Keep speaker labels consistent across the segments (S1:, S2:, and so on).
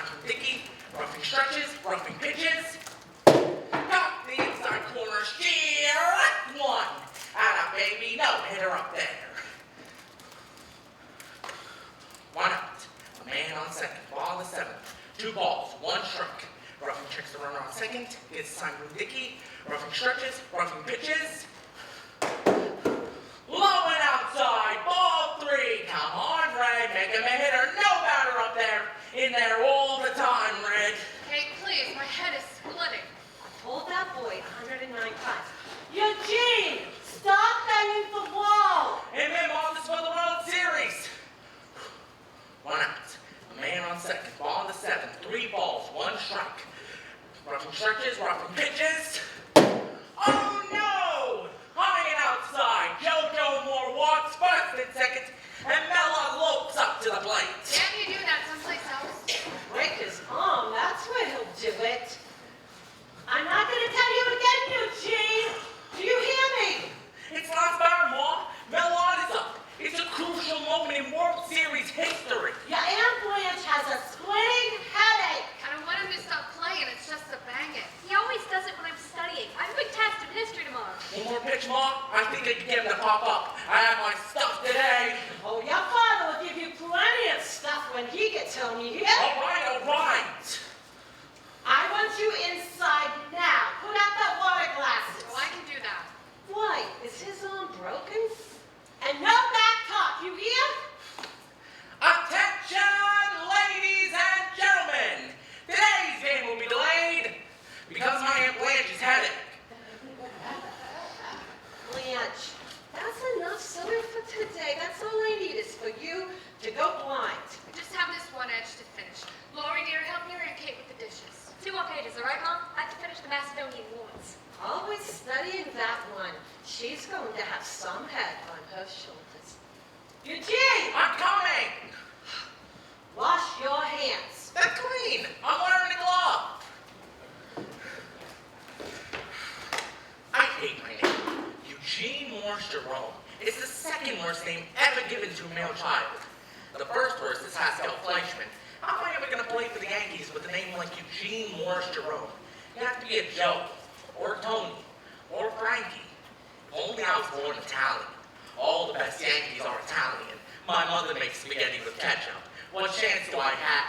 S1: from Dicky, roughing stretches, roughing pitches. Got the inside corner, sheer one. Atta baby, no hitter up there. One out. A man on second, ball on the seventh. 2 balls, 1 strike. Roughing checks the runner on second, gets the sign from Dicky, roughing stretches, roughing pitches. Low and outside, ball 3. Come on, Red, make him a hitter. No batter up there, in there all the time, Red.
S2: Hey, please, my head is splitting.
S3: I told that boy 109 times. Eugene, stop banging the wall.
S1: Hey, Memoirs for the World Series. 1 out. A man on second, ball on the seventh. 3 balls, 1 strike. Roughing stretches, roughing pitches. Oh no! High and outside. JoJo Moore walks first and second, and Mella lopes up to the plate.
S2: Can't you do that someplace else?
S3: Break his arm, that's where he'll do it. I'm not going to tell you again, Eugene. Do you hear me?
S1: It's not fair, Ma. Mella is up. It's a crucial moment in World Series history.
S3: Your Aunt Blanche has a splitting headache.
S2: I don't want him to stop playing, it's just to bang it.
S4: He always does it when I'm studying. I have a big test in history tomorrow.
S1: One more pitch, Ma. I think I can get him to pop up. I have my stuff today.
S3: Oh, your father will give you plenty of stuff when he gets home, you hear?
S1: All right, all right.
S3: I want you inside now. Put out the water glasses.
S2: Well, I can do that.
S3: Why? Is his arm broken? And no back talk, you hear?
S1: Attention, ladies and gentlemen. Today's game will be delayed because my Aunt Blanche's headache.
S3: Blanche, that's enough silly for today. That's all I need is for you to go blind.
S2: I just have this one edge to finish. Lori, dear, help me and Kate with the dishes.
S4: 2 more pages, all right, Mom? I have to finish the Macedonian Wars.
S3: Always studying that one. She's going to have some head on her shoulders. Eugene!
S1: I'm coming.
S3: Wash your hands.
S1: They're clean. I'm wearing a glove. I hate my name. Eugene Morse Jerome. It's the second worst name ever given to a male child. The first worst is Haskell Fleischman. How am I ever going to play for the Yankees with a name like Eugene Morse Jerome? You have to be a Joe, or Tony, or Frankie. Only I was born Italian. All the best Yankees are Italian. My mother makes spaghetti with ketchup. What chance do I have?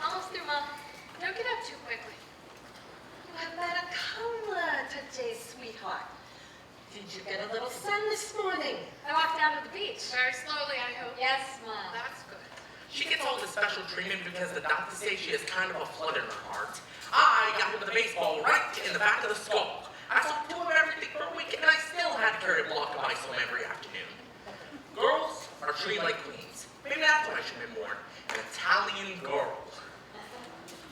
S4: Almost through, Mom.
S2: Don't get up too quickly.
S3: You have better color today, sweetheart. Did you get a little sun this morning?
S4: I walked down to the beach.
S2: Very slowly, I hope.
S4: Yes, Mom.
S2: That's good.
S1: She gets all this special treatment because the doctors say she has kind of a flood in her heart. I got hit with a baseball right in the back of the skull. I talked to him everything for a week, and I still had to carry a block of ice home every afternoon. Girls are treated like queens. Maybe that's why I should have been born an Italian girl.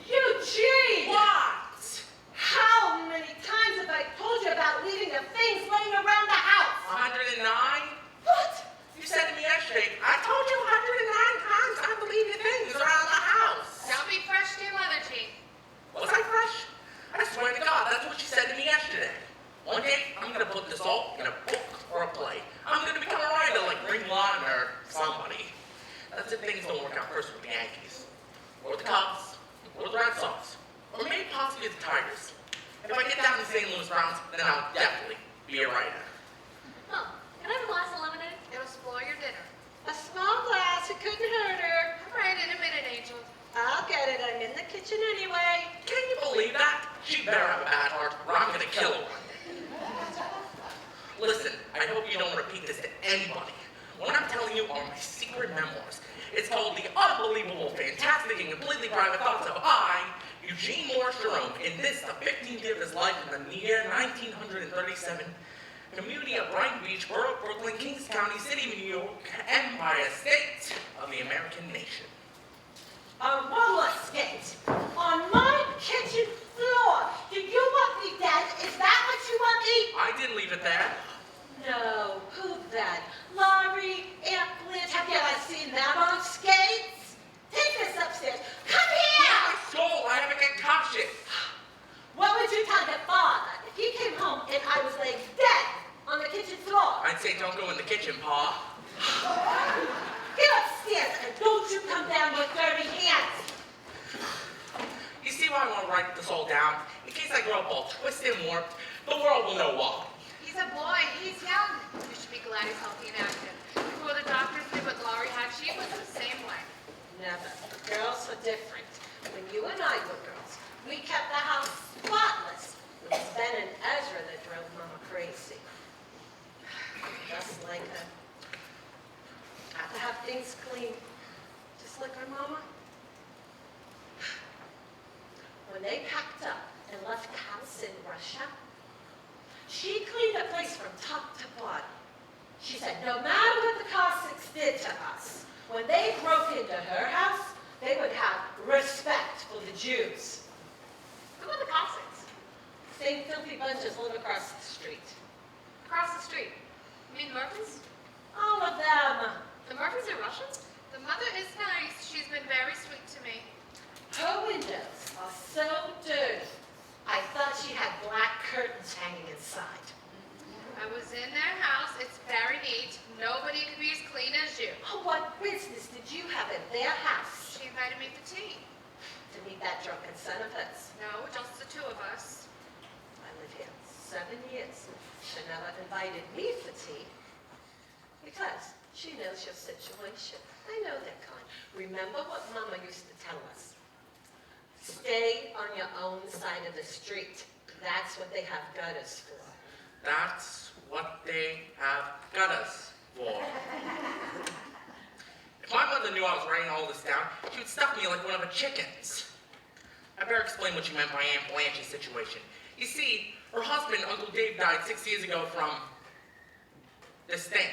S3: Eugene!
S1: What?
S3: How many times have I told you about leaving the things laying around the house?
S1: 109?
S3: What?
S1: You said to me yesterday, I told you 109 times I believe your things around the house.
S2: Don't be fresh too, Mother G.
S1: Was I fresh? I swear to God, that's what you said to me yesterday. One day, I'm going to put this all in a book or a play. I'm going to become a writer like Ring Line or somebody. That's if things don't work out first with the Yankees, or the Cubs, or the Red Sox, or maybe possibly the Tigers. If I get down to St. Louis Browns, then I'll definitely be a writer.
S4: Mom, can I have a glass of lemonade?
S2: It'll spoil your dinner.
S3: A small glass, it couldn't hurt her.
S2: All right, in a minute, Angel.
S3: I'll get it, I'm in the kitchen anyway.
S1: Can you believe that? She better have a bad heart, or I'm going to kill her one day. Listen, I hope you don't repeat this to anybody. What I'm telling you are my secret memoirs. It's called The Unbelievable, Fantastic, and Completely Private Thoughts of I, Eugene Morse Jerome, in this, the 15th year of his life in the year 1937. Community of Brighton Beach, Borough, Brooklyn, Kings County, City of New York, Empire State of the American nation.
S3: A roller skate on my kitchen floor. Do you want me dead? Is that what you want me?
S1: I didn't leave it there.
S3: No, who then? Laurie, Aunt Blanche, have you ever seen them on skates? Take this upstairs. Come here!
S1: My soul, I have a concussion.
S3: What would you tell your father if he came home and I was laying dead on the kitchen floor?
S1: I'd say don't go in the kitchen, Pa.
S3: Get upstairs and don't you come down.
S1: this all down, in case I grow up all twisted and warped, the world will know why.
S2: He's a boy. He's young. You should be glad he's healthy and active. Before the doctors knew what Laurie had, she was the same way.
S3: Never. Girls are different. When you and I were girls, we kept the house spotless. It was Ben and Ezra that drove Mama crazy. Just like her. Have to have things clean. Just like our mama. When they packed up and left the house in Russia, she cleaned the place from top to bottom. She said, no matter what the Cossacks did to us, when they broke into her house, they would have respect for the Jews.
S2: Who are the Cossacks?
S3: Same filthy bunches live across the street.
S2: Across the street. You mean Murphys?
S3: All of them.
S2: The Murphys are Russian? The mother is nice. She's been very sweet to me.
S3: Her windows are so dirty. I thought she had black curtains hanging inside.
S2: I was in their house. It's very neat. Nobody could be as clean as you.
S3: Oh, what business did you have in their house?
S2: She invited me for tea.
S3: To meet that drunken son of hers.
S2: No, just the two of us.
S3: I live here 7 years. She never invited me for tea. Because she knows your situation. I know that kind. Remember what Mama used to tell us. Stay on your own side of the street. That's what they have gutters for.
S1: That's what they have got us for. If my mother knew I was writing all this down, she would stuff me like one of her chickens. I better explain what she meant by Aunt Blanche's situation. You see, her husband, Uncle Dave, died 6 years ago from this thing.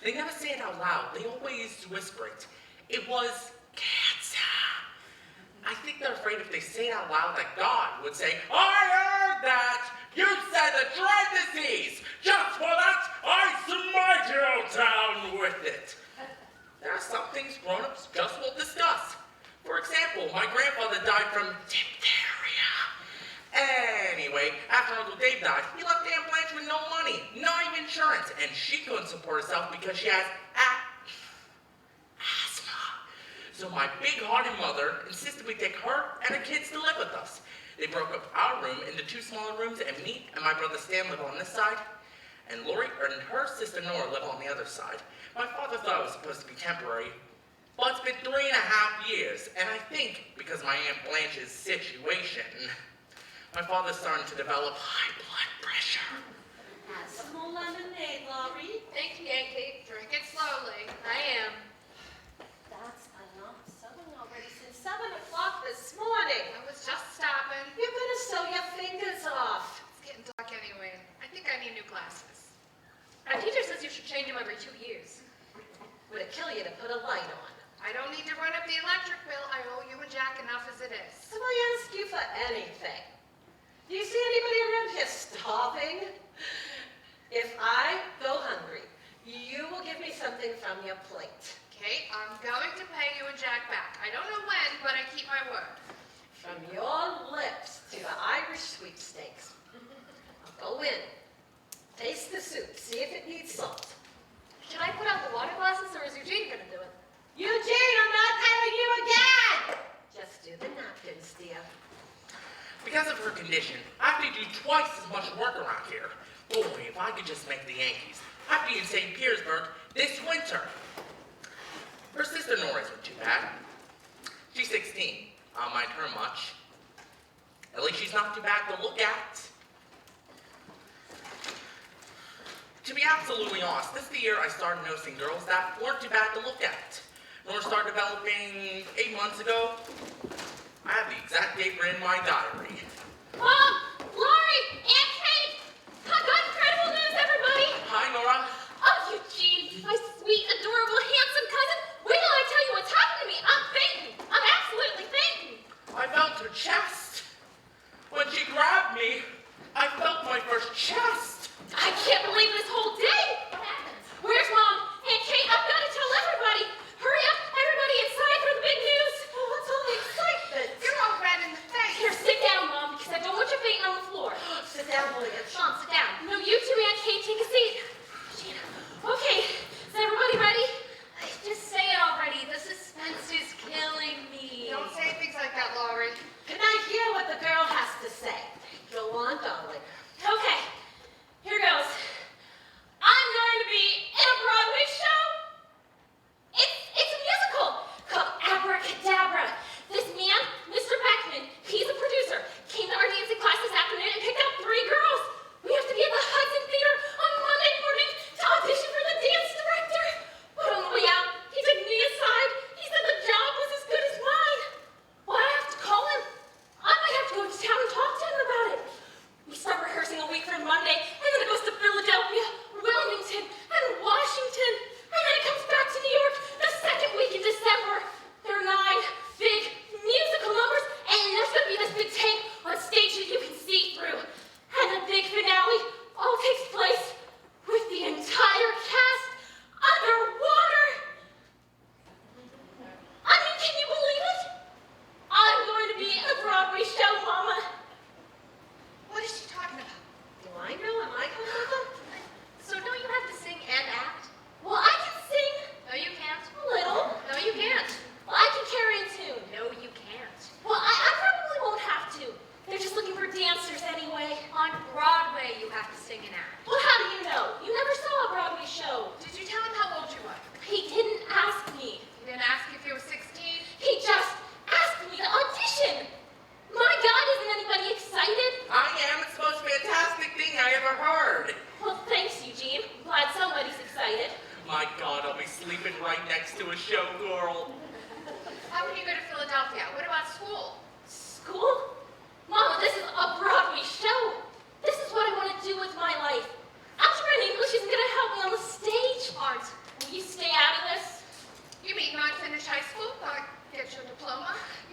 S1: They never say it out loud. They always used to whisper it. It was cancer. I think they're afraid if they say it out loud that God would say, I heard that! You said the dread disease! Just for that, I smite your town with it! There are some things grown-ups just won't discuss. For example, my grandfather died from diphtheria. Anyway, after Uncle Dave died, he left Aunt Blanche with no money, not even insurance, and she couldn't support herself because she has asthma. So my big-hearted mother insisted we take her and her kids to live with us. They broke up our room into 2 smaller rooms, and me and my brother Stan live on this side, and Lori and her sister Nora live on the other side. My father thought it was supposed to be temporary, but it's been 3.5 years, and I think because my Aunt Blanche's situation, my father's starting to develop high blood pressure.
S3: Have some more lemonade, Laurie.
S2: Thank you, Yankee. Drink it slowly. I am.
S3: That's enough sewing already since 7 o'clock this morning.
S2: I was just stopping.
S3: You're gonna sew your fingers off.
S2: It's getting dark anyway. I think I need new glasses.
S4: Our teacher says you should change them every 2 years.
S3: Would it kill you to put a light on?
S2: I don't need to run up the electric bill. I owe you and Jack enough as it is.
S3: So I ask you for anything. Do you see anybody around here starving? If I go hungry, you will give me something from your plate.
S2: Kate, I'm going to pay you and Jack back. I don't know when, but I keep my word.
S3: From your lips to the Irish sweepstakes. I'll go in, taste the soup, see if it needs salt.
S4: Should I put out the water glasses, or is Eugene gonna do it?
S3: Eugene, I'm not telling you again! Just do the napkins, dear.
S1: Because of her condition, I have to do twice as much work around here. Boy, if I could just make the Yankees. I'd be in St. Petersburg this winter. Her sister Nora isn't too bad. She's 16. I don't mind her much. At least she's not too bad to look at. To be absolutely honest, this is the year I started noticing girls that weren't too bad to look at. Nora started developing 8 months ago. I have the exact date written in my diary.
S4: Mom! Lori! Aunt Kate! I've got incredible news, everybody!
S1: Hi, Nora.
S4: Oh, Eugene, my sweet, adorable, handsome cousin. Wait till I tell you what's happened to me. I'm fainting. I'm absolutely fainting.
S1: I felt her chest. When she grabbed me, I felt my first chest.
S4: I can't believe this whole day. What happened? Where's Mom? Aunt Kate, I've got to tell everybody. Hurry up, everybody inside for the big news.
S3: Oh, what's all the excitement?
S2: You're all red in the face.
S4: Here, sit down, Mom, because I don't want you fainting on the floor.
S3: Sit down, William.
S4: Mom, sit down. No, you two, Aunt Kate, take a seat. Gina. Okay, is everybody ready? Just say it already. The suspense is killing me.
S2: Don't say things like that, Laurie.
S3: Can I hear what the girl has to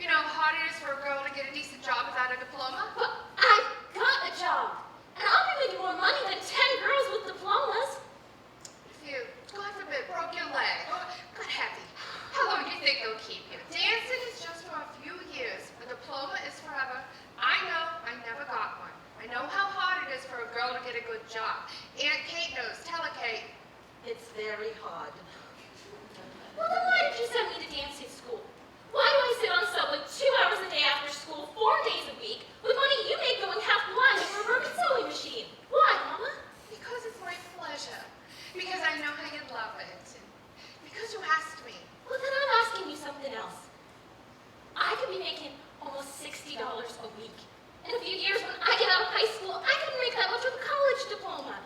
S2: You know how hard it is for a girl to get a decent job without a diploma?
S4: But I've got a job, and I'll be making more money than 10 girls with diplomas.
S2: If you, God forbid, broke your leg, or got heavy, how long do you think they'll keep you? Dancing is just for a few years. A diploma is forever. I know, I never got one. I know how hard it is for a girl to get a good job. Aunt Kate knows. Tell her, Kate.
S3: It's very hard.
S4: Well, then why did you send me to dancing school? Why do I sit on subway 2 hours a day after school, 4 days a week, with money you make going half blind over a broken sewing machine? Why, Mama?
S2: Because it's my pleasure. Because I know how you love it. And because you asked me.
S4: Well, then I'm asking you something else. I could be making almost $60 a week. In a few years, when I get out of high school, I couldn't make that much with a college diploma.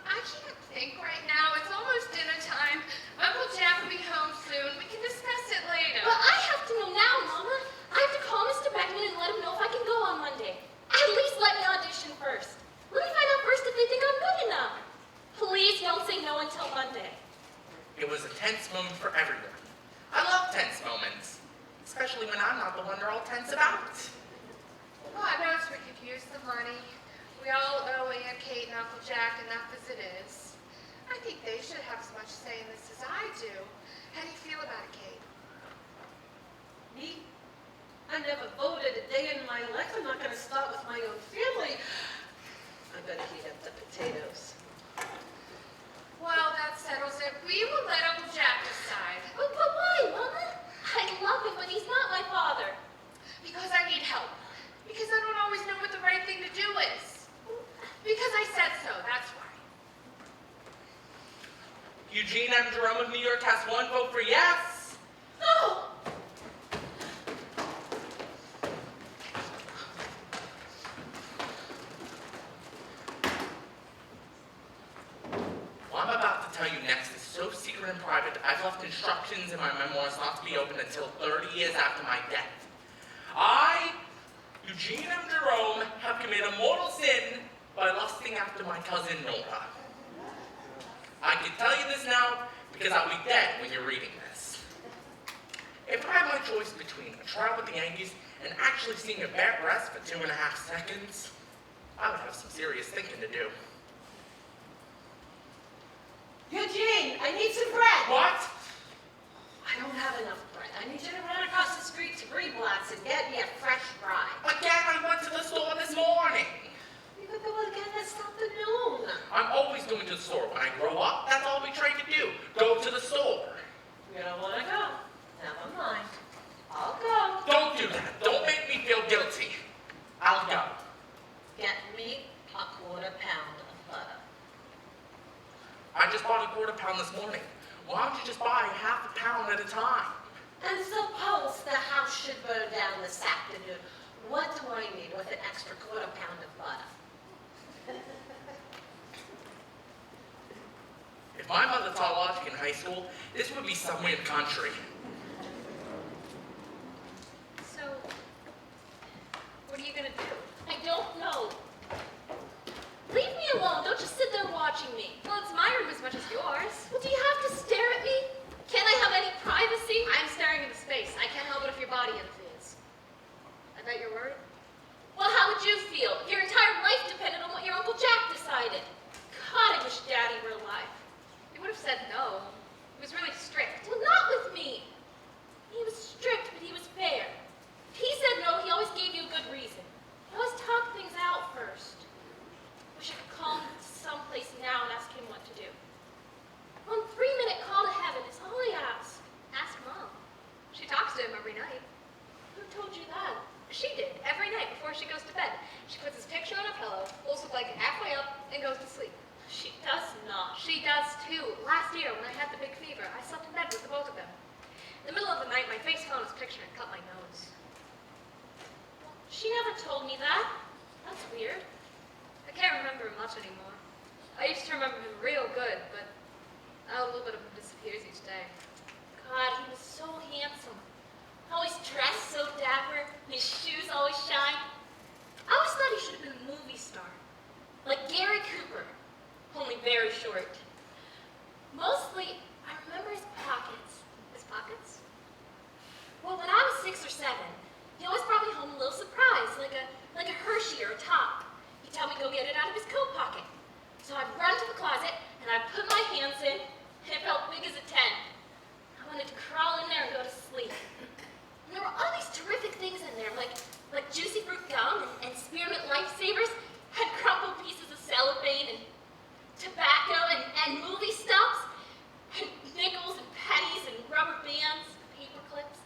S2: I can't think right now. It's almost dinner time. Uncle Jack will be home soon. We can discuss it later.
S4: But I have to know now, Mama. I have to call Mr. Beckman and let him know if I can go on Monday. At least let me audition first. Let me find out first if they think I'm good enough. Please don't say no until Monday.
S1: It was a tense moment for everyone. I love tense moments, especially when I'm not the one they're all tense about.
S2: God knows we could use the money. We all owe Aunt Kate and Uncle Jack enough as it is. I think they should have as much say in this as I do. How do you feel about it, Kate?
S3: Me? I never voted a day in my life. I'm not going to start with my own family. I better heat up the potatoes.
S2: Well, that settles it. We will let Uncle Jack decide.
S4: But why, Mama? I love him, but he's not my father.
S2: Because I need help. Because I don't always know what the right thing to do is. Because I said so, that's why.
S1: Eugene M. Jerome of New York has 1 vote for yes.
S4: No!
S1: What I'm about to tell you next is so secret and private, I've left instructions in my memoirs not to be opened until 30 years after my death. I, Eugene M. Jerome, have committed a mortal sin by lusting after my cousin Nora. I can tell you this now because I'll be dead when you're reading this. If I had my choice between a trial with the Yankees and actually seeing a bare breast for 2.5 seconds, I would have some serious thinking to do.
S3: Eugene, I need some bread.
S1: What?
S3: I don't have enough bread. I need you to run across the street to Greenblatt's and get me a fresh fry.
S1: Again, I went to the store this morning.
S3: You could go again this afternoon.
S1: I'm always going to the store. When I grow up, that's all we trained to do. Go to the store.
S3: You don't want to go? Never mind. I'll go.
S1: Don't do that. Don't make me feel guilty. I'll go.
S3: Get me a 1/4 pound of butter.
S1: I just bought a 1/4 pound this morning. Why don't you just buy 1/2 pound at a time?
S3: And suppose the house should burn down this afternoon. What do I need with an extra 1/4 pound of butter?
S1: If my mother taught logic in high school, this would be some weird country.
S2: So, what are you gonna do?
S4: I don't know. Leave me alone. Don't just sit there watching me.
S2: Well, it's my room as much as yours.
S4: Well, do you have to stare at me? Can't I have any privacy?
S2: I'm staring into space. I can't help it if your body interferes. I bet you're worried.
S4: Well, how would you feel if your entire life depended on what your Uncle Jack decided? God, I wish Daddy were alive.
S2: He would have said no. He was really strict.
S4: Well, not with me. He was strict, but he was fair. If he said no, he always gave you a good reason. He always talked things out first. Wish I could call him to someplace now and ask him what to do. 1 3-minute call to heaven is all I ask.
S2: Ask Mom. She talks to him every night.
S4: Who told you that?
S2: She did, every night before she goes to bed. She puts his picture on a pillow, pulls the blanket halfway up, and goes to sleep.
S4: She does not.
S2: She does too. Last year, when I had the big fever, I slept in bed with the both of them. In the middle of the night, my face fell on his picture and cut my nose.
S4: She never told me that. That's weird.
S2: I can't remember him much anymore. I used to remember him real good, but a little bit of him disappears each day.
S4: God, he was so handsome. Always dressed so dapper, his shoes always shine. I always thought he should have been a movie star. Like Gary Cooper, only very short. Mostly, I remember his pockets.
S2: His pockets?
S4: Well, when I closet, and I put my hands in, and it felt big as a tent. I wanted to crawl in there and go to sleep. And there were all these terrific things in there, like juicy fruit gum and spearmint lifesavers, had crumpled pieces of cellophane and tobacco and movie stops, and nickels and pennies and rubber bands, paper clips,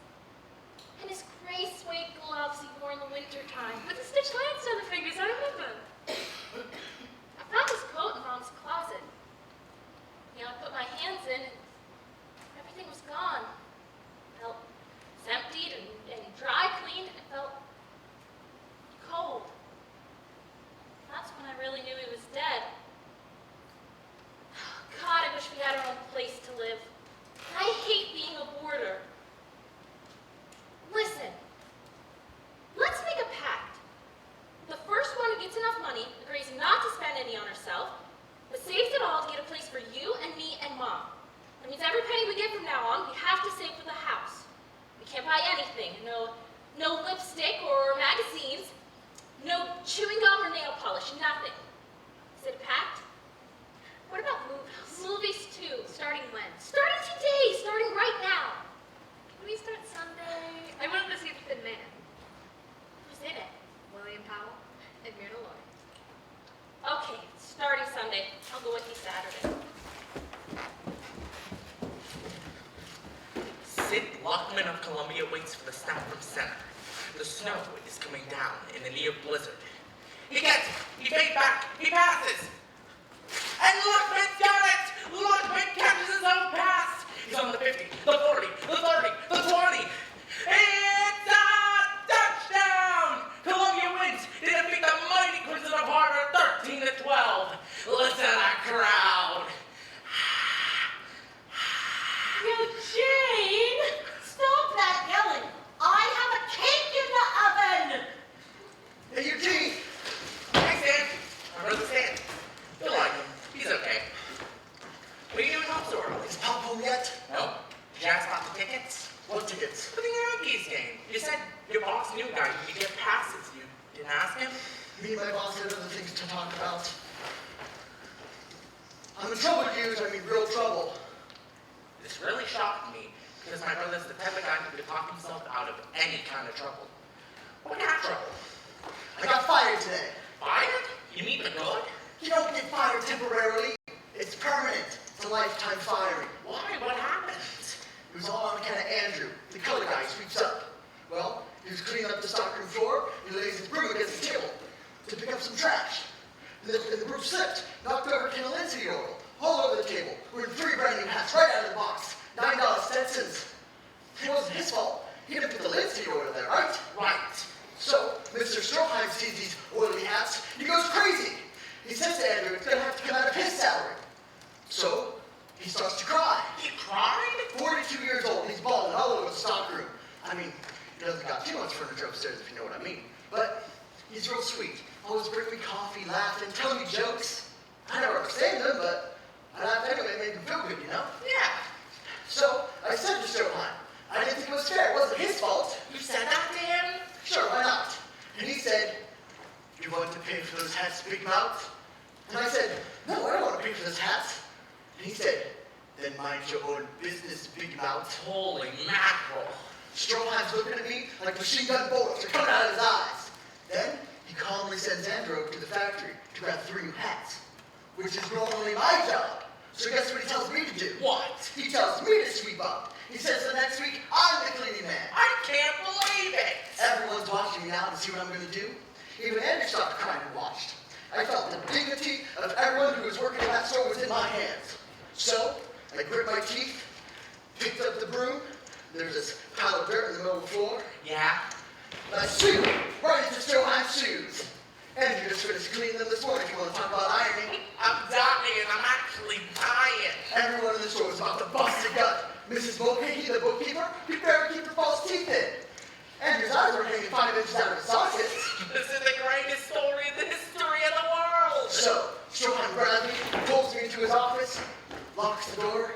S4: and his gray suede gloves he wore in the wintertime with the stitched lines on the fingers. I remember. I found his coat in Mom's closet. You know, I put my hands in and everything was gone. It felt emptied and dry cleaned, and it felt cold. That's when I really knew he was dead. God, I wish we had our own place to live. I hate being a boarder. Listen, let's make a pact. The first one who gets enough money agrees not to spend any on herself, but saves it all to get a place for you and me and Mom. That means every penny we get from now on, we have to save for the house. We can't buy anything. No lipstick or magazines. No chewing gum or nail polish. Nothing. Is it a pact? What about movies? Movies too.
S2: Starting when?
S4: Starting today. Starting right now.
S2: Can we start Sunday? I wanted to see The Thin Man.
S4: Who's in it?
S2: William Powell and Myrna Loy.
S4: Okay, starting Sunday. I'll go with you Saturday.
S1: Sid Lockman of Columbia waits for the snap from center. The snow is coming down in a near blizzard. He gets it. He fades back. He passes. And Lockman's got it! Lockman catches his own pass. He's on the 50, the 40, the 30, the 20. It's a touchdown! Columbia wins. They defeat the mighty Crimson of Harvard 13-12. Listen to that crowd.
S3: Eugene! Stop that yelling! I have a cake in the oven!
S5: Hey, Eugene!
S1: Hey, Stan. My brother Stan. You'll like him. He's okay. What are you doing home so early?
S5: Is Pop home yet?
S1: No. Did you ask about the tickets?
S5: What tickets?
S1: For the Yankees game. You said your boss knew a guy who could get passes. You didn't ask him?
S5: Me and my boss had other things to talk about. I'm in trouble, Hughes. I mean, real trouble.
S1: This really shocked me because my brother's the type of guy who could talk himself out of any kind of trouble. What kind of trouble?
S5: I got fired today.
S1: Fired? You mean the good?
S5: You don't get fired temporarily. It's permanent. It's a lifetime firing.
S1: Why? What happened?
S5: It was all on account of Andrew, the color guy who sweeps up. Well, he was cleaning up the stockroom floor. He lays his broom against the table to pick up some trash. And the broom slipped, knocked over Lindsay oil, all over the table. We're in 3 brand new hats right out of the box. $9 Stetsons. It wasn't his fault. He didn't put the linseed oil there, right?
S1: Right.
S5: So, Mr. Stroheim sees these oily hats. He goes crazy. He says to Andrew it's going to have to come out of his salary. So, he starts to cry.
S1: He cried?
S5: 42 years old, and he's bawling all over the stockroom. I mean, he doesn't got too much furniture upstairs, if you know what I mean. But he's real sweet. Always bring me coffee, laughing, telling me jokes. I never understand them, but I laugh anyway, make him feel good, you know?
S1: Yeah.
S5: So, I said to Stroheim, I didn't think it was fair. It wasn't his fault.
S1: You said that to him?
S5: Sure, why not? And he said, you want to pay for those hats, Big Mouth? And I said, no, I don't want to pay for those hats. And he said, then mind your own business, Big Mouth.
S1: Holy mackerel.
S5: Stroheim's looking at me like machine gun bullets are coming out of his eyes. Then he calmly sends Andrew over to the factory to grab 3 new hats, which is normally my job. So guess what he tells me to do?
S1: What?
S5: He tells me to sweep up. He says the next week, I'm the cleaning man.
S1: I can't believe it.
S5: Everyone's watching me now to see what I'm going to do. Even Andrew stopped crying and watched. I felt the dignity of everyone who was working in that store was in my hands. So, I grit my teeth, picked up the broom. There's this pile of dirt in the middle of the floor.
S1: Yeah?
S5: And I sweep right into Stroheim's shoes. Andrew just finished cleaning them this morning if you want to talk about ironing.
S1: I'm dying. I'm actually dying.
S5: Everyone in the store was about to bust a gut. Mrs. Mulcahy, the bookkeeper, could barely keep her false teeth in. Andrew's eyes were hanging 5 inches out of his sockets.
S1: This is the greatest story in the history of the world.
S5: So, Stroheim grabs me, pulls me into his office, locks the door,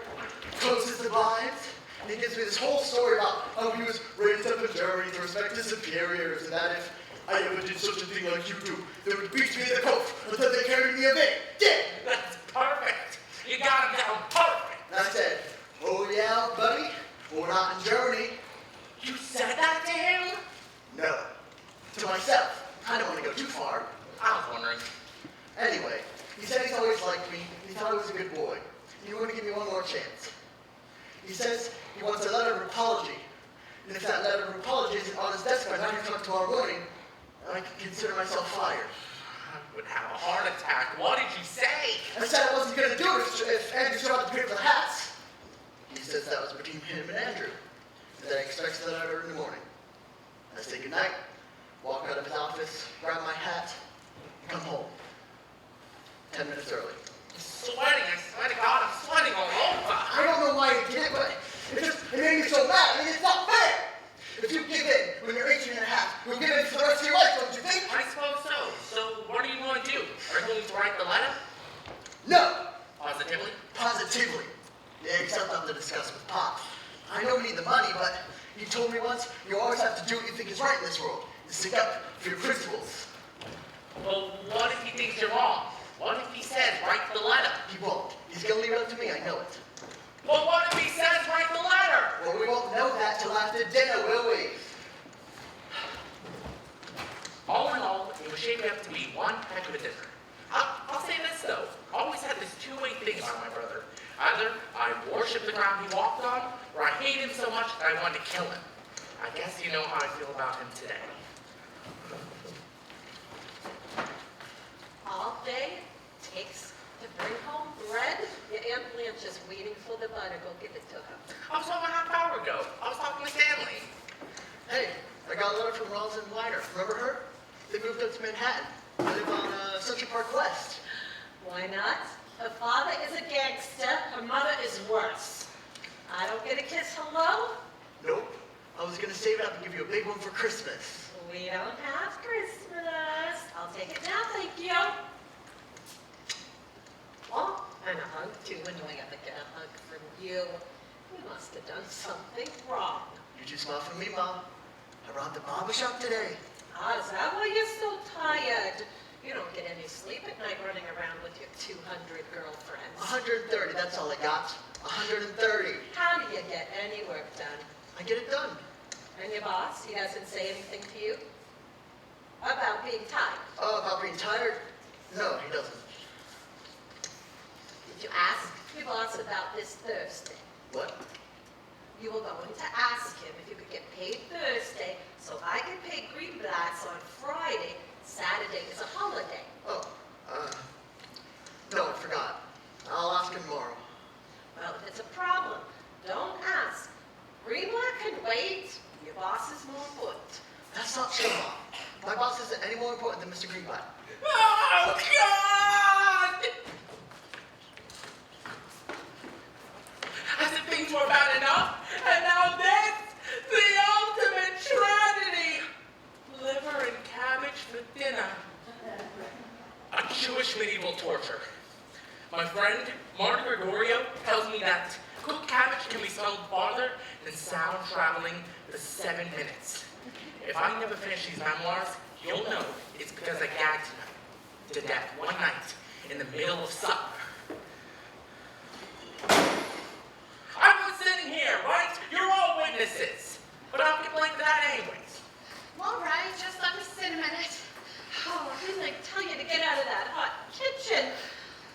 S5: closes the blinds, and he gives me this whole story about how he was raised up in Germany to respect his superiors, and that if I ever did such a thing like you do, they would beat me in the coat until they carried me away, dead.
S1: That's perfect. got him down perfect.
S5: And I said, oh yeah, buddy, we're not in Germany.
S1: You said that to him?
S5: No. To myself. I don't want to go too far.
S1: I was wondering.
S5: Anyway, he said he's always liked me, and he thought I was a good boy. He wanted to give me one more chance. He says he wants a letter of apology. And if that letter of apology isn't on his desk by 9 o'clock tomorrow morning, I can consider myself fired.
S1: I would have a heart attack. What did you say?
S5: I said I wasn't going to do it if Andrew showed up to pay for the hats. He says that was between him and Andrew, and that he expects the letter in the morning. I say goodnight, walk out of his office, grab my hat, and come home. 10 minutes early.
S1: I'm sweating. I swear to God, I'm sweating all over.
S5: I don't know why he did it, but it made me so mad. I mean, it's not fair. If you give in when you're 18 and a half, you'll give in for the rest of your life, don't you think?
S1: I suppose so. So what are you going to do? Are you going to write the letter?
S5: No.
S1: Positively?
S5: Positively. Yeah, except I'll have to discuss with Pop. I know we need the money, but he told me once, you always have to do what you think is right in this world. You stick up for your principles.
S1: Well, what if he thinks you're wrong? What if he says, write the letter?
S5: He won't. He's gonna leave it up to me, I know it.
S1: Well, what if he says, write the letter?
S5: Well, we won't know that till after dinner, will we?
S1: All in all, it was shaping up to be one heck of a dinner. I'll say this, though. I always had this two-way thing about my brother. Either I worship the ground he walked on, or I hate him so much that I wanted to kill him. I guess you know how I feel about him today.
S3: All day takes to bring home bread. Your Aunt Blanche is waiting for the butter. Go give it to her.
S1: I was home a half hour ago. I was talking to Stanley.
S5: Hey, I got a letter from Rollins and Weiner. Remember her? They moved up to Manhattan. They live on Central Park West.
S3: Why not? Her father is a gangster. Her mother is worse. I don't get a kiss hello?
S5: Nope. I was gonna save it up and give you a big one for Christmas.
S3: We don't have Christmas. I'll take it now, thank you. Oh, and a hug too. When do I ever get a hug from you? You must have done something wrong.
S5: You just smile for me, Mom. I robbed the barber shop today.
S3: Ah, is that why you're so tired? You don't get any sleep at night running around with your 200 girlfriends.
S5: 130, that's all I got. 130.
S3: How do you get any work done?
S5: I get it done.
S3: And your boss, he doesn't say anything to you about being tired?
S5: Oh, about being tired? No, he doesn't.
S3: Did you ask your boss about this Thursday?
S5: What?
S3: You were going to ask him if you could get paid Thursday, so I can pay Greenblatt's on Friday. Saturday is a holiday.
S5: Oh, no, I forgot. I'll ask him tomorrow.
S3: Well, if it's a problem, don't ask. Greenblatt can wait. Your boss is more important.
S5: That's not true, Mom. My boss isn't any more important than Mr. Greenblatt.
S1: Oh, God! As if things were bad enough, and now this, the ultimate tragedy. Liver and cabbage for dinner. A Jewish medieval torture. My friend, Martin Gregorio, tells me that cooked cabbage can be smelled farther than sound traveling for 7 minutes. If I never finish these memoirs, you'll know it's because I gagged him to death one night in the middle of supper. I was sitting here, right? You're all witnesses. But I'll get blamed for that anyways.
S2: All right, just let me sit a minute.
S3: Oh, didn't I tell you to get out of that hot kitchen?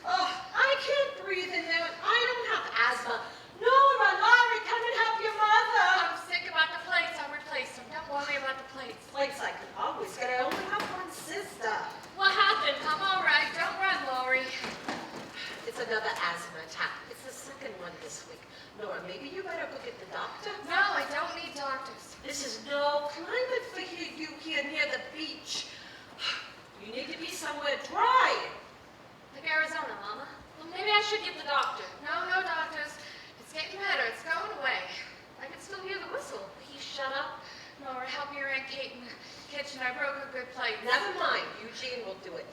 S3: Oh, I can't breathe in there. I don't have asthma. Nora, Laurie, come and help your mother.
S2: I'm sick about the plates. I'll replace them. Don't worry about the plates.
S3: Plates I can always get. I only have one sister.
S2: What happened? I'm all right. Don't run, Lori.
S3: It's another asthma attack. It's the second one this week. Nora, maybe you better go get the doctor.
S2: No, I don't need doctors.
S3: This is no climate for you here near the beach. You need to be somewhere dry.
S2: Like Arizona, Mama.
S4: Well, maybe I should get the doctor.
S2: No, no doctors. It's getting better. It's going away. I can still hear the whistle.
S4: Please shut up.
S2: Nora, help your Aunt Kate in the kitchen. I broke a good plate.
S3: Never mind. Eugene will do it.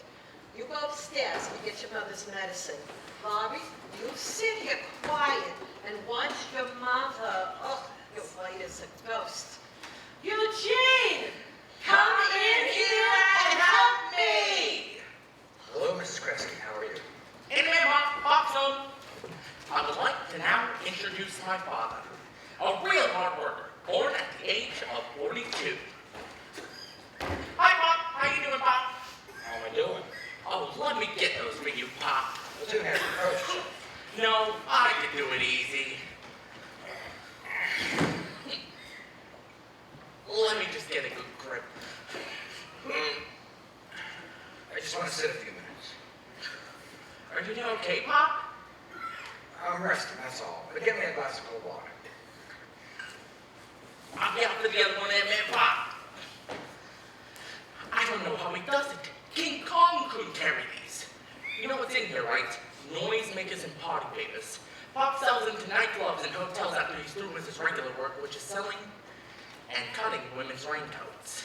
S3: You go upstairs and get your mother's medicine. Laurie, you sit here quiet and watch your mother. Oh, you're white as a ghost. Eugene! Come in here and help me!
S6: Hello, Mrs. Kresge. How are you?
S1: In a minute, Mom. Pop's home. you doing okay, Pop?
S6: I'm resting, that's all. But get me a glass of cold water.
S1: I'll be out for the other one in a minute, Pop. I don't know how he does it. King Kong couldn't carry these. You know what's in here, right? Noisemakers and party papers. Pop sells them to nightclubs and hotels after he's through with his regular work, which is selling and cutting women's raincoats.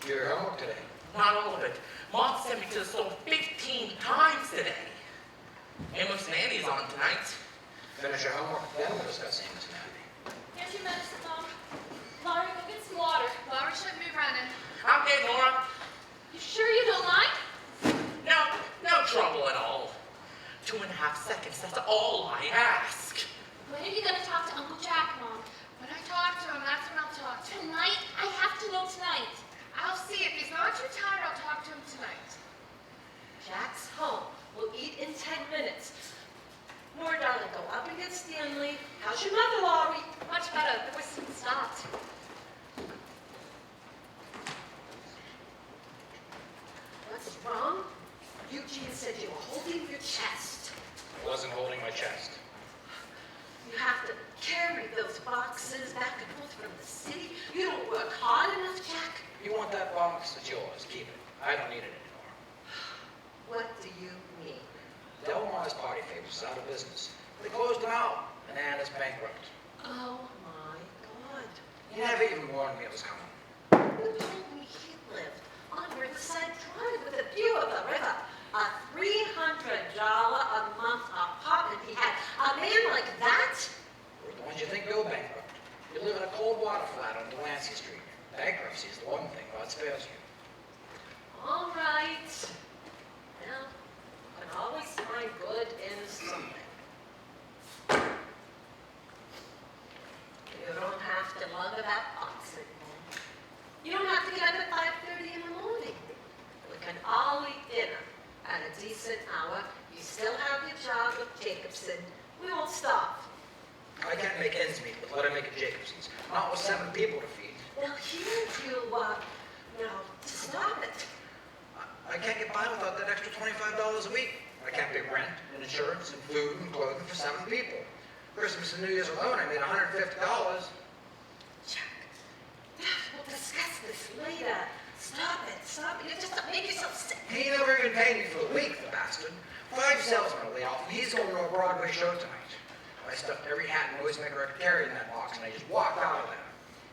S6: Did you do your homework today?
S1: Not all of it. Mom sent me to the store 15 times today. Amos and Andy's on tonight.
S6: Finish your homework, then we'll discuss Amos and Andy.
S4: Here's your medicine, Mom. Laurie, go get some water.
S2: Laura shouldn't be running.
S1: Okay, Nora.
S4: You sure you don't mind?
S1: No trouble at all. 2.5 seconds, that's all I ask.
S4: When are you going to talk to Uncle Jack, Mom?
S2: When I talk to him, that's when I'll talk to him.
S4: Tonight? I have to know tonight.
S2: I'll see. If he's not too tired, I'll talk to him tonight.
S3: Jack's home. We'll eat in 10 minutes. Nora, darling, go up and get Stanley. How's your mother, Laurie?
S2: Much better. The whistling stopped.
S3: What's wrong? Eugene said you were holding your chest.
S6: I wasn't holding my chest.
S3: You have to carry those boxes back and forth from the city. You don't work hard enough, Jack.
S6: You want that box? It's yours. Keep it. I don't need it anymore.
S3: What do you mean?
S6: Delmar's party favors is out of business. They closed them out, and Ann is bankrupt.
S3: Oh my God.
S6: You never even warned me it was coming.
S3: You told me he lived on Riverside Drive with a view of the river. A $300 a month apartment. He had a man like that?
S6: We're the ones you think go bankrupt. You live in a cold water flat on Delancey Street. Bankruptcy is the one thing God spares you.
S3: All right. Well, you can always find good in something. You don't have to love that box anymore. You don't have to get up at 5:30 in the morning. We can all eat dinner at a decent hour. You still have your job with Jacobson. We won't stop.
S6: I can't make ends meet with what I make at Jacobson's. Not with 7 people to feed.
S3: Well, here you, stop it.
S6: I can't get by without that extra $25 a week. I can't pay rent and insurance and food and clothing for 7 people. Christmas and New Year's alone, I made $150.
S3: Jack, we'll discuss this later. Stop it. You just make yourself sick.
S6: He never even paid me for the week, the bastard. 5 salesmen are laid off, and he's going to a Broadway show tonight. I stuffed every hat and noisemaker I could carry in that box, and I just walked out of there.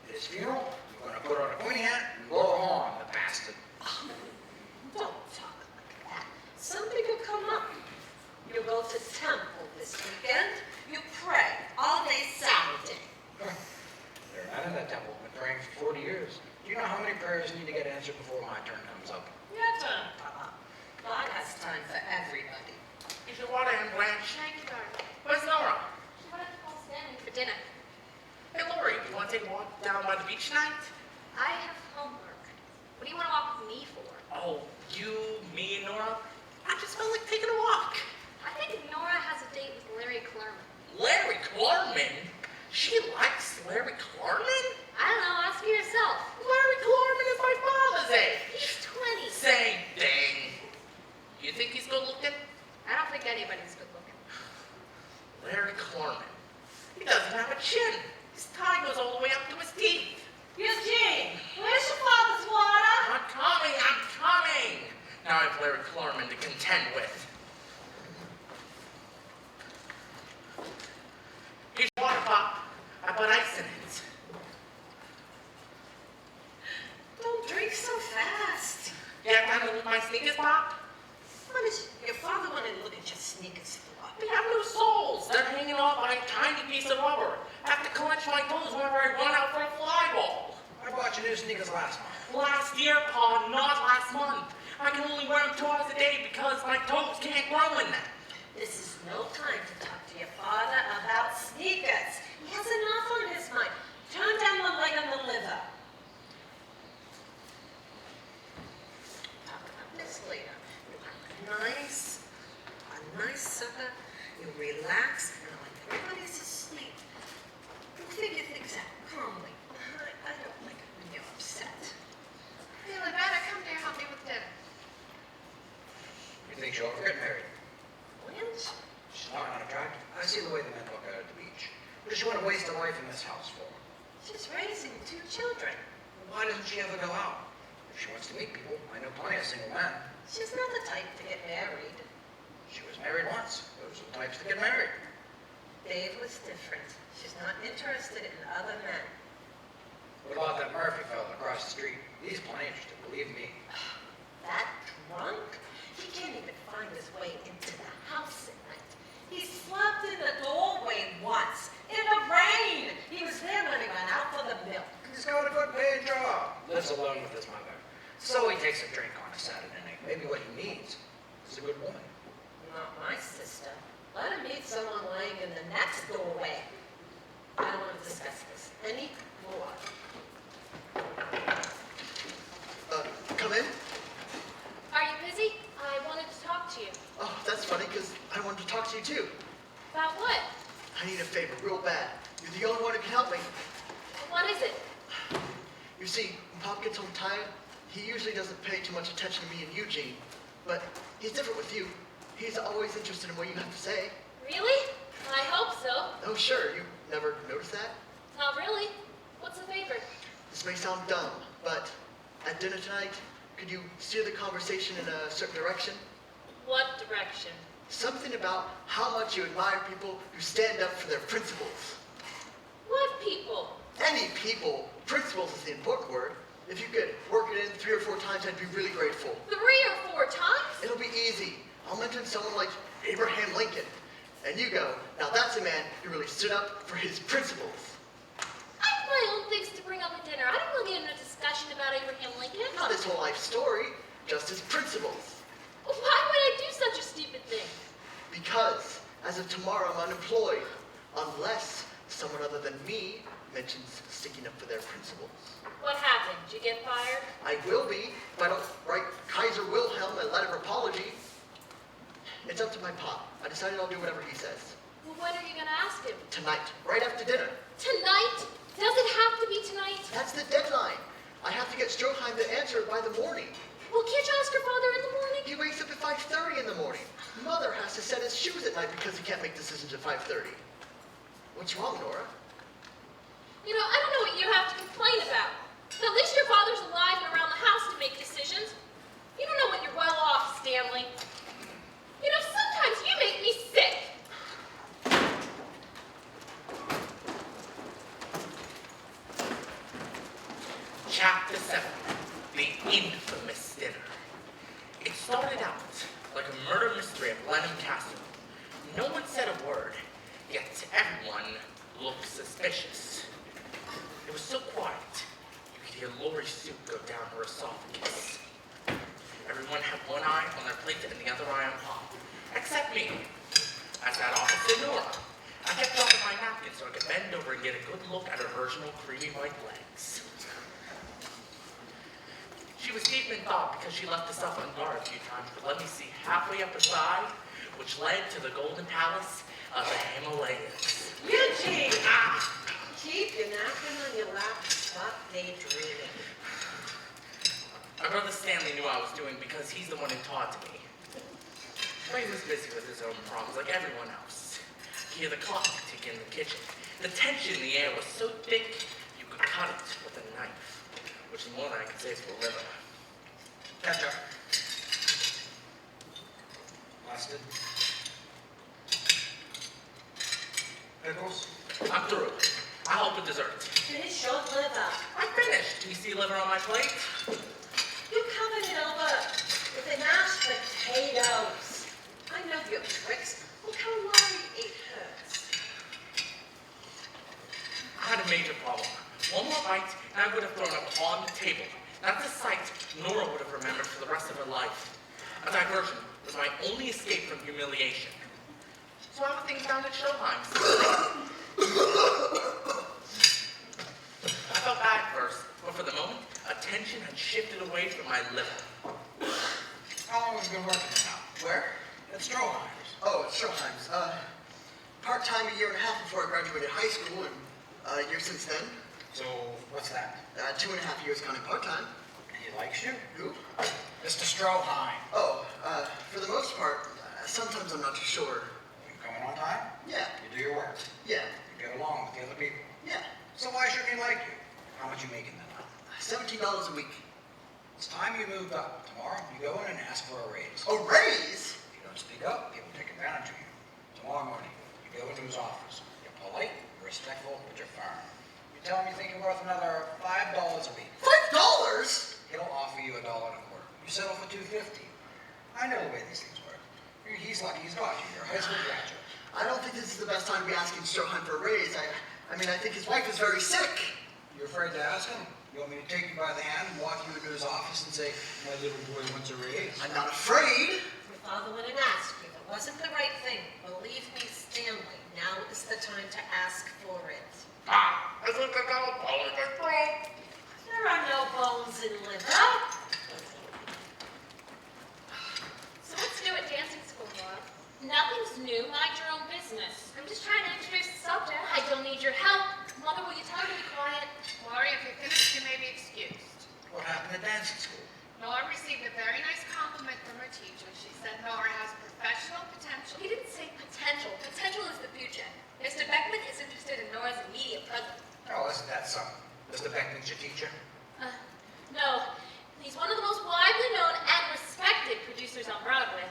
S6: At his funeral, I'm going to put on a pointy hat and blow a horn, the bastard.
S3: Don't talk like that. Something will come up. You go to temple this weekend. You pray all day Saturday.
S6: There are none in that temple. I've been praying for 40 years. Do you know how many prayers need to get answered before my turn comes up?
S3: Your turn, Papa. God has time for everybody.
S1: Here's your water, Aunt Blanche.
S2: Thank you, darling.
S1: Where's Nora?
S4: She wanted to call Stanley
S2: For dinner.
S1: Hey, Lori, you want to take a walk down by the beach tonight?
S2: I have homework. What do you want to walk with me for?
S1: Oh, you, me, and Nora? I just felt like taking a walk.
S2: I think Nora has a date with Larry Clerman.
S1: Larry Klarman? She likes Larry Klarman?
S2: I don't know. Ask her yourself.
S1: Larry Klarman is my father's age.
S2: He's 20.
S1: Same thing. You think he's good looking?
S2: I don't think anybody's good looking.
S1: Larry Klarman. He doesn't have a chin. His tie goes all the way up to his teeth.
S3: Eugene, where's your father's water?
S1: I'm coming. Now I have Larry Klarman to contend with. Here's your water, Pop. I put ice in it.
S3: Don't drink so fast.
S1: You have time to look at my sneakers, Pop?
S3: What is your father want to look at your sneakers for?
S1: They have no soles. They're hanging off by a tiny piece of rubber. I have to clench my toes whenever I run out for a fly ball.
S6: I bought you new sneakers last month.
S1: Last year, Pa, not last month. I can only wear them 2 hours a day because my toes can't grow in them.
S3: This is no time to talk to your father about sneakers. He has enough on his mind. Turn down the light on the liver. Talk about this later. You have a nice supper. You relax, and when everybody's asleep, you figure things out calmly. I don't like it when you're upset.
S2: Feeling better? Come here, help me with dinner.
S6: You think she'll ever get married?
S3: When
S6: She wants to meet people. I know plenty of single men.
S3: She's not the type to get married.
S6: She was married once. Those are the types that get married.
S3: Dave was different. She's not interested in other men.
S6: What about that Murphy fellow across the street? He's plenty interested, believe me.
S3: That drunk? He can't even find his way into the house at night. He slept in the doorway once, in the rain. He was there when he went out for the milk.
S6: He's got a good paying job. Lives alone with his mother. So he takes a drink on a Saturday night. Maybe what he needs is a good woman.
S3: Not my sister. Let him meet someone laying in the next doorway. I don't want to discuss this any more.
S5: Come in?
S4: Are you busy? I wanted to talk to you.
S5: Oh, that's funny, because I wanted to talk to you too.
S4: About what?
S5: I need a favor real bad. You're the only one who can help me.
S4: What is it?
S5: You see, when Pop gets home tired, he usually doesn't pay too much attention to me and Eugene. But he's different with you. He's always interested in what you have to say.
S4: Really? I hope so.
S5: Oh, sure. You never noticed that?
S4: Not really. What's the favor?
S5: This may sound dumb, but at dinner tonight, could you steer the conversation in a certain direction?
S4: What direction?
S5: Something about how much you admire people who stand up for their principles.
S4: What people?
S5: Any people. Principles is the important word. If you could work it in 3 or 4 times, I'd be really grateful.
S4: 3 or 4 times?
S5: It'll be easy. I'll mention someone like Abraham Lincoln. And you go, now that's a man who really stood up for his principles.
S4: I have my own things to bring up at dinner. I don't want to get into a discussion about Abraham Lincoln.
S5: Not his whole life story, just his principles.
S4: Why would I do such a stupid thing?
S5: Because as of tomorrow, I'm unemployed. Unless someone other than me mentions sticking up for their principles.
S4: What happened? Did you get fired?
S5: I will be if I don't write Kaiser Wilhelm a letter of apology. It's up to my pop. I decided I'll do whatever he says.
S4: Well, when are you going to ask him?
S5: Tonight, right after dinner.
S4: Tonight? Does it have to be tonight?
S5: That's the deadline. I have to get Stroheim to answer it by the morning.
S4: Well, can't you ask your father in the morning?
S5: He wakes up at 5:30 in the morning. Mother has to set his shoes at night because he can't make decisions at 5:30. What's wrong, Nora?
S4: You know, I don't know what you have to complain about. At least your father's alive and around the house to make decisions. You don't know when you're well off, Stanley. You know, sometimes you make me sick.
S1: Chapter 7, The Infamous Dinner. It started out like a murder mystery at Blenheim Castle. No one said a word, yet everyone looked suspicious. It was so quiet, you could hear Laurie's soup go down her esophagus. Everyone had one eye on their plate and the other eye on Pop, except me. I sat opposite Nora. I kept dropping my napkin so I could bend over and get a good look at her virginal creamy white legs. She was deep in thought because she left herself on guard a few times, but let me see halfway up her thigh, which led to the golden palace of the Himalayas.
S3: Eugene! Keep your napkin on your lap and stop daydreaming.
S1: My brother Stanley knew I was doing because he's the one who taught me. Ray was busy with his own problems like everyone else. Hear the clock tick in the kitchen. The tension in the air was so thick you could cut it with a knife, which is more than I could say for a liver.
S6: Ketchup. Mustard. Pickles.
S1: I'm through. I hope a dessert.
S3: Finish your liver.
S1: I finished. Do you see liver on my plate?
S3: You covered it over with the mashed potatoes. I know your tricks. Look how Laurie ate hers.
S1: I had a major problem. One more bite, and I would have thrown up on the table. That's a sight Nora would have remembered for the rest of her life. A diversion was my only escape from humiliation. So how are things down at Stroheim's? I felt bad at first, but for the moment, attention had shifted away from my liver.
S6: How long have you been working here now? Where? At Stroheim's.
S5: Oh, it's Stroheim's. Part-time a year and a half before I graduated high school, and a year since then.
S6: So, what's that?
S5: 2.5 years counting part-time.
S6: He likes you?
S5: Who?
S6: Mr. Stroheim.
S5: Oh, for the most part, sometimes I'm not too sure.
S6: You coming on time?
S5: Yeah,
S6: You do your work.
S5: yeah,
S6: You get along with the other people.
S5: yeah.
S6: So why shouldn't he like you? How much you making then?
S5: $17 a week.
S6: It's time you moved up. Tomorrow, you go in and ask for a raise.
S5: A raise?
S6: If you don't speak up, people take advantage of you. Tomorrow morning, you go into his office. You're polite, you're respectful, but you're firm. You tell him you think you're worth another $5 a week.
S5: $5?
S6: He'll offer you $1.25. You settle for $2.50. I know the way these things work. He's lucky he's got you. You're a high school graduate.
S5: I don't think this is the best time to be asking Sir Hunt for a raise. I mean, I think his wife is very sick.
S6: You're afraid to ask him? You want me to take you by the hand and walk you into his office and say, my little boy wants a raise?
S5: I'm not afraid.
S3: Your father went and asked you. It wasn't the right thing. Believe me, Stanley, now is the time to ask for it.
S1: I think I got a bone to break.
S3: There are no bones in liver.
S4: So what's new at dancing school, Laura? Nothing's new. Mind your own business. I'm just trying to introduce the subject. I don't need your help. Mother, will you tell her to be quiet?
S2: Laurie, if you're finished, you may be excused.
S6: What happened at dancing school?
S2: Nora received a very nice compliment from her teacher. She said Nora has professional potential.
S7: He didn't say potential. Potential is the future. Mr. Beckman is interested in Nora's immediate present.
S6: Oh, isn't that something? Mr. Beckman's your teacher?
S4: No. He's one of the most widely known and respected producers on Broadway.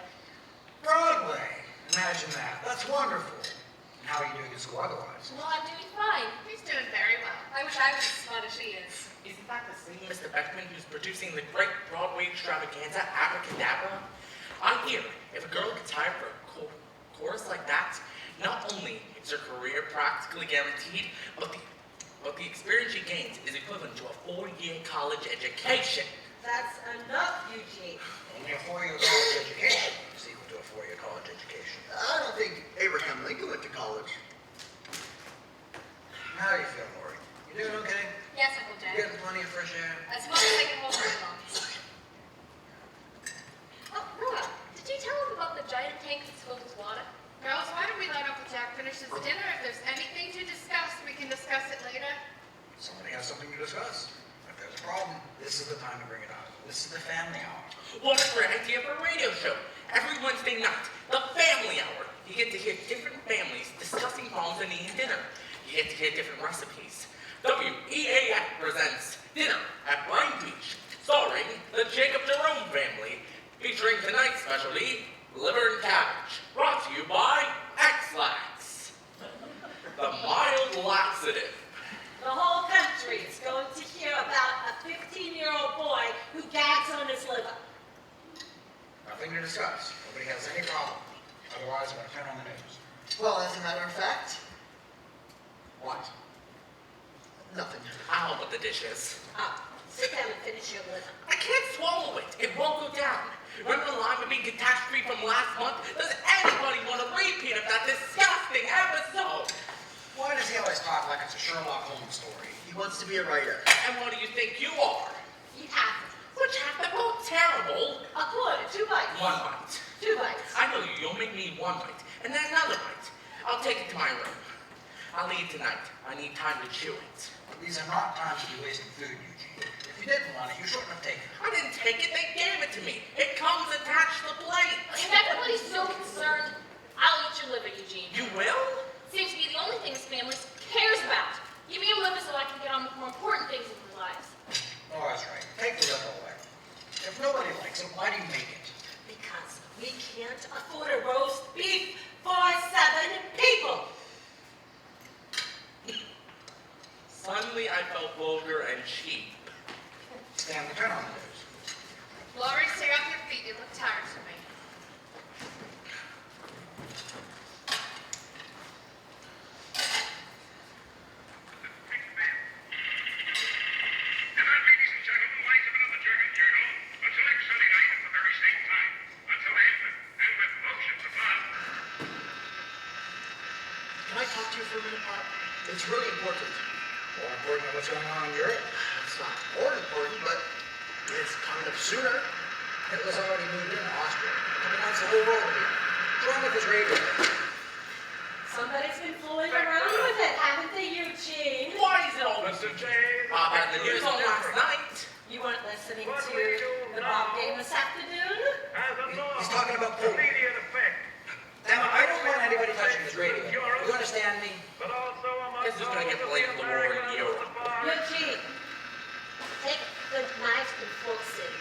S6: Broadway! Imagine that. That's wonderful. And how are you doing at school otherwise?
S4: Well, I'm doing fine.
S2: He's doing very well.
S7: I wish I was as smart as she is.
S1: Isn't that the same Mr. Beckman who's producing the great Broadway extravaganza, Abracadabra? I hear if a girl gets hired for a chorus like that, not only is her career practically guaranteed, but the experience she gains is equivalent to a 4-year college education.
S3: That's enough, Eugene.
S6: Only a 4-year college education is equal to a 4-year college education.
S5: I don't think Abraham Lincoln went to college.
S6: How do you feel, Lori? You doing okay?
S7: Yes, Uncle
S6: You
S7: Jack.
S6: getting plenty of fresh air?
S7: As much as I can hold my lungs.
S4: Oh, Nora, did you tell him about the giant tank that's filled with water?
S2: Girls, why don't we let Uncle Jack finish his dinner? If there's anything to discuss, we can discuss it later.
S6: Somebody has something to discuss. If there's a problem, this is the time to bring it up. This is the family hour.
S1: What a great idea for a radio show. Every Wednesday night, the family hour. You get to hear different families discussing homes and eating dinner. You get to hear different recipes. WEAF presents Dinner at Brighton Beach, starring the Jacob Jerome family, featuring tonight's specialty, liver and cabbage, brought to you by X-Lax, the mild laxative.
S3: The whole country is going to hear about a 15-year-old boy who gags on his liver.
S6: Nothing to discuss. Nobody has any problem. Otherwise, I'm going to turn on the news.
S5: Well, as a matter of fact,
S6: What?
S5: nothing.
S1: I'll put the dishes.
S3: Sit down and finish your liver.
S1: I can't swallow it. It won't go down. Remember the line with me catastrophe from last month? Does anybody want a repeat of that disgusting episode?
S6: Why does he always talk like it's a Sherlock Holmes story?
S5: He wants to be a writer.
S1: And what do you think you are?
S7: You have it.
S1: Which have to go terrible.
S3: A quarter, 2 bites.
S1: 1 bite.
S3: 2 bites.
S1: I know you'll make me 1 bite, and then another bite. I'll take it to my room. I'll eat tonight. I need time to chew it.
S6: These are not times to be wasting food, Eugene. If you didn't want it, you shouldn't have taken it.
S1: I didn't take it, they gave it to me. It comes attached to the plate.
S4: If everybody's so concerned, I'll eat your liver, Eugene.
S1: You will?
S4: Seems to be the only thing this family cares about. Give me a liver so I can get on with more important things in my lives.
S6: Oh, that's right. Take the liver away. If nobody likes it, why do you make it?
S3: Because we can't afford a roast beef for 7 people.
S1: Suddenly I felt vulgar and cheap.
S6: Stanley, turn on the news.
S2: Laurie, stay off your feet. You look tired to me.
S8: And that, ladies and gentlemen, winds up another Dragon Journal. Until next Sunday night at the very same time. Until then, and with oceans above.
S5: Can I talk to you for a minute, Pop? It's really important.
S6: More important than what's going on in Europe.
S5: It's not more important, but it's coming up sooner.
S6: Hitler's already moved into Austria. Coming on the whole world again. What's wrong with this radio?
S3: Somebody's been fooling around with it, haven't they, Eugene?
S1: Why is it always
S8: Mr. James.
S1: about the news on last night?
S3: You weren't listening to the ball game this afternoon?
S8: As a law,
S6: He's talking about Poland.
S8: immediate effect.
S6: Emma, I don't want anybody touching this radio. You understand me?
S8: But also among
S1: This is gonna get blamed for the war in Europe.
S3: Eugene, take the knife and forks in.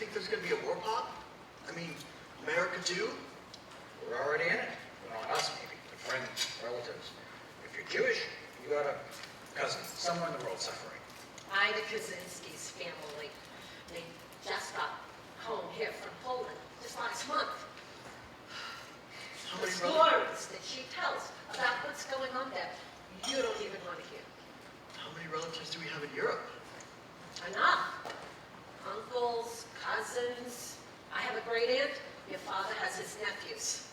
S5: think there's going to be a war, Pop? I mean, America too?
S6: We're already in it. Well, not us maybe, but friends, relatives. If you're Jewish, you got a cousin somewhere in the world suffering.
S3: Ida Kaczynski's family. They just got home here from Poland just last month.
S5: How
S3: The
S5: many
S3: stories that she tells about what's going on there, you don't even want to hear.
S5: How many relatives do we have in Europe?
S3: Enough. Uncles, cousins. I have a great aunt. Your father has his nephews.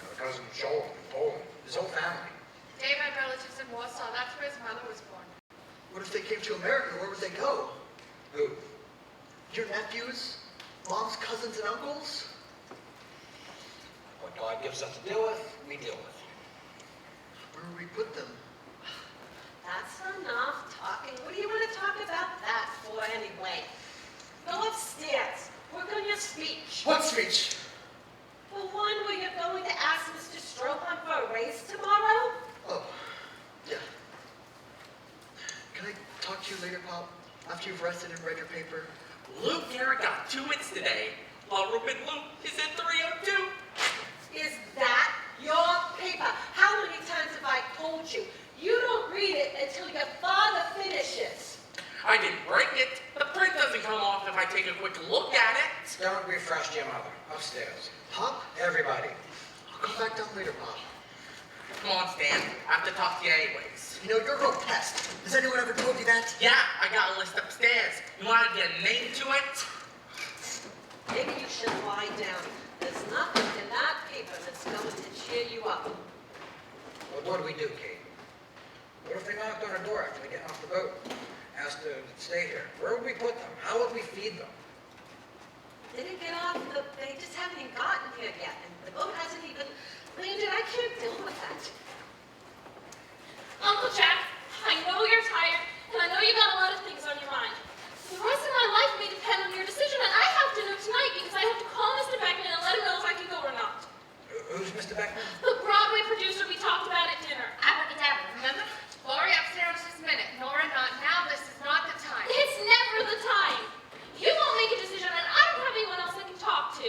S6: A cousin Joel in Poland, his whole family.
S2: Dave had relatives in Warsaw. That's where his mother was born.
S5: What if they came to America? Where would they go?
S6: Who?
S5: Your nephews? Mom's cousins and uncles?
S6: What God gives us to deal with, we deal with.
S5: Where would we put them?
S3: That's enough talking. What do you want to talk about that for anyway? Go upstairs. Work on your speech.
S5: What speech?
S3: The one where you're going to ask Mr. Strohan for a raise tomorrow?
S5: Oh, yeah. Can I talk to you later, Pop? After you've rested and read your paper?
S1: Luke Garrett got 2 hits today, while Reuben Luke is at 302.
S3: Is that your paper? How many times have I told you? You don't read it until your father finishes.
S1: I didn't break it. The print doesn't come off if I take a quick look at it.
S6: Don't refresh your mother. Upstairs.
S5: Pop?
S6: Everybody.
S5: I'll come back down later, Pop.
S1: Come on, Stan. I have to talk to you anyways.
S5: You know, you're a real pest. Has anyone ever told you that?
S1: Yeah, I got a list upstairs. You want to get a name to it?
S3: Maybe you should lie down. There's nothing in that paper that's going to cheer you up.
S6: Well, what do we do, Kate? What if they knocked on our door after we get off the boat? Asked to stay here. Where would we put them? How would we feed them?
S3: They didn't get off. They just haven't even gotten here yet. And the boat hasn't even landed. I can't deal with that.
S4: Uncle Jack, I know you're tired, and I know you got a lot of things on your mind. The rest of my life may depend on your decision, and I have to know tonight because I have to call Mr. Beckman and let him know if I can go or not.
S6: Who's Mr. Beckman?
S4: The Broadway producer we talked about at dinner.
S2: Abracadabra, remember? Lori upstairs this minute. Nora not now. This is not the time.
S4: It's never the time. You won't make a decision, and I don't have anyone else I can talk to.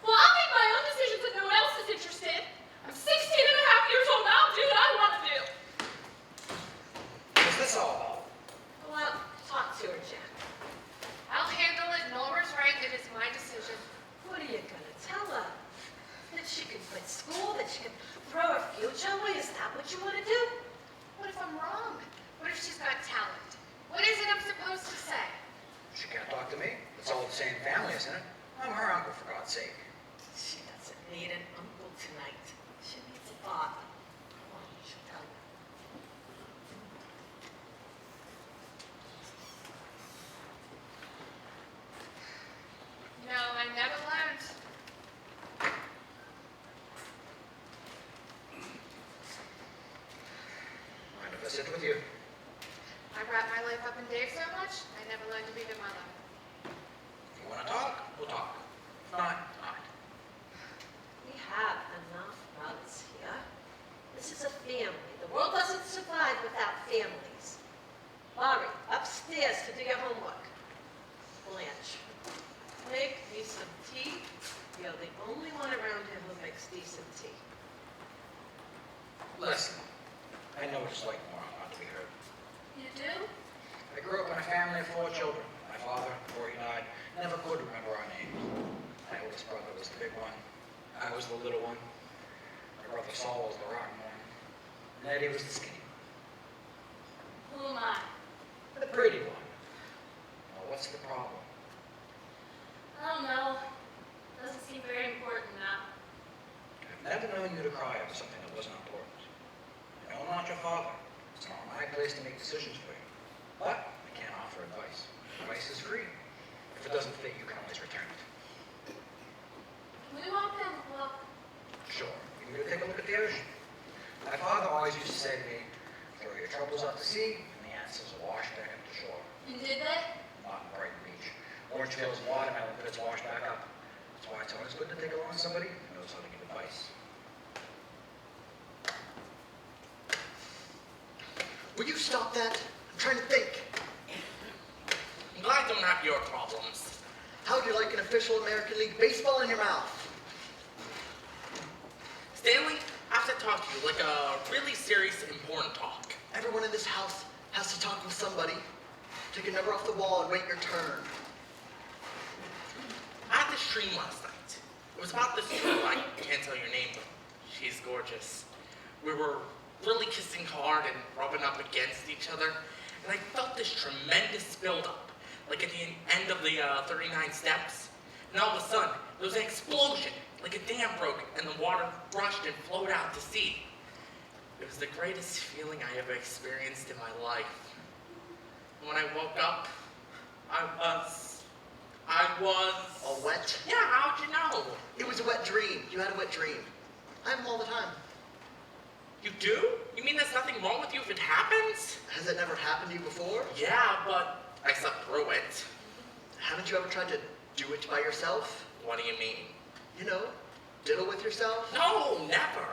S4: Well, I'll make my own decisions if no one else is interested. I'm 16 and a half years old, and I'll do what I want to do.
S6: What's this all about?
S3: Well, talk to her, Jack.
S2: I'll handle it. Nora's right. It is my decision.
S3: What are you going to tell her? That she can quit school? That she can throw her future away? Is that what you want to do?
S2: What if I'm wrong? What if she's got talent? What is it I'm supposed to say?
S6: She can't talk to me. It's all the same family, isn't it? I'm her uncle, for God's sake.
S3: She doesn't need an uncle tonight. She needs a father. Come on, she'll tell you.
S2: No, I never learned.
S6: Mind if I sit with you?
S2: I wrapped my life up in Dave so much, I never learned to be the mother.
S6: If you want to talk, we'll talk. If not, not.
S3: We have enough brothers here. This is a family. The world doesn't survive without families. Laurie, upstairs to do your homework. Blanche, make me some tea. You're the only one around here who makes decent tea.
S6: Listen, I know what it's like not to be heard.
S4: You do?
S6: I grew up in a family of 4 children. My father, before he died, never could remember our names. My oldest brother was the big one. I was the little one. My brother Saul was the rotten one. And Eddie was the skinny one.
S4: Who am I?
S6: The pretty one. Well, what's the problem?
S4: I don't know. Doesn't seem very important now.
S6: I've never known you to cry over something that wasn't important. I know I'm not your father. It's not my place to make decisions for you. But I can't offer advice. Advice is free. If it doesn't fit, you can always return it.
S4: Can we walk down the block?
S6: Sure. You can go take a look at the ocean. My father always used to say to me, throw your troubles out to sea, and the answers will wash back up to shore.
S4: And did they?
S6: Not in Brighton Beach. Orange fields and watermelon pits wash back up. That's why it's always good to take along somebody who knows how to give advice.
S5: Will you stop that? I'm trying to think.
S1: I'm glad I don't have your problems.
S5: How would you like an official American League baseball in your mouth?
S1: Stanley, I have to talk to you like a really serious, important talk.
S5: Everyone in this house has to talk with somebody. Take a number off the wall and wait your turn.
S1: I had this dream last night. It was about this girl, I can't tell your name, but she's gorgeous. We were really kissing hard and rubbing up against each other, and I felt this tremendous buildup, like at the end of the 39 steps. And all of a sudden, there was an explosion, like a dam broke, and the water rushed and flowed out to sea. It was the greatest feeling I ever experienced in my life. And when I woke up, I was...
S5: All wet?
S1: Yeah, how'd you know?
S5: It was a wet dream. You had a wet dream. I have them all the time.
S1: You do? You mean there's nothing wrong with you if it happens?
S5: Has it never happened to you before?
S1: Yeah, but I slept through it.
S5: Haven't you ever tried to do it by yourself?
S1: What do you mean?
S5: You know, diddle with yourself?
S1: No, never.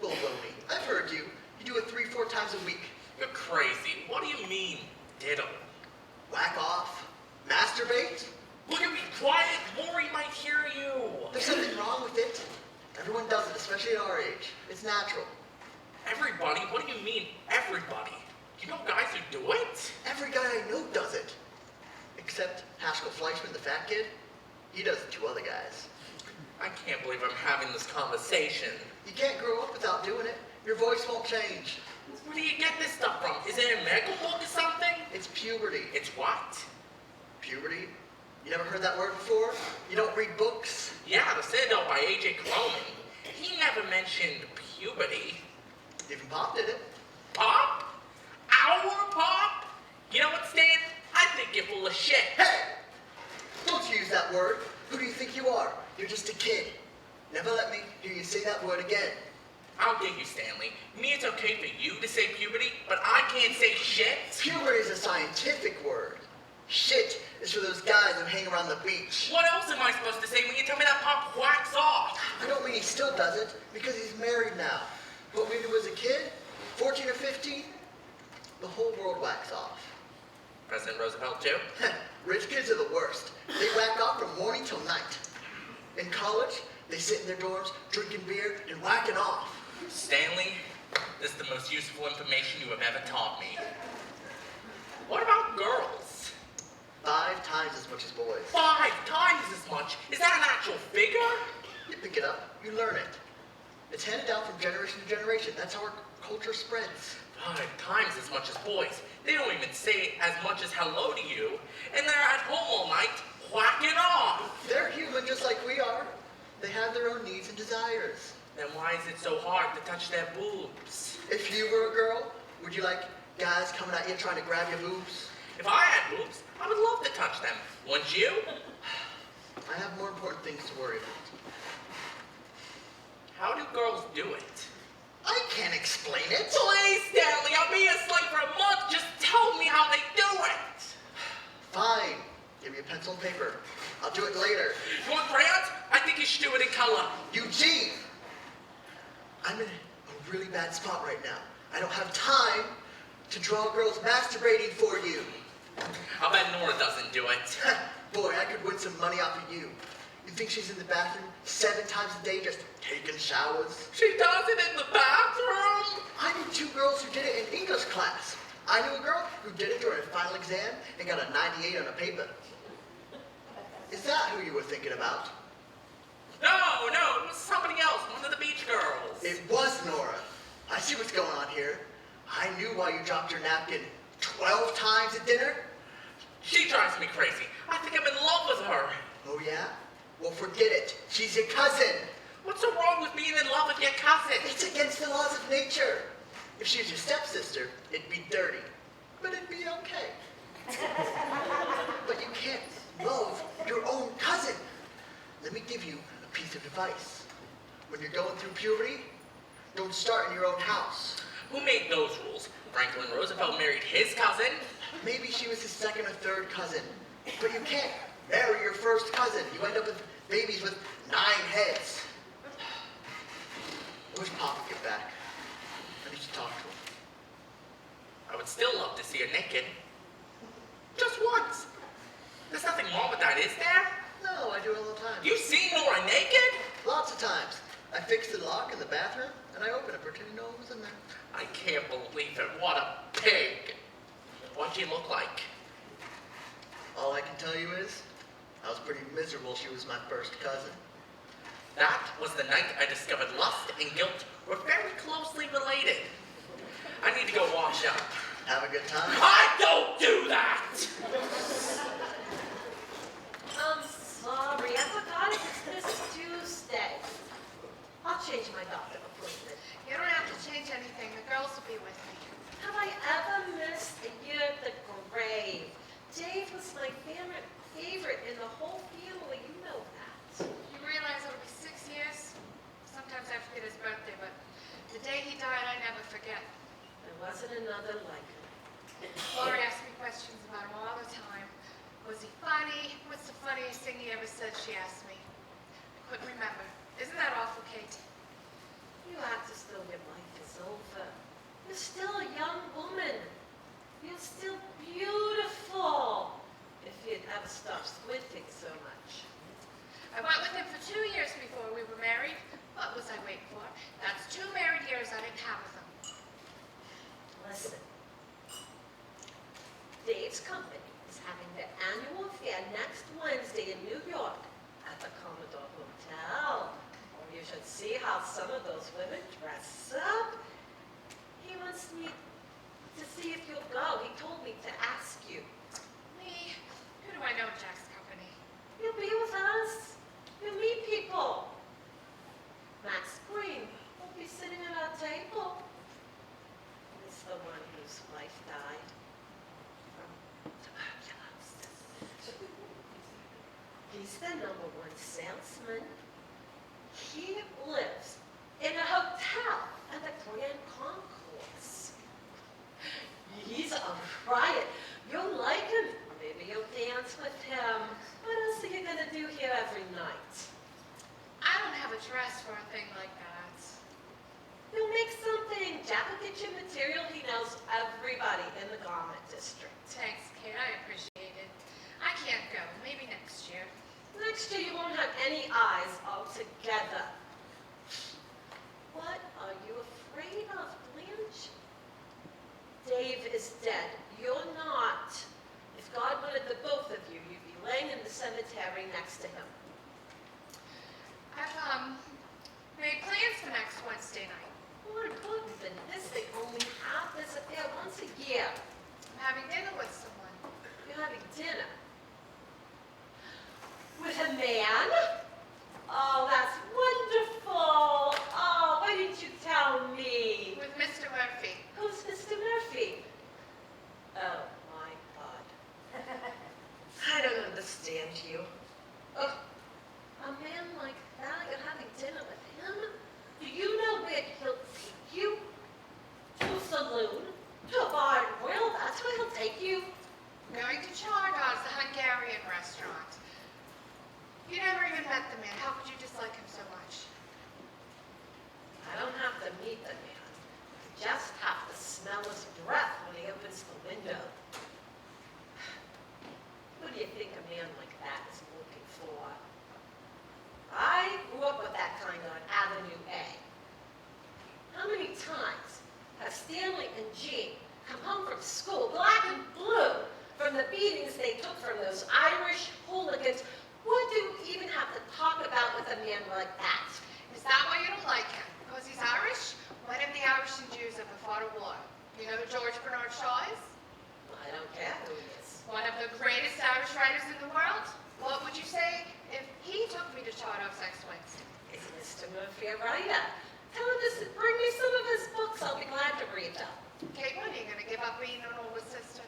S5: Baloney. I've heard you. You do it 3-4 times a week.
S1: You're crazy. What do you mean, diddle?
S5: Whack off. Masturbate.
S1: Will you be quiet? Lori might hear you.
S5: There's something wrong with it. Everyone does it, especially at our age. It's natural.
S1: Everybody? What do you mean, everybody? You know guys who do it?
S5: Every guy I know does it. Except Haskell Fleischman, the fat kid. He does it to other guys.
S1: I can't believe I'm having this conversation.
S5: You can't grow up without doing it. Your voice won't change.
S1: Where do you get this stuff from? Is it a medical book or something?
S5: It's puberty.
S1: It's what?
S5: Puberty? You never heard that word before? You don't read books?
S1: Yeah, the Citadel by A.J. Cronin. He never mentioned puberty.
S5: Even Pop did it.
S1: Pop? Our Pop? You know what, Stan? I think you're full of shit.
S5: Hey! Don't use that word. Who do you think you are? You're just a kid. Never let me hear you say that word again.
S1: How dare you, Stanley? Me, it's okay for you to say puberty, but I can't say shit?
S5: Puberty is a scientific word. Shit is for those guys who hang around the beach.
S1: What else am I supposed to say when you tell me that Pop whacks off?
S5: I don't mean he still does it, because he's married now. But when he was a kid, 14 or 15, the whole world whacks off.
S1: President Roosevelt, too?
S5: Rich kids are the worst. They whack off from morning till night. In college, they sit in their dorms, drinking beer and whacking off.
S1: Stanley, this is the most useful information you have ever taught me. What about girls?
S5: 5 times as much as boys.
S1: 5 times as much? Is that an actual figure?
S5: You pick it up, you learn it. It's handed down from generation to generation. That's how our culture spreads.
S1: 5 times as much as boys. They don't even say as much as hello to you, and they're at home all night whacking off.
S5: They're human just like we are. They have their own needs and desires.
S1: Then why is it so hard to touch their boobs?
S5: If you were a girl, would you like guys coming at you trying to grab your boobs?
S1: If I had boobs, I would love to touch them. Wouldn't you?
S5: I have more important things to worry about.
S1: How do girls do it?
S5: I can't explain it.
S1: Please, Stanley, I'll be a slave for a month. Just tell me how they do it.
S5: Fine. Give me a pencil and paper. I'll do it later.
S1: You want crayons? I think you should do it in color.
S5: Eugene! I'm in a really bad spot right now. I don't have time to draw girls masturbating for you.
S1: I'll bet Nora doesn't do it.
S5: Boy, I could win some money off of you. You think she's in the bathroom 7 times a day just taking showers?
S1: She does it in the bathroom?
S5: I knew 2 girls who did it in English class. I knew a girl who did it during a final exam and got a 98 on a paper. Is that who you were thinking about?
S1: No, it was somebody else, one of the beach girls.
S5: It was Nora. I see what's going on here. I knew why you dropped your napkin 12 times at dinner.
S1: She drives me crazy. I think I'm in love with her.
S5: Oh yeah? Well, forget it. She's your cousin.
S1: What's so wrong with being in love with your cousin?
S5: It's against the laws of nature. If she was your stepsister, it'd be dirty. But it'd be okay. But you can't love your own cousin. Let me give you a piece of advice. When you're going through puberty, don't start in your own house.
S1: Who made those rules? Franklin Roosevelt married his cousin?
S5: Maybe she was his 2nd or 3rd cousin. But you can't marry your first cousin. You end up with babies with 9 heads. I wish Pop would get back. I need to talk to him.
S1: I would still love to see her naked. Just once. There's nothing wrong with that, is
S5: fixed the lock in the bathroom, and I opened it, pretending no one was in there.
S1: I can't believe it. What a pig. What'd she look like?
S5: All I can tell you is, I was pretty miserable she was my first cousin.
S1: That was the night I discovered lust and guilt were very closely related. I need to go wash up.
S5: Have a good time.
S1: I don't do that!
S3: I'm sorry, I forgot it's this Tuesday. I'll change my doctor appointment.
S2: You don't have to change anything. The girls will be with me.
S3: Have I ever missed a year at the grave? Dave was my favorite in the whole family, you know that.
S2: You realize it'll be 6 years? Sometimes I forget his birthday, but the day he died, I never forget.
S3: There wasn't another like him.
S2: Lori asked me questions about him all the time. Was he funny? What's the funniest thing he ever said, she asked me. I couldn't remember. Isn't that awful, Kate?
S3: You act as though your life is over. You're still a young woman. You're still beautiful. If you'd ever stop squinting so much.
S2: I went with him for 2 years before we were married. What was I waiting for? That's 2 married years I didn't have with him.
S3: Listen. Dave's company is having their annual fair next Wednesday in New York at the Commodore Hotel. Oh, you should see how some of those women dress up. He wants me to see if you'll go. He told me to ask you.
S2: Me? Who do I know in Jack's company?
S3: You'll be with us. You'll meet people. Max Green will be sitting at our table. He's the one whose wife died from tuberculosis. He's the #1 salesman. He lives in a hotel at the Grand Concourse. He's a riot. You'll like him. Maybe you'll dance with him. What else are you going to do here every night?
S2: I don't have a dress for a thing like that.
S3: You'll make something. Jack will get you material. He knows everybody in the garment district.
S2: Thanks, Kate. I appreciate it. I can't go. Maybe next year.
S3: Next year you won't have any eyes altogether. What are you afraid of, Blanche? Dave is dead. You're not. If God wanted the both of you, you'd be laying in the cemetery next to him.
S2: I've made plans for next Wednesday night.
S3: Lord, goodness, they only have this affair once a year.
S2: I'm having dinner with someone.
S3: You're having dinner. With a man? Oh, that's wonderful. Oh, why didn't you tell me?
S2: With Mr. Murphy.
S3: Who's Mr. Murphy? Oh, my God. I don't understand you. Oh, a man like that, you're having dinner with him? Do you know where he'll take you? To a saloon? To a bar and grill? That's where he'll take you?
S2: Going to Chardas, the Hungarian restaurant. You never even met the man. How could you dislike him so much?
S3: I don't have to meet the man. I just have to smell his breath when he opens the window. Who do you think a man like that is looking for? I grew up with that kind on Avenue A. How many times have Stanley and Jean come home from school, black and blue, from the beatings they took from those Irish hooligans? What do you even have to talk about with a man like that?
S2: Is that why you don't like him? Because he's Irish? One of the Irish and Jews ever fought a war. You know who George Bernard Shaw is?
S3: I don't care who he is.
S2: One of the greatest Irish writers in the world? What would you say if he took me to Chardos next Wednesday?
S3: Is Mr. Murphy a writer? Tell him to bring me some of his books. I'll be glad to read them.
S2: Kate, when are you going to give up being an older sister?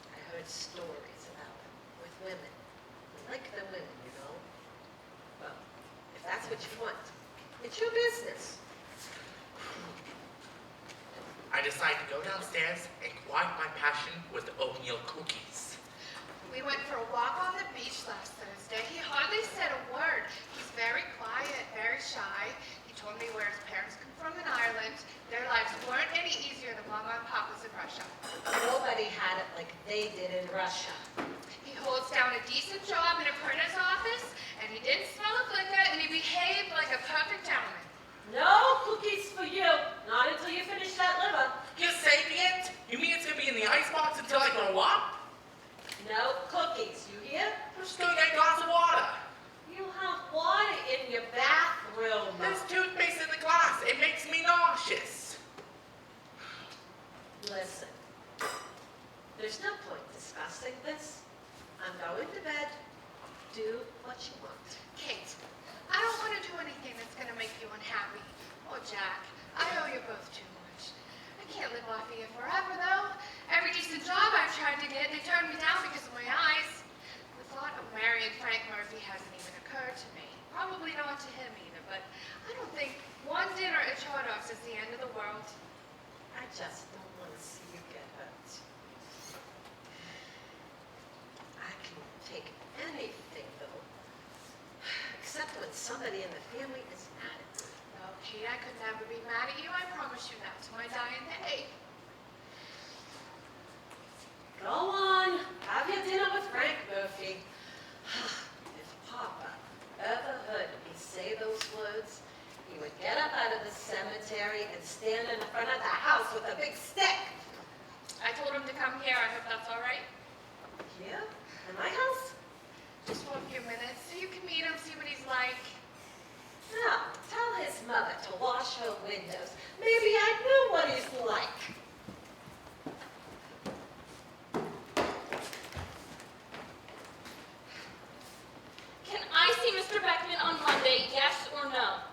S3: I heard stories about him with women. I like the women, you know. Well, if that's what you want, it's your business.
S1: I decided to go downstairs and quiet my passion with oatmeal cookies.
S2: We went for a walk on the beach last Thursday. He hardly said a word. He's very quiet, very shy. He told me where his parents come from in Ireland. Their lives weren't any easier than Mama and Papa's in Russia.
S3: Nobody had it like they did in Russia.
S2: He holds down a decent job in a printer's office, and he didn't smell of liquor, and he behaved like a perfect gentleman.
S3: No cookies, you hear?
S1: Just go get a glass of water.
S3: You have water in your bathroom.
S1: There's toothpaste in the glass. It makes me nauseous.
S3: Listen, there's no point discussing this. I'm going to bed. Do what you want.
S2: Kate, I don't want to do anything that's going to make you unhappy. Oh, Jack, I owe you both too much. I can't live off of you forever, though. Every decent job I've tried to get, they turned me down because of my eyes. The thought of marrying Frank Murphy hasn't even occurred to me. Probably not to him either, but I don't think one dinner at Chardoff's is the end of the world.
S3: I just don't want to see you get hurt. I can take anything, though, except when somebody in the family is mad at me.
S2: No, Kate, I could never be mad at you. I promise you that to my dying day.
S3: Go on, have your dinner with Frank Murphy. If Papa ever heard me say those words, he would get up out of the cemetery and stand in front of the house with a big stick.
S2: I told him to come here. I hope that's all right.
S3: Here? In my house?
S2: Just for a few minutes so you can meet him, see what he's like.
S3: No, tell his mother to wash her windows. Maybe I know what he's like.
S4: Can I see Mr. Beckman on Monday, yes or no?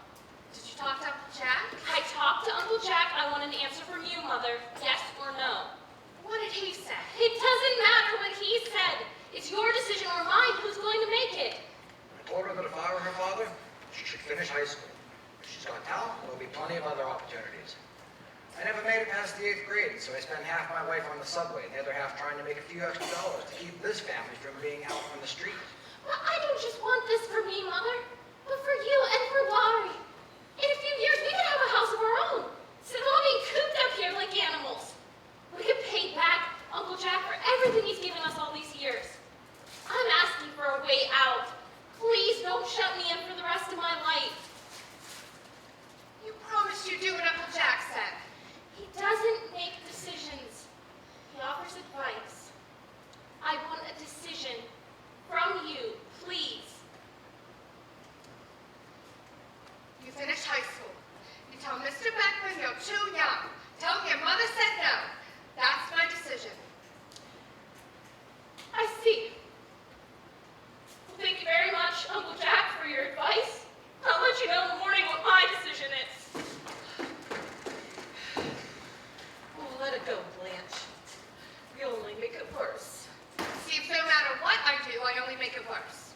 S2: Did you talk to Uncle Jack?
S4: I talked to Uncle Jack. I want an answer from you, Mother. Yes or no?
S2: What did he say?
S4: It doesn't matter what he said. It's your decision or mine who's going to make it.
S6: I told her that if I were her father, she should finish high school. If she's got talent, there'll be plenty of other opportunities. I never made it past the 8th grade, so I spent half my life on the subway and the other half trying to make a few extra dollars to keep this family from being out on the street.
S4: Well, I don't just want this for me, Mother, but for you and for Laurie. In a few years, we could have a house of our own, instead of all being cooped up here like animals. We could pay back Uncle Jack for everything he's given us all these years. I'm asking for a way out. Please don't shut me in for the rest of my life.
S2: You promised you'd do what Uncle Jack said.
S4: He doesn't make decisions. He offers advice. I want a decision from you, please.
S2: You finished high school. You tell Mr. Beckman you're too young. Tell him your mother said no. That's my decision.
S4: I see. Well, thank you very much, Uncle Jack, for your advice. I'll let you know in the morning what my decision is.
S3: Oh, let it go, Blanche. You only make it worse.
S2: Seems no matter what I do, I only make it worse.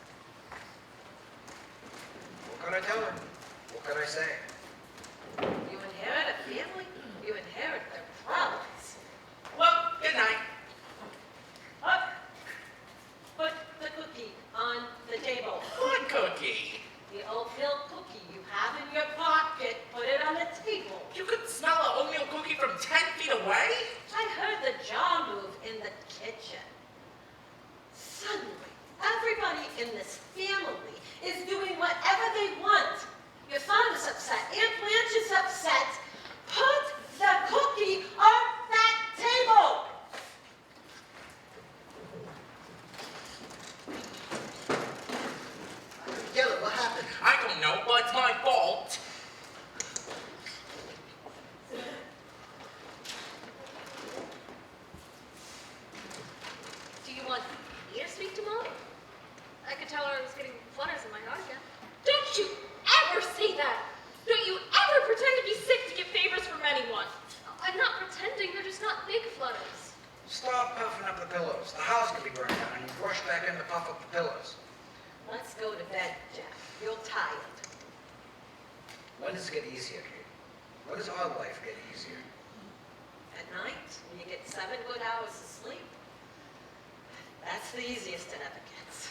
S6: What can I tell her? What can I say?
S3: You inherit a family, you inherit their problems.
S1: Well, good night.
S3: Up. Put the cookie on the table.
S1: What cookie?
S3: The oatmeal cookie you have in your pocket, put it on the table.
S1: You could smell an oatmeal cookie from 10 feet away?
S3: I heard the jaw move in the kitchen. Suddenly, everybody in this family is doing whatever they want. Your father's upset, Aunt Blanche is upset. Put the cookie on that table.
S5: Yellow, what happened?
S1: I don't know, but it's my fault.
S7: Do you want me to speak to Mom? I could tell her I was getting flutters in my heart again.
S4: Don't you ever say that. Don't you ever pretend to be sick to get favors from anyone.
S7: I'm not pretending, they're just not big flutters.
S6: Stop puffing up the pillows. The house can be burned down and you rush back in to puff up the pillows.
S3: Let's go to bed, Jack. You're tired.
S6: When does it get easier, Kate? When does our life get easier?
S3: At night, when you get 7 good hours of sleep, that's the easiest it ever gets.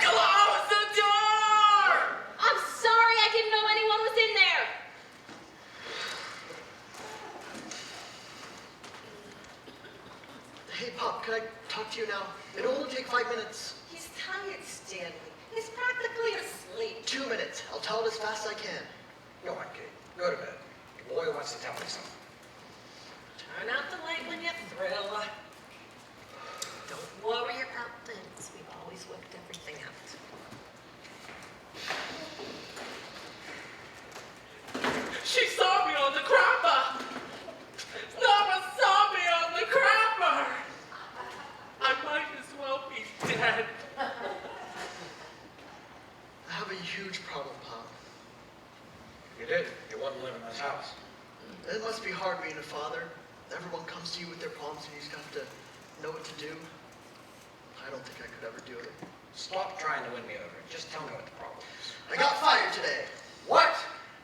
S1: Close the door!
S4: I'm sorry, I didn't know anyone was in there.
S5: Hey, Pop, can I talk to you now? It'll only take 5 minutes.
S3: He's tired, Stanley. He's practically asleep.
S5: 2 minutes. I'll tell it as fast as I can.
S6: Go on, Kate. Go to bed. The boy wants to tell me something.
S3: Turn out the light when you thrill.
S5: Don't huge problem, Pop.
S6: You did. You wouldn't live in this house.
S5: It must be hard being a father. Everyone comes to you with their problems and you just have to know what to do. I don't think I could ever do it.
S6: Stop trying to win me over. Just tell me what the problem is.
S5: I got fired today.
S6: What?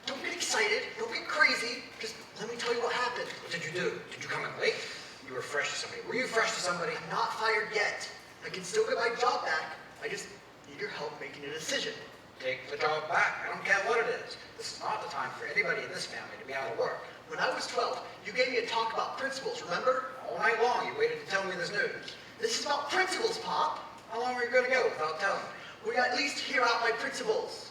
S5: Don't get excited. Don't get crazy. Just let me tell you what happened.
S6: What did you do? Did you come in late? You were fresh to somebody. Were you fresh to somebody?
S5: I'm not fired yet. I can still get my job back. I just need your help making a decision.
S6: Take the job back. I don't care what it is. This is not the time for anybody in this family to be out of work.
S5: When I was 12, you gave me a talk about principles, remember?
S6: All night long, you waited to tell me this news.
S5: This is about principles, Pop.
S6: How long are you going to go without telling me?
S5: We at least hear out my principles.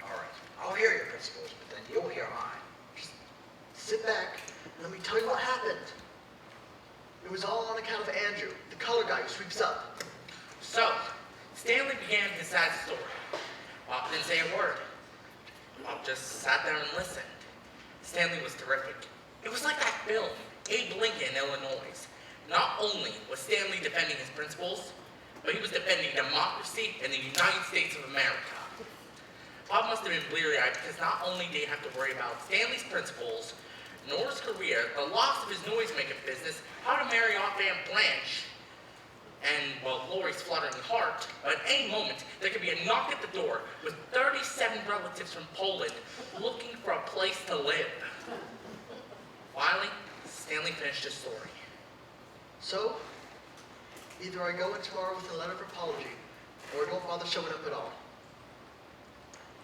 S6: All right. I'll hear your principles, but then you'll hear mine.
S5: Just sit back and let me tell you what happened. It was all on account of Andrew, the color guy who sweeps up.
S1: So, Stanley began his sad story. Pop didn't say a word. Pop just sat there and listened. Stanley was terrific. It was like that film, Abe Lincoln, Illinois. Not only was Stanley defending his principles, but he was defending democracy in the United States of America. Pop must have been bleary-eyed because not only did he have to worry about Stanley's principles, nor his career, the loss of his noisemaker business, how to marry off Aunt Blanche, and, well, Lori's fluttering heart, but at any moment, there could be a knock at the door with 37 relatives from Poland looking for a place to live. Finally, Stanley finished his story.
S5: So, either I go in tomorrow with a letter of apology, or I don't bother showing up at all.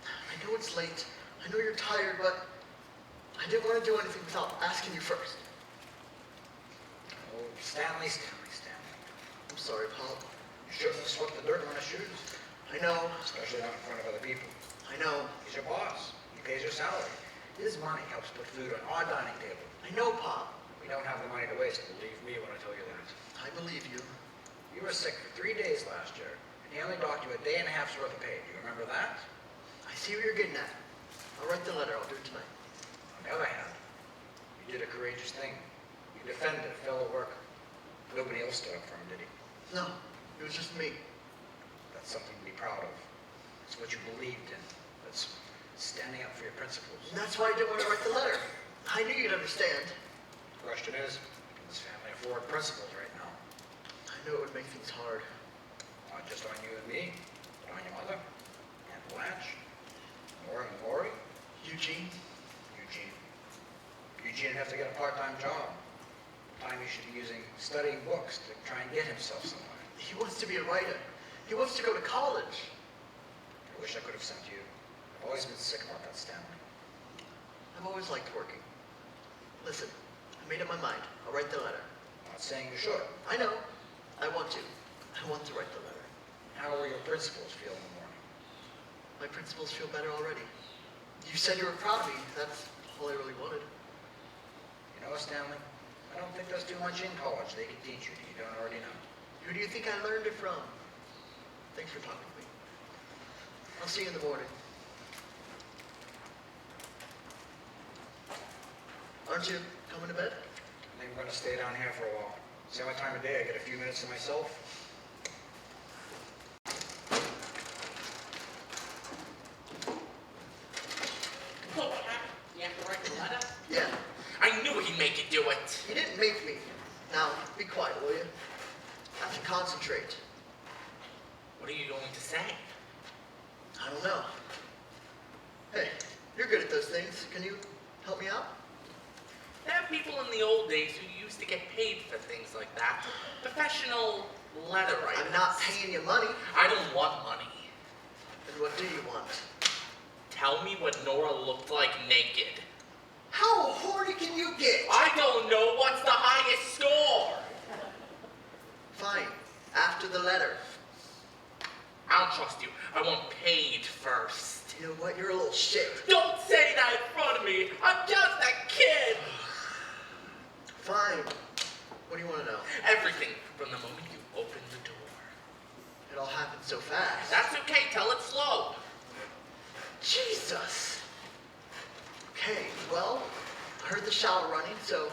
S5: I know it's late. I know you're tired, but I didn't want to do anything without asking you first.
S6: Oh, Stanley.
S5: I'm sorry, Pop.
S6: You shouldn't have swept the dirt on his shoes,
S5: I know.
S6: especially not in front of other people.
S5: I know.
S6: He's your boss. He pays your salary. His money helps put food on our dining table.
S5: I know, Pop.
S6: We don't have the money to waste. Believe me when I tell you that.
S5: I believe you.
S6: You were sick for 3 days last year, and he only docked you a day and a half's worth of pay. Do you remember that?
S5: I see what you're getting at. I'll write the letter. I'll do it tonight.
S6: On the other hand, you did a courageous thing. You defended a fellow worker. Nobody else stood up for him, did he?
S5: No, it was just me.
S6: That's something to be proud of. It's what you believed in. That's standing up for your principles.
S5: And that's why I didn't want to write the letter. I knew you'd understand.
S6: The question is, can this family afford principles right now?
S5: I knew it would make things hard.
S6: Not just on you and me, but on your mother, Aunt Blanche, Nora and Lori,
S5: Eugene,
S6: Eugene would have to get a part-time job. Time he should be using studying books to try and get himself somewhere.
S5: he wants to be a writer. He wants to go to college.
S6: I wish I could have sent you. I've always been sick about that, Stanley.
S5: I've always liked working. Listen, I made up my mind. I'll write the letter.
S6: I'm not saying you should.
S5: I know. I want to. I want to write the letter.
S6: How will your principals feel in the morning?
S5: My principals feel better already. You said you were proud of me. That's all I really wanted.
S6: You know, Stanley, I don't think there's too much in college they can teach you that you don't already know.
S5: Who do you think I learned it from? Thanks for talking to me. I'll see you in the morning. Aren't you coming to bed?
S6: I think I'm going to stay down here for a while. It's the only time of day I get a few minutes to myself.
S1: Oh, what happened? You have to write the letter?
S5: Yeah.
S1: I knew he'd make you do it.
S5: He didn't make me. Now, be quiet, will you? I have to concentrate.
S1: What are you going to say?
S5: I don't know. Hey, you're good at those things. Can you help me out?
S1: There are people in the old days who used to get paid for things like that. Professional letter writers.
S5: I'm not paying you money.
S1: I don't want money.
S5: Then what do you want?
S1: Tell me what Nora looked like naked.
S5: How horny can you get?
S1: I don't know what's the highest score.
S5: Fine. After the letter.
S1: I don't trust you. I want paid first.
S5: You know what? You're a little shit.
S1: Don't say that in front of me. I'm just a kid.
S5: Fine. What do you want to know?
S1: Everything from the moment you opened the door.
S5: It all happened so fast.
S1: That's okay. Tell it slow.
S5: Jesus. Okay, well, I heard the shower running, so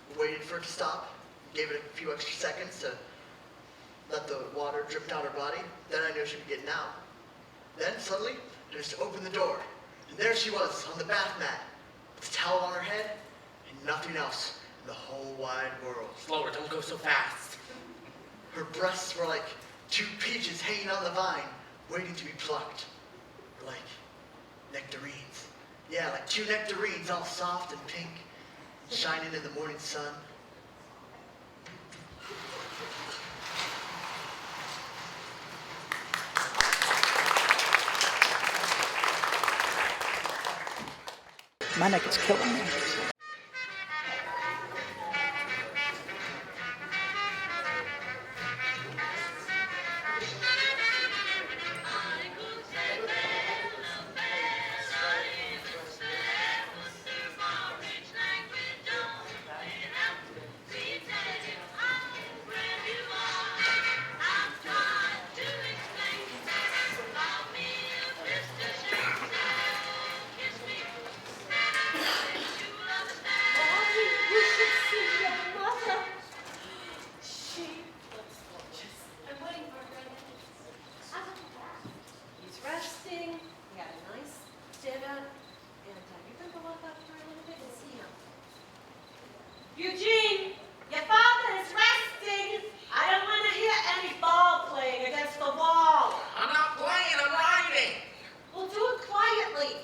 S5: we waited for it to stop. Gave it a few extra seconds to let the water drip down her body. Then I knew she'd be getting out. Then suddenly, I was to open the door, and there she was on the bath mat, with a towel on her head, and nothing else in the whole wide world.
S1: Slower, don't go so fast.
S5: Her breasts were like 2 peaches hanging on the vine, waiting to be plucked. Like nectarines. Yeah, like 2 nectarines, all soft and pink, and shining in the morning sun.
S9: My neck is killing me.
S3: Eugene, your father is resting. I don't want to hear any ball playing against the wall.
S1: I'm not playing, I'm writing.
S3: Well, do it quietly.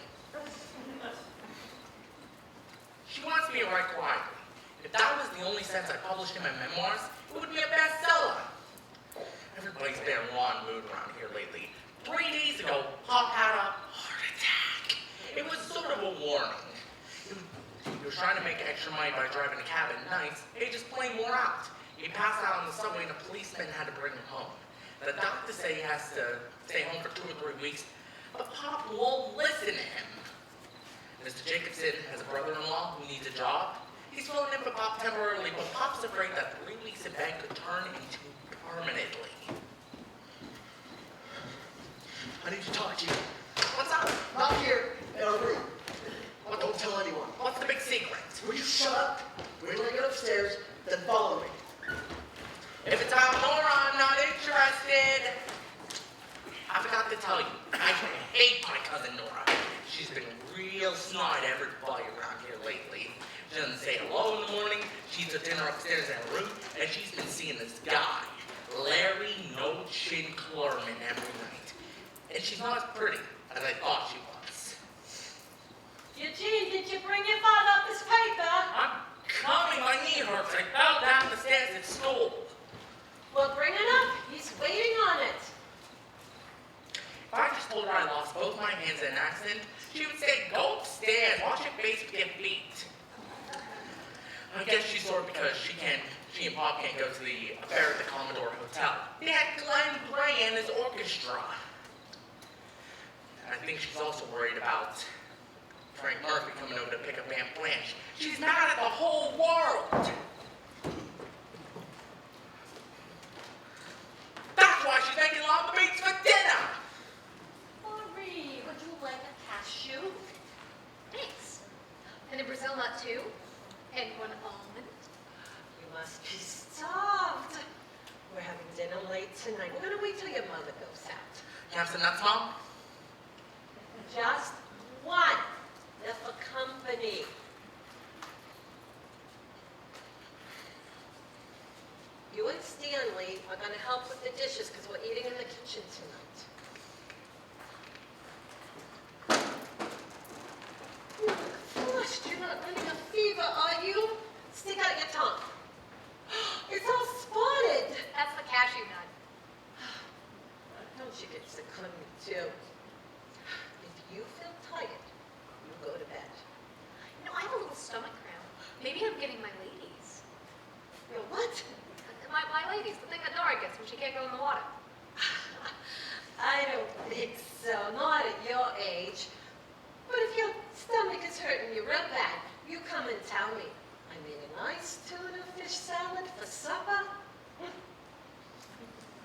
S1: She wants me to write quietly. If that was the only sense I published in my memoirs, it would be a bestseller. Everybody's been in a raw mood around here lately. 3 days ago, Pop had a heart attack. It was sort of a warning. He was trying to make extra money by driving a cab at nights. He just plain wore out. He passed out on the subway and a policeman had to bring him home. The doctor said he has to stay home for 2 or 3 weeks, but Pop won't listen to him. Mr. Jacobson has a brother-in-law who needs a job. He's filling in for Pop temporarily, but Pop's afraid that 3 weeks in bed could turn into permanently.
S5: I need to talk to you.
S1: What's up?
S5: Not here, in our room. Don't tell anyone.
S1: What's the big secret?
S5: Will you shut up? Wait till I get upstairs, then follow me.
S1: If it's about Nora, I'm not interested. I forgot to tell you, I hate my cousin Nora. She's been real snide to everybody around here lately. She doesn't say hello in the morning, she eats her dinner upstairs in her room, and she's been seeing this guy, Larry No Chin Clurman, every night. And she's not as pretty as I thought she was.
S3: Eugene, did you bring your father up this paper?
S1: I'm coming, my knee hurts. I fell down the stairs at school.
S3: Well, bring it up. He's waiting on it.
S1: If I just told her I lost both my hands in an accident, she would say, go upstairs, wash your face with your feet. I guess she's sore because she and Pop can't go to the affair at the Commodore Hotel. They had Glenn Gray and his orchestra. And I think she's also worried about Frank Murphy coming over to pick up Aunt Blanche. She's mad at the whole world. That's why she's making lava beans for dinner.
S3: Marie, would you like a cashew?
S7: Thanks. And a Brazil nut too? And one almond?
S3: You must be starved. We're having dinner late tonight. We're going to wait till your mother goes out.
S1: You have some nuts, Mom?
S3: Just one. They're for company. You and Stanley are going to help with the dishes because we're eating in the kitchen tonight. Flushed. You're not running a fever, are you? Stick out your tongue. It's all spotted.
S7: That's the cashew nut.
S3: Don't you get sick on me, too? If you feel tired, you go to bed.
S7: No, I have a little stomach cramp. Maybe I'm getting my ladies.
S3: You're what?
S7: My ladies, the thing that Nora gets when she can't go in the water.
S3: I don't think so. Not at your age. But if your stomach is hurting you real bad, you come and tell me. I made a nice tuna fish salad for supper.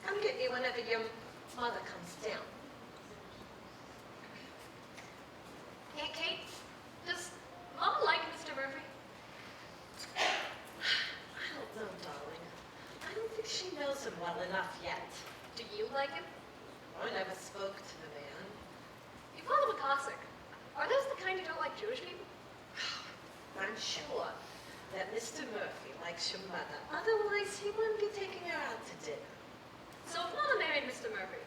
S3: Come get me whenever your mother comes down.
S7: Aunt Kate, does Mama like Mr. Murphy?
S3: I don't know, darling. I don't think she knows him well enough yet.
S7: Do you like him?
S3: I never spoke to the man.
S7: You Father McCossick, are those the kind who don't like Jewish people?
S3: I'm sure that Mr. Murphy likes your mother. Otherwise, he wouldn't be taking her out to dinner.
S7: So if Mama married Mr. Murphy,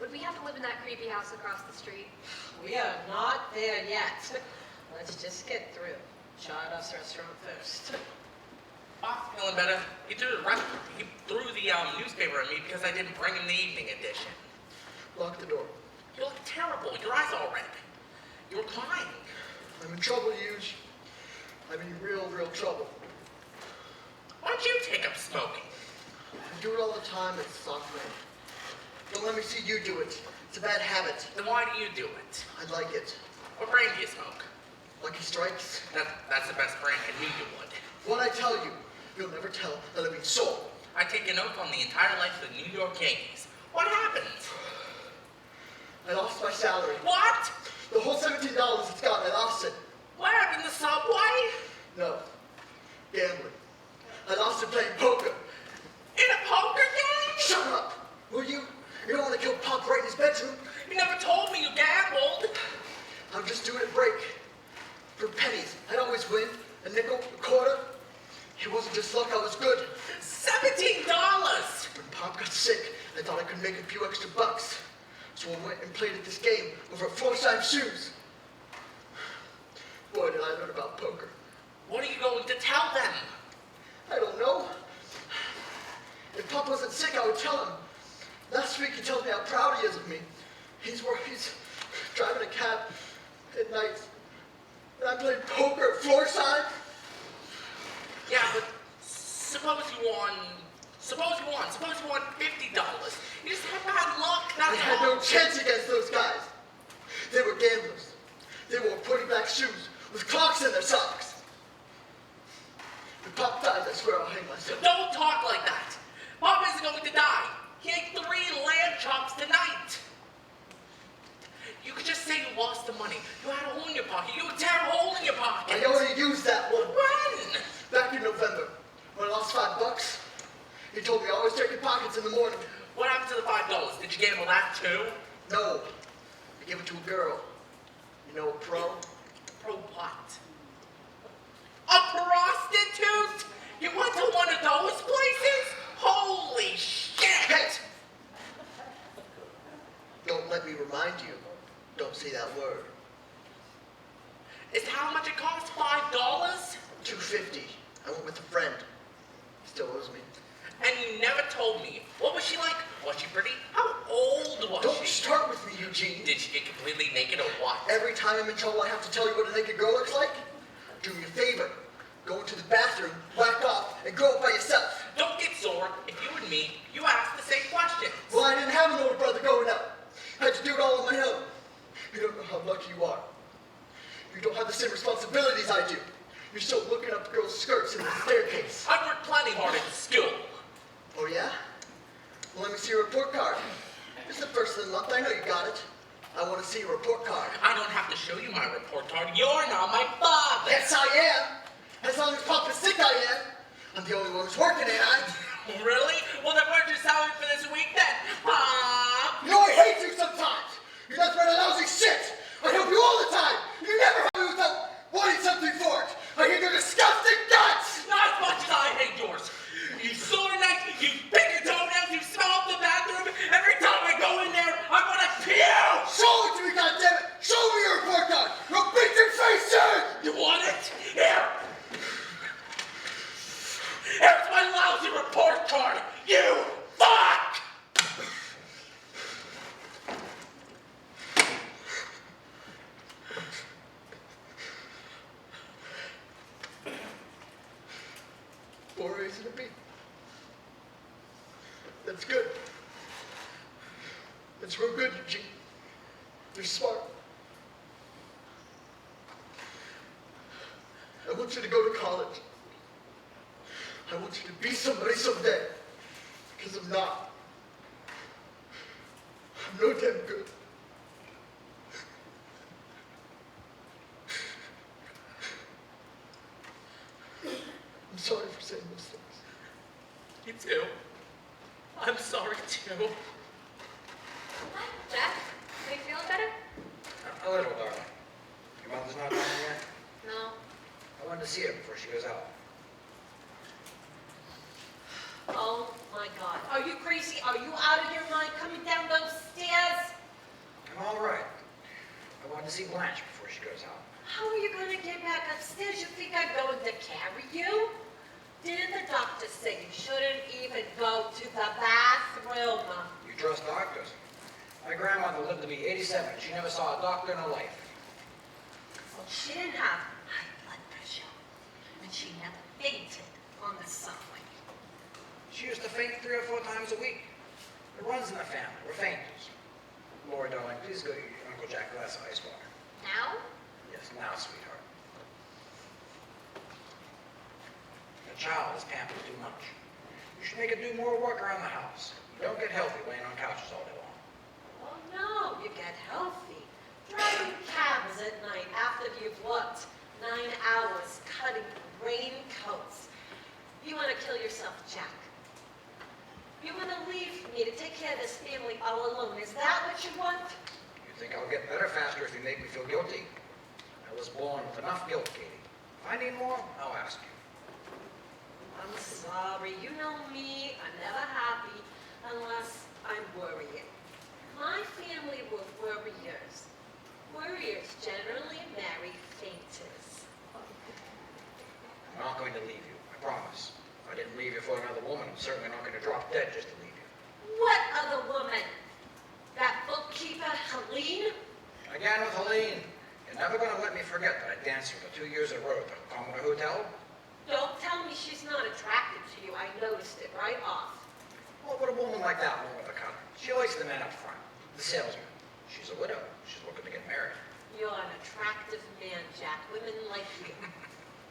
S7: would we have to live in that creepy house across the street?
S3: We are not there yet. Let's just get through Charles restaurant first.
S1: Bob's feeling better. He threw the newspaper at me because I didn't bring him the evening edition.
S5: Lock the door.
S1: You look terrible. Your eyes all red. You were crying.
S5: I'm in trouble, Huge. I'm in real, real trouble.
S1: Why don't you take up smoking?
S5: I do it all the time. It's not me. Don't let me see you do it. It's a bad habit.
S1: Then why do you do it?
S5: I like it.
S1: What brand do you smoke?
S5: Lucky Strikes.
S1: That's the best brand. I knew you would.
S5: What I tell you, you'll never tell a living soul.
S1: I take an oath on the entire life of the New York Yankees. What happened?
S5: I lost my salary.
S1: What?
S5: The whole $17 it's got, I lost it.
S1: What happened to Subway?
S5: No. Gambling. I lost it playing poker.
S1: In a poker game?
S5: Shut up! Will you? You don't want to kill Pop right in his bedroom.
S1: You never told me you gambled.
S5: I'm just doing a break. For pennies. I'd always win. A nickel, a quarter. It wasn't just luck, I was good.
S1: $17!
S5: When Pop got sick, I thought I could make a few extra bucks. So I went and played at this game over floor-size shoes. Boy, did I learn about poker.
S1: What are you going to tell them?
S5: I don't know. If Pop wasn't sick, I would tell him. Last week he told me how proud he is of me. He's driving a cab at night. And I played poker at floor-side.
S1: Yeah, but suppose you won $50. You just had bad luck,
S5: I
S1: that's
S5: had
S1: all.
S5: no chance against those guys. They were gamblers. They wore pointy black shoes with clocks in their socks. If Pop dies, I swear I'll hang myself.
S1: Don't talk like that. Pop isn't going to die. He ate 3 lamb chops tonight. You could just say you lost the money. You had a hole in your pocket. You would tear a hole in your pocket.
S5: I already used that one.
S1: When?
S5: Back in November, when I lost $5. He told me always check your pockets in the morning.
S1: What happened to the $5? Did you gamble that too?
S5: No, I gave it to a girl. You know, a pro.
S1: Pro what? A prostitute? You went to one of those places? Holy shit!
S5: Pet! Don't let me remind you. Don't say that word.
S1: Is that how much it cost? $5?
S5: $2.50. I went with a friend. He still owes me.
S1: And you never told me. What was she like? Was she pretty? How old was
S5: Don't
S1: she?
S5: start with me, Eugene.
S1: Did she get completely naked or what?
S5: Every time I'm in trouble, I have to tell you what a naked girl looks like? Do me a favor. Go into the bathroom, whack off, and go up by yourself.
S1: Don't get sore. If you and me, you ask the same questions.
S5: Well, I didn't have an older brother growing up. I had to do it all on my own. You don't know how lucky you are. You don't have the same responsibilities I do. You're still looking up girls' skirts in the staircase.
S1: I worked plenty hard at school.
S5: Oh, yeah? Well, let me see your report card. It's the first of the month. I know you got it. I want to see your report card.
S1: I don't have to show you my report card. You're not my father.
S5: Yes, I am. As long as Pop is sick, I am. I'm the only one who's working, ain't I?
S1: Really? Well, then where's your salary for this week then?
S5: You know I hate you sometimes. You're nothing but a lousy shit. I help you all the time. You never help me without wanting something for it. I hate your disgusting guts.
S1: Not as much as I hate yours. You sore night, you pick your toenails, you smell up the bathroom. Every time I go in there, I want to puke.
S5: Show it to me, goddammit. Show me your report card. You'll beat your face in.
S1: You want it? Here. Here's my lousy report card. You fuck!
S5: Four A's and a B. That's good. That's real good, Eugene. You're smart. I want you to go to college. I want you to be somebody someday. Because I'm not. I'm no damn good. I'm sorry for saying those things.
S1: Me too. I'm sorry too.
S7: Jack, are you feeling better?
S6: A little, darling. Your mother's not home yet?
S4: No.
S6: I wanted to see her before she goes out.
S3: Oh my God. Are you crazy? Are you out of your mind coming down those stairs?
S6: I'm all right. I wanted to see Blanche before she goes out.
S3: How are you going to get back upstairs? You think I'm going to carry you? Didn't the doctor say you shouldn't even go to the bathroom?
S6: You trust doctors? My grandmother lived to be 87. She never saw a doctor in her life.
S3: Well, she didn't have high blood pressure, and she never fainted on the subway.
S6: She used to faint 3 or 4 times a week. It runs in the family. We're fainters. Lori, darling, please go get your Uncle Jack a glass of ice water.
S7: Now?
S6: Yes, now, sweetheart. The child is pampered too much. You should make her do more work around the house. You don't get healthy laying on couches all day long.
S3: Oh no, you get healthy. Driving cabs at night after you've worked 9 hours cutting raincoats. You want to kill yourself, Jack. You want to leave me to take care of this family all alone. Is that what you want?
S6: You think I'll get better faster if you make me feel guilty? I was born with enough guilt, Katie. If I need more, I'll ask you.
S3: I'm sorry. You know me. I'm never happy unless I'm worrying. My family were worriers. Worriers generally marry fainters.
S6: I'm not going to leave you, I promise. If I didn't leave you for another woman, I'm certainly not going to drop dead just to leave you.
S3: What other woman? That bookkeeper, Helene?
S6: Again with Helene. You're never going to let me forget that I danced with her 2 years in a row at the Commodore Hotel.
S3: Don't tell me she's not attracted to you. I noticed it right off.
S6: What would a woman like that want with a cutter? She likes the man up front, the salesman. She's a widow. She's looking to get married.
S3: You're an attractive man, Jack. Women like you.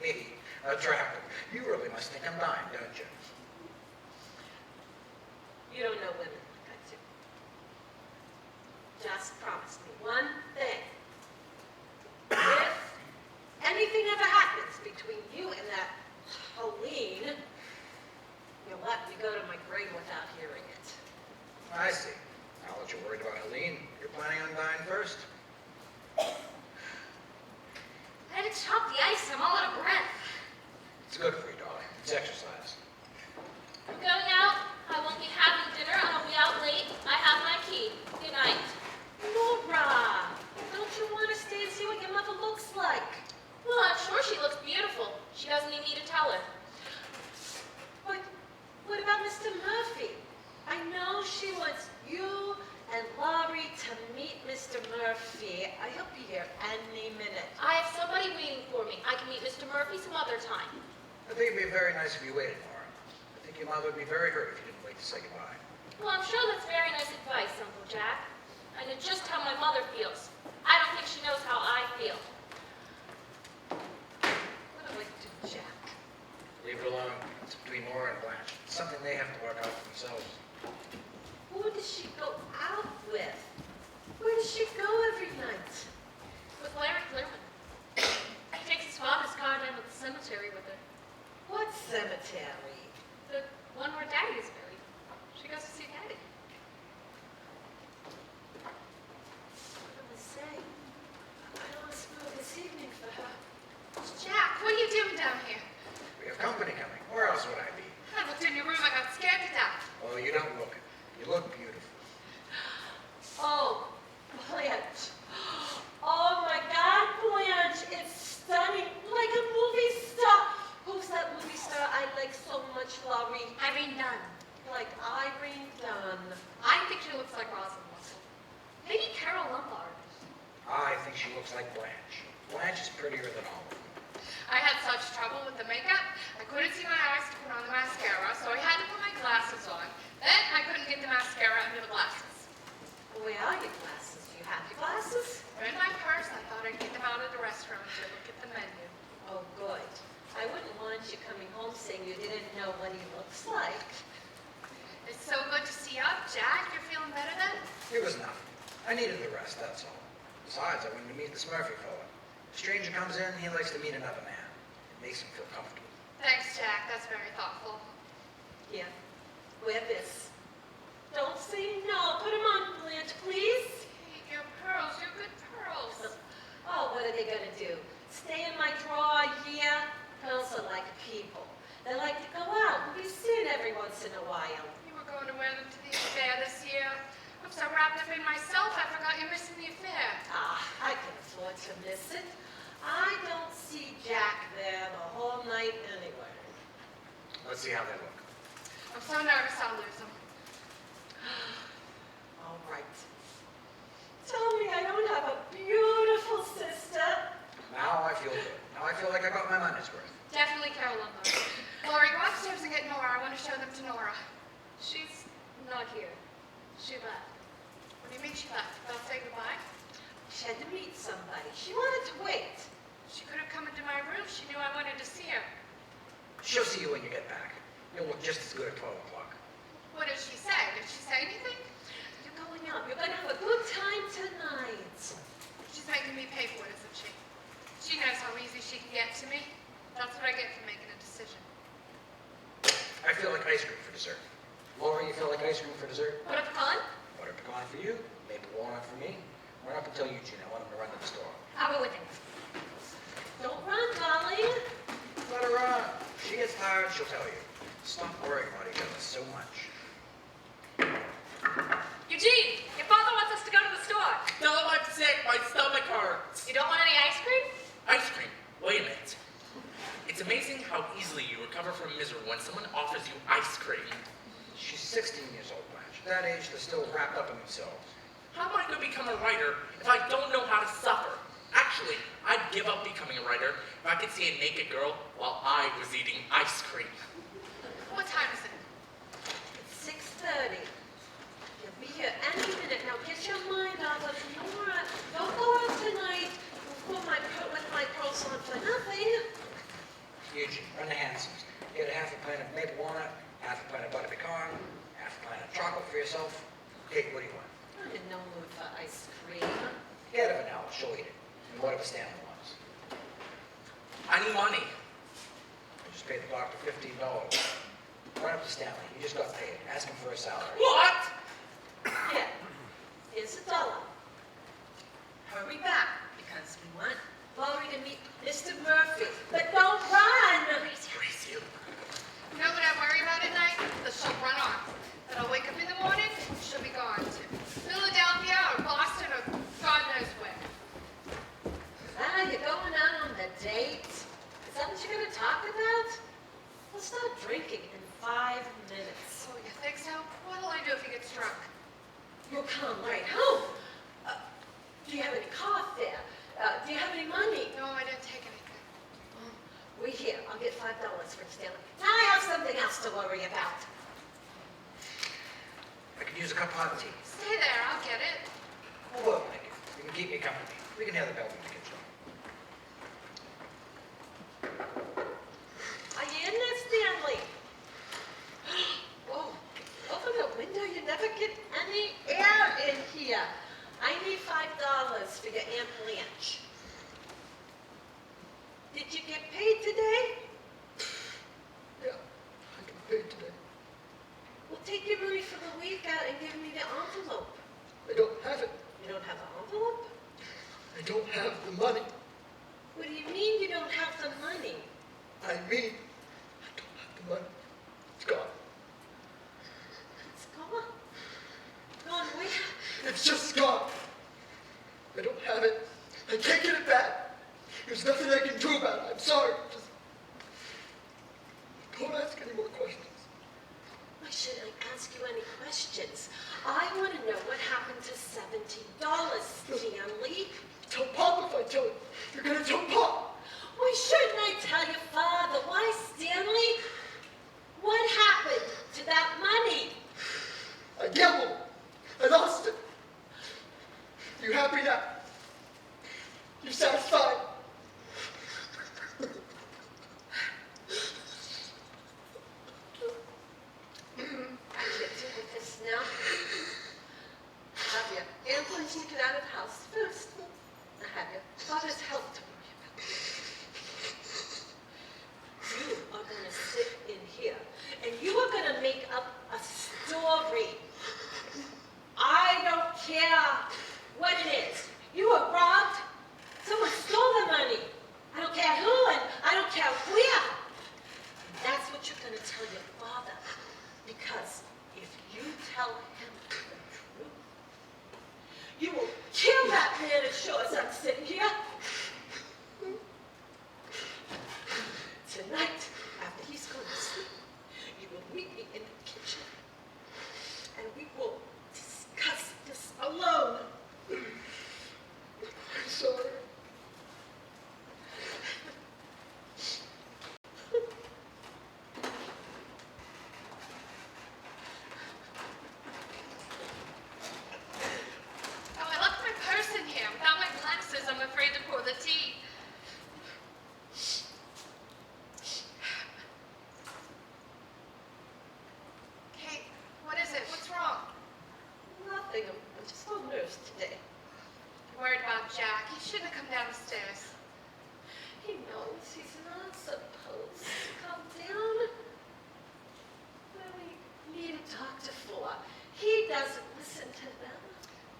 S6: Me, attractive. You really must think I'm dying, don't you?
S3: You don't know women like I do. Just promise me one thing. If anything ever happens between you and that Helene, you'll let me go to my grave without hearing it.
S6: I see. Now that you're worried about Helene, you're planning on dying first?
S7: I had to chop the ice. I'm all out of breath.
S6: It's good for you, darling. It's exercise.
S4: I'm going out. I won't be having dinner. I'll be out late. I have my key. Good night.
S3: Laura, don't you want to stay and see what your mother looks like?
S4: Well, I'm sure she looks beautiful. She doesn't need me to tell her.
S3: But what about Mr. Murphy? I know she wants you and Laurie to meet Mr. Murphy. He'll be here any minute.
S4: I have somebody waiting for me. I can meet Mr. Murphy some other time.
S6: I think it'd be very nice if you waited, Laura. I think your mother would be very hurt if you didn't wait to say goodbye.
S4: Well, I'm sure that's very nice advice, Uncle Jack. I know just how my mother feels. I don't think she knows how I feel.
S3: What do I do, Jack?
S6: Leave it alone. It's between Laura and Blanche. It's something they have to work out for themselves.
S3: Who does she go out with? Where does she go every night?
S7: With Larry Clearman. He takes his father's car down to the cemetery with her.
S3: What cemetery?
S7: The one where Daddy is buried. She goes to see Daddy.
S3: What am I saying? I don't want to spoil this evening for her.
S2: Jack, what are you doing down here?
S6: We have company coming. Where else would I be?
S2: I looked in your room. I got scared to death.
S6: Oh, you don't look it. You look beautiful.
S3: Oh, Blanche. Oh my God, Blanche. It's stunning. Like a movie star. Who's that movie star I like so much, Laurie?
S7: Irene Dunn.
S3: Like Irene Dunn.
S7: I think she looks like Rosalind Russell. Maybe Carol Lombard.
S6: I think she looks like Blanche. Blanche is prettier than all of them.
S2: I had such trouble with the makeup. I couldn't see my eyes to put on the mascara, so I had to put my glasses on. Then I couldn't get the mascara under the glasses.
S3: Where are your glasses? Do you have your glasses?
S2: They're in my purse. I thought I'd get them out of the restaurant to look at the menu.
S3: Oh, good. I wouldn't want you coming home saying you didn't know what he looks like.
S2: It's so good to see you up, Jack. You're feeling better then?
S6: It was nothing. I needed the rest, that's all. Besides, I wanted to meet this Murphy fella. A stranger comes in, he likes to meet another man. It makes him feel comfortable.
S2: Thanks, Jack. That's very thoughtful.
S3: Here, wear this. Don't say no. Put them on, Blanche, please.
S2: Your pearls. Your good pearls. wrapped up in myself, I forgot you're missing the affair.
S3: I can afford to miss it. I don't see Jack there the whole night anyway.
S6: Let's see how they look.
S2: I'm so nervous I'll lose him.
S3: All right. Tell me I don't have a beautiful sister.
S6: Now I feel good. Now I feel like I got my money's worth.
S2: Definitely Carolyn, though. Lori, go upstairs and get Nora. I want to show them to Nora.
S7: She's not here. She left.
S2: What do you mean she left? Don't say goodbye?
S3: She had to meet somebody. She wanted to wait.
S2: She could have come into my room. She knew I wanted to see her.
S6: She'll see you when you get back. You'll look just as good at 12 o'clock.
S2: What did she say? Did she say anything?
S3: You're going out. You're going to have a good time tonight.
S2: She's making me pay for it, isn't she? She knows how easy she can get to me. That's what I get for making a decision.
S6: I feel like ice cream for dessert. Laura, you feel like ice cream for dessert?
S7: Butter pecan?
S6: Butter pecan for you, maple walnut for me. Run up and tell Eugene I want him to run to the store.
S7: I'll go with him.
S3: Don't run, darling.
S6: Let her run. She gets tired, she'll tell you. Stop worrying about each other so much.
S7: Eugene, your father wants us to go to the store.
S1: Tell him I'm sick. My stomach hurts.
S7: You don't want any ice cream?
S1: Ice cream. Wait a minute. It's amazing how easily you recover from misery when someone offers you ice cream.
S6: She's 16 years old, Blanche. At that age, they're still wrapped up in themselves.
S1: How am I going to become a writer if I don't know how to suffer? Actually, I'd give up becoming a writer if I could see a naked girl while I was eating ice cream.
S2: What time is it?
S3: It's 6:30. You'll be here any minute. Now get your mind off of Nora. Don't go out tonight with my pearls on for nothing.
S6: Eugene, run to Hanson's. Get a half a pint of maple walnut, half a pint of butter pecan, half a pint of chocolate for yourself. Kate, what do you want?
S3: I'm in no mood for ice cream.
S6: Get a vanilla, she'll eat it. And whatever Stanley wants.
S1: I need money.
S6: I just paid the doctor $15. Run up to Stanley. He just got paid. Ask him for a salary.
S1: What?
S3: Here, here's $1. Hurry back, because we want Laurie to meet Mr. Murphy. But don't run!
S1: Grace, you.
S2: You know what I worry about at night? That she'll run off. That I'll wake up in the morning, she'll be gone to Philadelphia or Boston or God knows where.
S3: Ah, you're going out on the date? Is that what you're going to talk about? We'll start drinking in 5 minutes.
S2: Oh, you think so? What'll I do if he gets drunk?
S3: You'll come right home. Do you have any car fare? Do you have any money?
S2: No, I didn't take anything.
S3: Wait here. I'll get $5 for Stanley. Now I have something else to worry about.
S6: I could use a cup of hot tea.
S2: Stay there, I'll get it.
S6: Oh, look, thank you. You can keep me company. We can hear the bell from the kitchen.
S3: Are you in there, Stanley? Whoa. Open the window. You never get any air in here. I need $5 for your Aunt Blanche. Did you get paid today?
S5: Yeah, I got paid today.
S3: Well, take your money for the week out and give me the envelope.
S5: I don't have it.
S3: You don't have an envelope?
S5: I don't have the money.
S3: What do you mean you don't have the money?
S5: I mean, I don't have the money. It's gone.
S3: It's gone. Gone where?
S5: It's just gone. I don't have it. I can't get it back. There's nothing I can do about it. I'm sorry. Just don't ask any more questions.
S3: Why should I ask you any questions? I want to know what happened to $70, Stanley.
S5: Tell Pop if I tell him. You're gonna tell Pop.
S3: Why shouldn't I tell your father? Why, Stanley? What happened to that money?
S5: I gambled. I lost it. You happy now? You satisfied?
S3: I can't deal with this now. Have your Aunt Blanche get out of the house first. I have your father's health to worry about. You are going to sit in here, and you are going to make up a story. I don't care what it is. You were robbed. Someone stole the money. I don't care who, and I don't care where. And that's what you're going to tell your father. Because if you tell him the truth, nerves today.
S2: Worried about Jack. He shouldn't have come down the stairs.
S3: He knows he's not supposed to come down. Well, we need to talk to Fuller. He doesn't listen to them.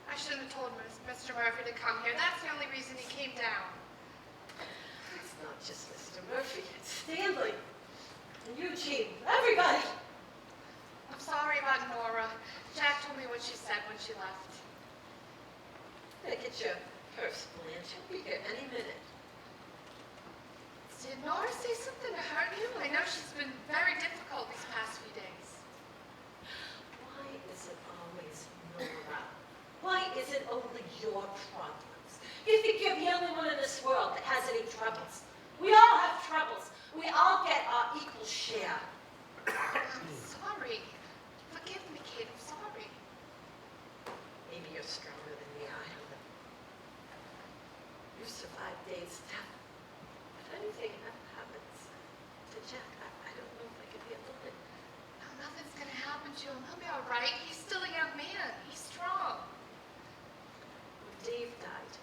S2: I shouldn't have told Mr. Murphy to come here. That's the only reason he came down.
S3: It's not just Mr. Murphy, it's Stanley, and Eugene, everybody.
S2: I'm sorry about Nora. Jack told me what she said when she left.
S3: Better get your purse, Blanche. She'll be here any minute.
S2: Did Nora say something to hurt you? I know she's been very difficult these past few days.
S3: Why is it always Nora? Why is it only your problems? You think you're the only one in this world that has any troubles? We all have troubles. We all get our equal share.
S2: I'm sorry. Forgive me, Kate. I'm sorry.
S3: Maybe you're stronger than me. I don't know. You survived Dave's death. If anything happens to Jack, I don't know if I could be alone.
S2: No, nothing's going to happen to him. He'll be all right. He's still a young man. He's strong.
S3: When Dave died,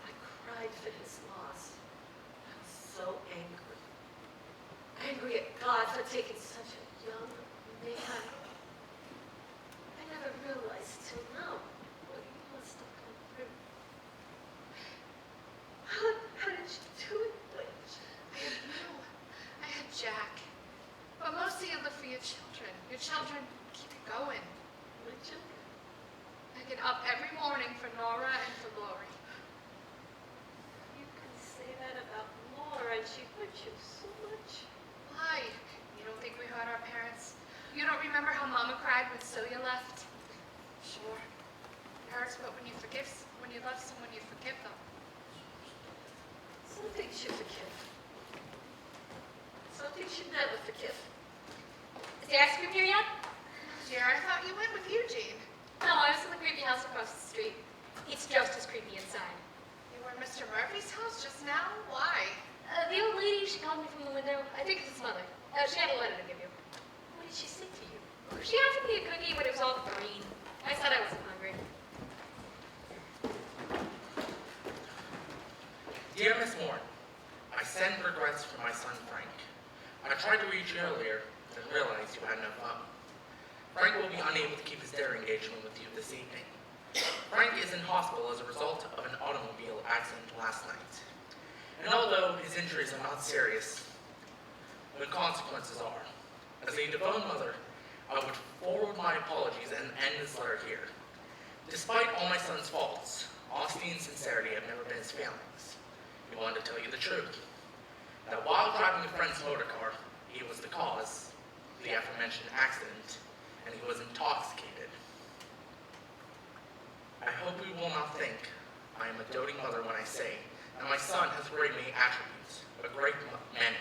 S3: I cried for his loss. I was so angry. Angry at God for taking such a young man. I never realized till now what he must have gone through. How did you do it, Blanche?
S2: I had you. I had Jack. But mostly you live for your children. Your children keep you going.
S3: My children.
S2: I get up every morning for Nora and for Lori.
S3: You can say that about Laura, and she hurt you so much.
S2: Why? You don't think we hurt our parents? You don't remember how Mama cried when Celia left? Sure. It hurts, but when you love someone, you forgive them.
S3: Some things you forgive. Some things you never forgive.
S4: Is the ice cream here yet?
S2: Dear, I thought you went with Eugene.
S4: No, I was in the creepy house across the street. It's just as creepy inside.
S2: You were in Mr. Murphy's house just now? Why?
S4: The old lady, she called me from the window. I think it's his mother. She had a letter to give you.
S3: What did she say to you?
S4: She offered me a cookie, but it was all green. I said I wasn't hungry.
S1: Dear Miss Moore, I send regrets for my son Frank. I tried to reach you earlier, then realized you had no phone. Frank will be unable to keep his dinner engagement with you this evening. Frank is in hospital as a result of an automobile accident last night. And although his injuries are not serious, the consequences are. As a devout mother, I would forward my apologies and end this letter here. Despite all my son's faults, honesty and sincerity have never been his failings. He wanted to tell you the truth. That while driving a friend's motor car, he was the cause of the aforementioned accident, and he was intoxicated. I hope you will not think I am a doting mother when I say that my son has great many attributes, a great many.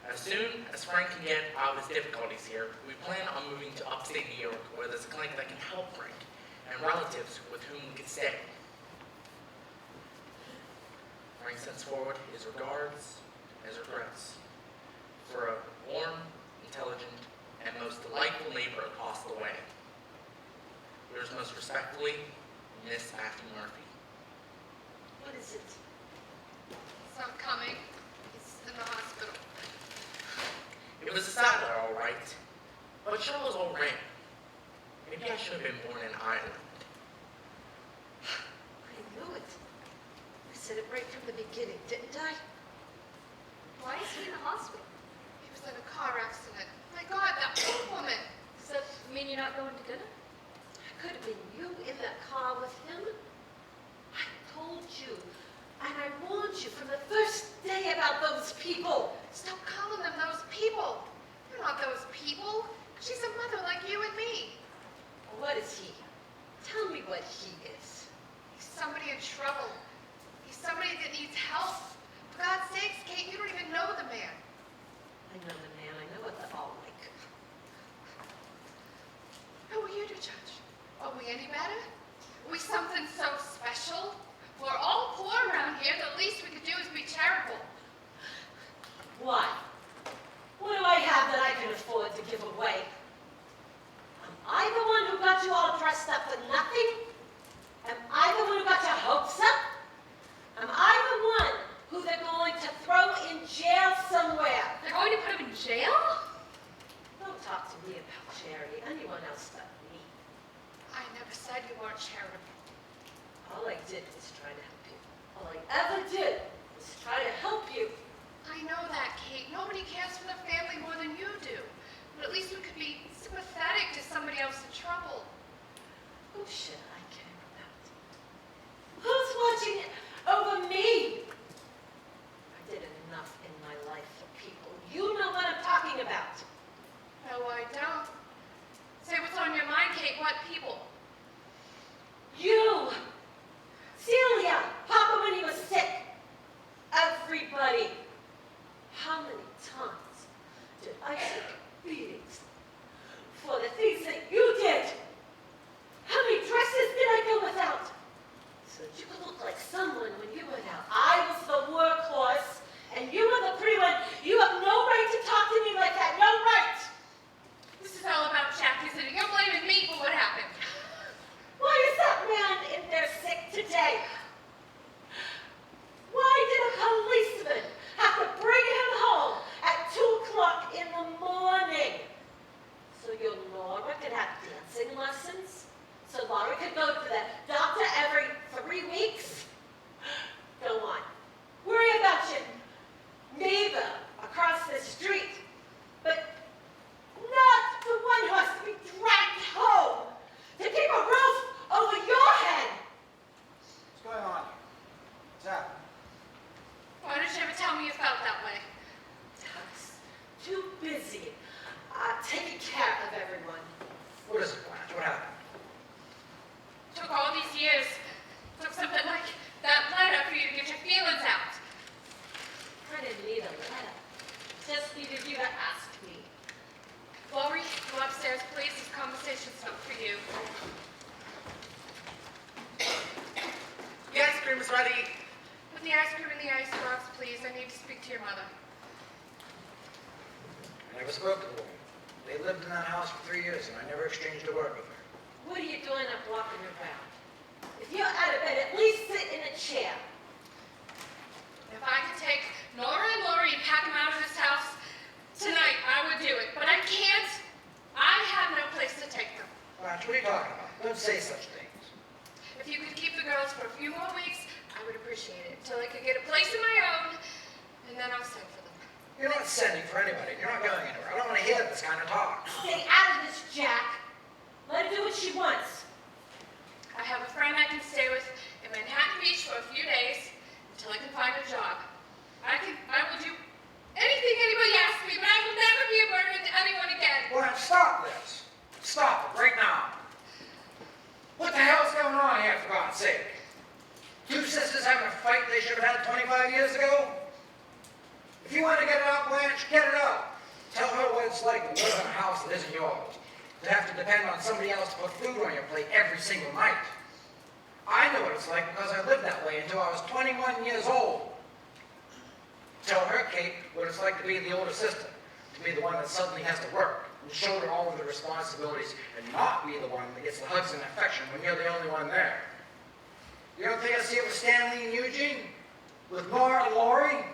S1: As soon as Frank can get out of his difficulties here, we plan on moving to upstate New York, where there's a clinic that can help Frank, and relatives with whom we can stay. Frank sends forward his regards, his regrets, for a warm, intelligent, and most delightful neighbor across the way. Yours most respectfully, Miss Matthew Murphy.
S3: What is it?
S2: He's not coming. He's in the hospital.
S1: It was a saddler, all right, but Charles all ran. Maybe I should have been born in Ireland.
S3: I knew it. I said it right from the beginning, didn't I?
S4: Why is he in the hospital?
S2: He was in a car accident. My God, that poor woman.
S4: Does that mean you're not going to dinner?
S3: Could have been you in that car with him. I told you, and I warned you from the first day about those people.
S2: Stop calling them those people. They're not those people. She's a mother like you and me.
S3: What is he? Tell me what he is.
S2: He's somebody in trouble. He's somebody that needs help. For God's sakes, Kate, you don't even know the man.
S3: I know the man. I know what they're all like.
S2: Who are you to judge? Are we any better? Are we something so special? We're all poor around here. The least we could do is be charitable.
S3: Why? What do I have that I can afford to give away? Am I the one who got you all dressed up for nothing? the one who got your hopes up? Am I the one who they're going to throw in jail somewhere?
S2: They're going to put him in jail?
S3: Don't talk to me about charity. Anyone else but me.
S2: I never said you weren't charitable.
S3: All I did was try to help you. All I ever did was try to help you.
S2: I know that, Kate. Nobody cares for the family more than you do. But at least we could be sympathetic to somebody else in trouble.
S3: Who should I care about? Who's watching over me? I did enough in my life for people. You know what I'm talking about.
S2: No, I don't. Say what's on your mind, Kate. What people?
S3: You! Celia! Papa when he was sick! Everybody! How many times did I take beatings for the things that you did? How many dresses did I go without? So that you could look like someone when you went out. I was the workhorse, and you were the pretty one. You have no right to talk to me like that. No right!
S2: This is all about Jack, isn't it? You're blaming me for what happened.
S3: Why is that man in there sick today? Why did a policeman have to bring him home at 2 o'clock in the morning? So your Laura could have dancing lessons? So Laura could go to the doctor every 3 weeks? Go on. Worry about your neighbor across the street, but not the one who has to be dragged home to keep a roof over your head.
S6: What's going on here? What's happening?
S2: Why didn't you ever tell me you felt that way?
S3: I was too busy taking care of everyone.
S6: What is it, Blanche? What happened?
S2: Took all these years. Took something like that letter for you to get your feelings out.
S3: I didn't need a letter. Just needed you to ask me.
S2: Lori, go upstairs, please. This conversation's not for you.
S1: The ice cream is ready.
S2: Put the ice cream in the icebox, please. I need to speak to your mother.
S6: I never spoke to the woman. They lived in that house for 3 years, and I never exchanged a word with her.
S3: What are you doing up walking around? If you're out of bed, at least sit in a chair.
S2: If I could take Nora and Lori and pack them out of this house tonight, I would do it. But I can't. I have no place to take them.
S6: Blanche, what are you talking about? Don't say such things.
S2: If you could keep the girls for a few more weeks, I would appreciate it. Until I could get a place of my own, and then I'll send for them.
S6: You're not sending for anybody. You're not going anywhere. I don't want to hear this kind of talk.
S3: Stay out of this, Jack. Let her do what she wants.
S2: I have a friend I can stay with in Manhattan Beach for a few days until I can find a job. I will do anything anybody asks me, but I will never be a burden to anyone again.
S6: Blanche, stop this. Stop it right now. What the hell's going on here, for God's sake? 2 sisters having a fight they should have had 25 years ago? If you want to get it out, Blanche, get it out. Tell her what it's like to live in a house that isn't yours. To have to depend on somebody else to put food on your plate every single night. I know what it's like because I lived that way until I was 21 years old. Tell her, Kate, what it's like to be the older sister. To be the one that suddenly has to work and shoulder all of the responsibilities and not be the one that gets the hugs and affection when you're the only one there. You don't think I see it with Stanley and Eugene? With Nora and Lori?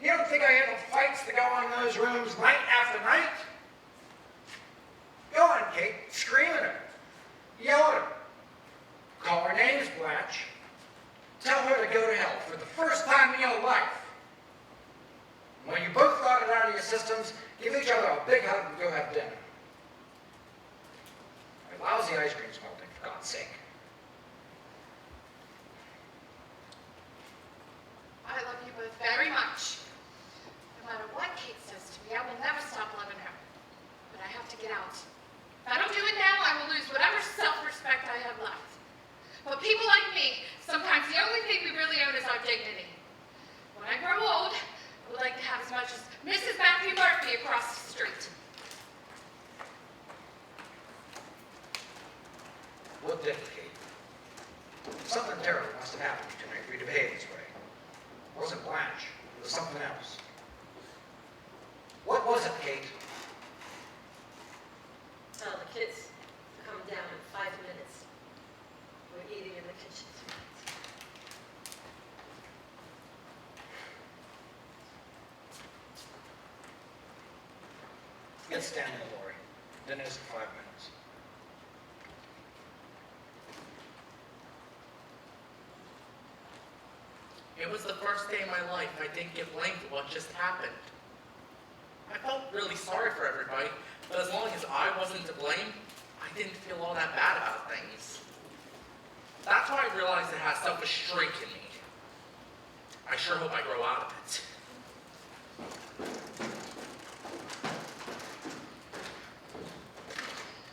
S6: You don't think I hear the fights that go on in those rooms night after night? Go on, Kate. Scream at her. Yell at her. Call her names, Blanche. Tell her to go to hell for the first time in your life. When you both got it out of your systems, give each other a big hug and go have dinner. My lousy ice cream's melting, for God's sake.
S2: I love you both very much. No matter what Kate says to me, I will never stop loving her. But I have to get out. If I don't do it now, I will lose whatever self-respect I have left. But people like me, sometimes the only thing we really own is our dignity. When I grow old, I would like to have as much as Mrs. Matthew Murphy across the street.
S6: What did it, Kate? Something terrible must have happened tonight for you to behave this way. It wasn't Blanche. It was something else. What was it, Kate?
S3: Tell the kids to come down in 5 minutes. We're eating in the kitchen tonight.
S6: get Stanley and Lori. Dinner's in 5 minutes.
S1: It was the first day of my life I didn't get blamed for what just happened. I felt really sorry for everybody, but as long as I wasn't to blame, I didn't feel all that bad about things. That's why I realized it has selfish streak in me. I sure hope I grow out of it.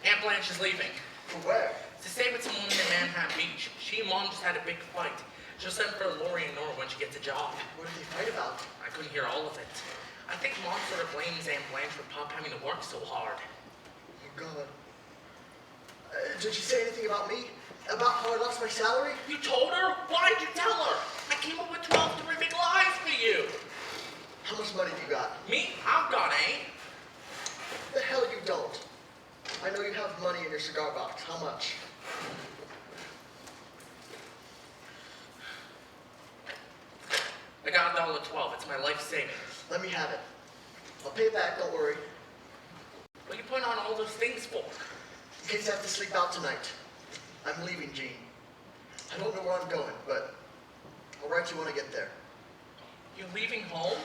S1: Aunt Blanche is leaving.
S5: For where?
S1: To stay with someone in Manhattan Beach. She and Mom just had a big fight. She'll send for Lori and Nora when she gets a job.
S5: What did they fight about?
S1: I couldn't hear all of it. I think Mom sort of blames Aunt Blanche for Pop having to work so hard.
S5: Oh, God. Did she say anything about me? About how I lost my salary?
S1: You told her? Why did you tell her? I came up with 12 terrific lies for you.
S5: How much money do you got?
S1: Me? I've got, eh?
S5: The hell you don't. I know you have money in your cigar box. How much?
S1: I got $1.12. It's my life savings.
S5: Let me have it. I'll pay it back, don't worry.
S1: What are you putting on all those things for?
S5: In case I have to sleep out tonight. I'm leaving, Gene. I don't know where I'm going, but I'll write you when I get there.
S1: You leaving home?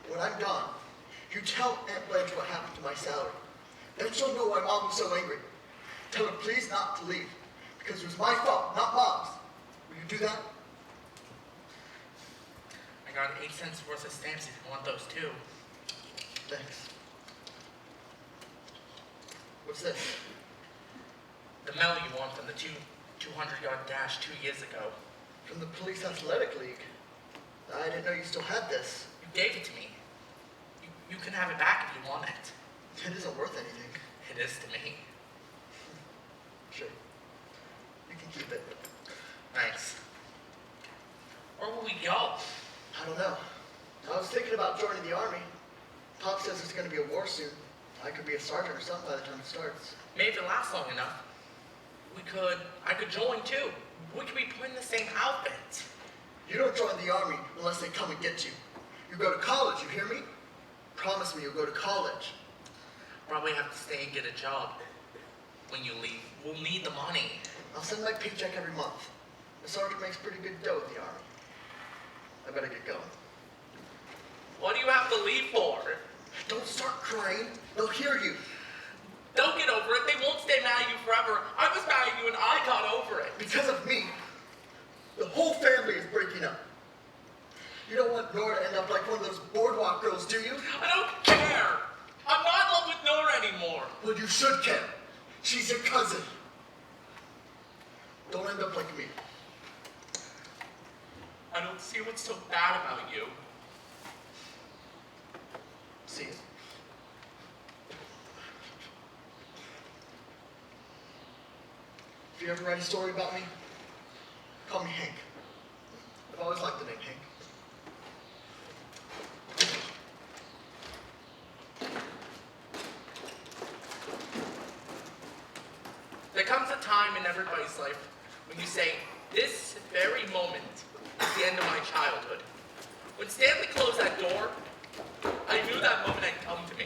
S5: When I'm gone, you tell Aunt Blanche what happened to my salary. Then she'll know why Mom was so angry. Tell her please not to leave, because it was my fault, not Mom's. Will you do that?
S1: I got 8 cents worth of stamps if you want those too.
S5: Thanks. What's this?
S1: The medal you won from the 200-yard dash 2 years ago.
S5: From the Police Athletic League. I didn't know you still had this.
S1: You gave it to me. You can have it back if you want it.
S5: It isn't worth anything.
S1: It is to me.
S5: Sure. You can keep it.
S1: Thanks. Where will we go?
S5: I don't know. I was thinking about joining the Army. Pop says there's going to be a war soon. I could be a sergeant or something by the time it starts.
S1: Maybe if it lasts long enough. I could join too. We could be put in the same outfit.
S5: You don't join the Army unless they come and get you. You go to college, you hear me? Promise me you'll go to college.
S1: Probably have to stay and get a job. When you leave, we'll need the money.
S5: I'll send my paycheck every month. The sergeant makes pretty good dough at the Army. I better get going.
S1: What do you have to leave for?
S5: Don't start crying. They'll hear you.
S1: Don't get over it. They won't stay mad at you forever. I was mad at you and I got over it.
S5: Because of me, the whole family is breaking up. You don't want Nora to end up like one of those boardwalk girls, do you?
S1: I don't care. I'm not in love with Nora anymore.
S5: Well, you should care. She's your cousin. Don't end up like me.
S1: I don't see what's so bad about you.
S5: See you. If you ever write a story about me, call me Hank. I've always liked the name Hank.
S1: There comes a time in everybody's life when you say, this very moment is the end of my childhood. When Stanley closed that door, I knew that moment had come to me.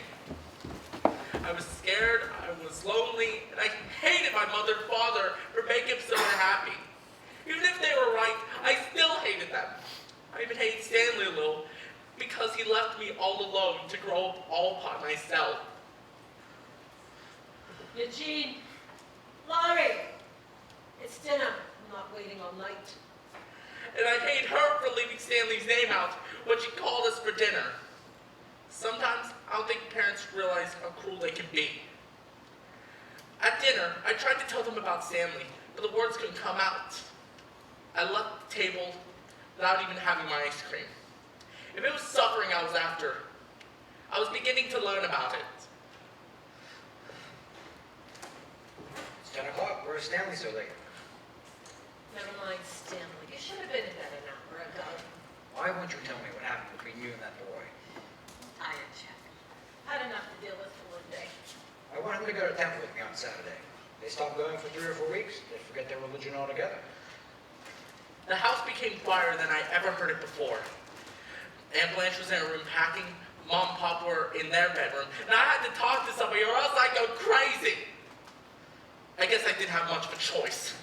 S1: I was scared, I was lonely, and I hated my mother and father for making them so unhappy. Even if they were right, I still hated them. I even hated Stanley a little because he left me all alone to grow up all by myself.
S3: Eugene, Laurie, it's dinner. I'm not waiting all night.
S1: And I hate her for leaving Stanley's name out when she called us for dinner. Sometimes I don't think parents realize how cruel they can be. At dinner, I tried to tell them about Stanley, but the words couldn't come out. I left the table without even having my ice cream. If it was suffering I was after, I was beginning to learn about it.
S6: It's 10 o'clock. Where's Stanley so late?
S3: Never mind, Stanley. You should have been in bed an hour ago.
S6: Why won't you tell me what happened between you and that boy?
S3: Tired, Jack. Had enough to deal with for one day.
S6: I want him to go to temple with me on Saturday. They stop going for 3 or 4 weeks. They forget their religion altogether.
S1: The house became quieter than I ever heard it before. Aunt Blanche was in her room packing. Mom and Pop were in their bedroom, and I had to talk to somebody or else I'd go crazy. I guess I didn't have much of a choice.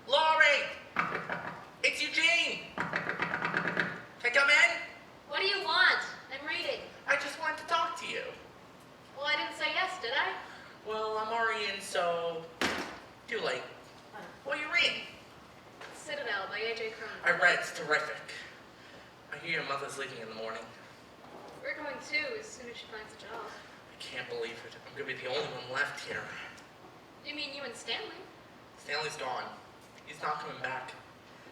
S1: Laurie! It's Eugene! Can I come in?
S4: What do you want? I'm reading.
S1: I just wanted to talk to you.
S4: Well, I didn't say yes, did I?
S1: Well, I'm already in, so too late. What are you reading?
S4: Citadel by A.J. Cronin.
S1: I read, it's terrific. I hear your mother's leaving in the morning.
S4: We're going too, as soon as she finds a job.
S1: I can't believe it. I'm gonna be the only one left here.
S4: You mean you and Stanley?
S1: Stanley's gone. He's not coming back.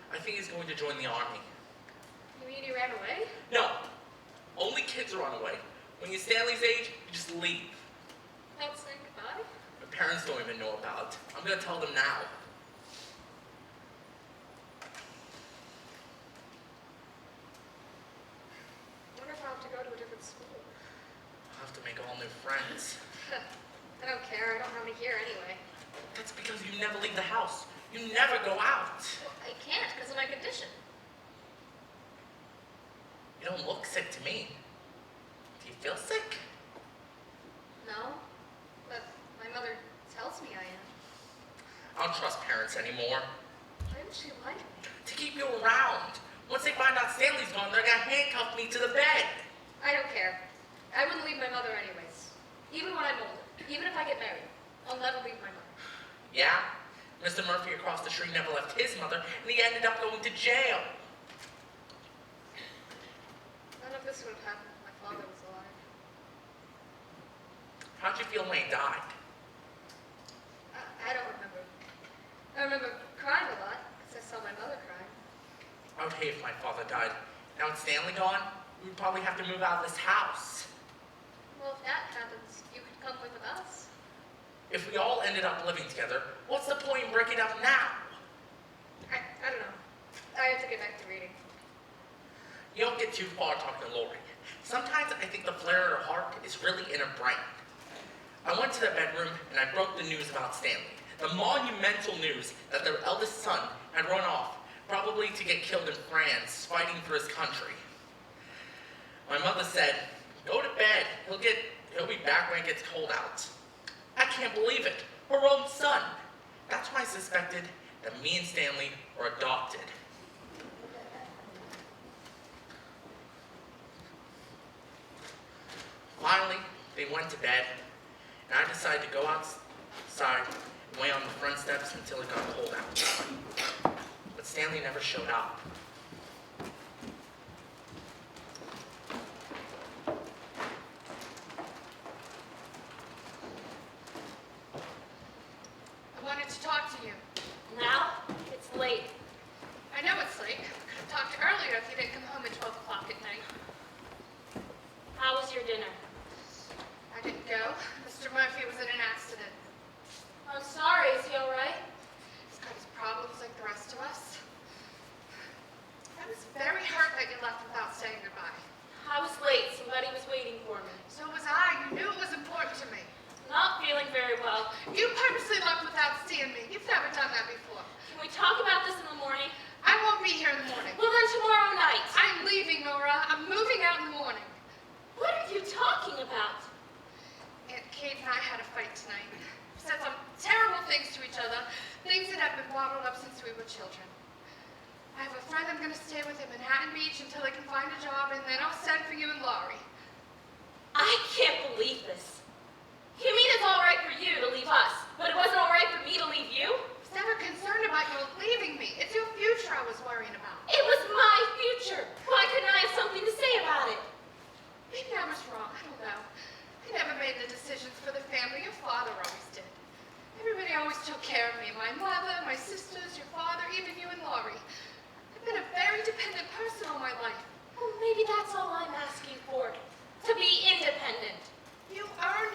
S1: I think he's going to join the army.
S4: You mean he ran away?
S1: No. Only kids run away. When you're Stanley's age, you just leave.
S4: Without saying goodbye?
S1: My parents don't even know about it. I'm gonna tell them now.
S4: I wonder if I'll have to go to a different school.
S1: I'll have to make all new friends.
S4: I don't care. I don't have any here anyway.
S1: That's because you never leave the house. You never go out.
S4: Well, I can't because of my condition.
S1: You don't look sick to me. Do you feel sick?
S4: No, but my mother tells me I am.
S1: I don't trust parents anymore.
S4: Why would she like me?
S1: To keep you around. Once they find out Stanley's gone, they're gonna handcuff me to the bed.
S4: I don't care. I wouldn't leave my mother anyways. Even when I'm older. Even if I get married. I'll never leave my mother.
S1: Yeah? Mr. Murphy across the street never left his mother, and he ended up going to jail.
S4: None of this would have happened if my father was alive.
S1: How'd you feel when he died?
S4: I don't remember. I remember crying a lot because I saw my mother crying.
S1: I would hate if my father died. Now with Stanley gone, we would probably have to move out of this house.
S4: Well, if that happens, you could come live with us.
S1: If we all ended up living together, what's the point in breaking up now?
S4: I don't know. I have to get back to reading.
S1: You don't get too far talking to Lori. Sometimes I think the flare of her heart is really in her brain. I went to their bedroom and I broke the news about Stanley. The monumental news that their eldest son had run off, probably to get killed in France, fighting for his country. My mother said, "Go to bed. He'll be back when it gets cold out." I can't believe it. Her own son. That's why I suspected that me and Stanley were adopted. Finally, they went to bed, and I decided to go outside and wait on the front steps until it got cold out. But Stanley never showed up.
S2: I wanted to talk to you.
S4: Now, it's late.
S2: I know it's late. I could have talked earlier if you didn't come home at 12 o'clock at night.
S4: How was your dinner?
S2: I didn't go. Mr. Murphy was in an accident.
S4: I'm sorry. Is he all right?
S2: He's got his problems like the rest of us. I was very hurt that you left without saying goodbye.
S4: I was late. Somebody was waiting for me.
S2: So was I. You knew it was important to me.
S4: Not feeling very well.
S2: You purposely left without seeing me. You've never done that before.
S4: Can we talk about this in the morning?
S2: I won't be here in the morning.
S4: Well, then tomorrow night.
S2: I'm leaving, Nora. I'm moving out in the morning.
S4: What are you talking about?
S2: Aunt Kate and I had a fight tonight. We said some terrible things to each other, things that have been bottled up since we were children. I have a friend I'm going to stay with in Manhattan Beach until I can find a job, and then I'll send for you and Laurie.
S4: I can't believe this. You mean it's all right for you to leave us, but it wasn't all right for me to leave you?
S2: I was never concerned about you leaving me. It's your future I was worrying about.
S4: It was my future. Why couldn't I have something to say about it?
S2: Maybe I was wrong. I don't know. I never made the decisions for the family. Your father always did. Everybody always took care of me. My mother, my sisters, your father, even you and Laurie. I've been a very dependent person all my life.
S4: Well, maybe that's all I'm asking for. To be independent.
S2: You earned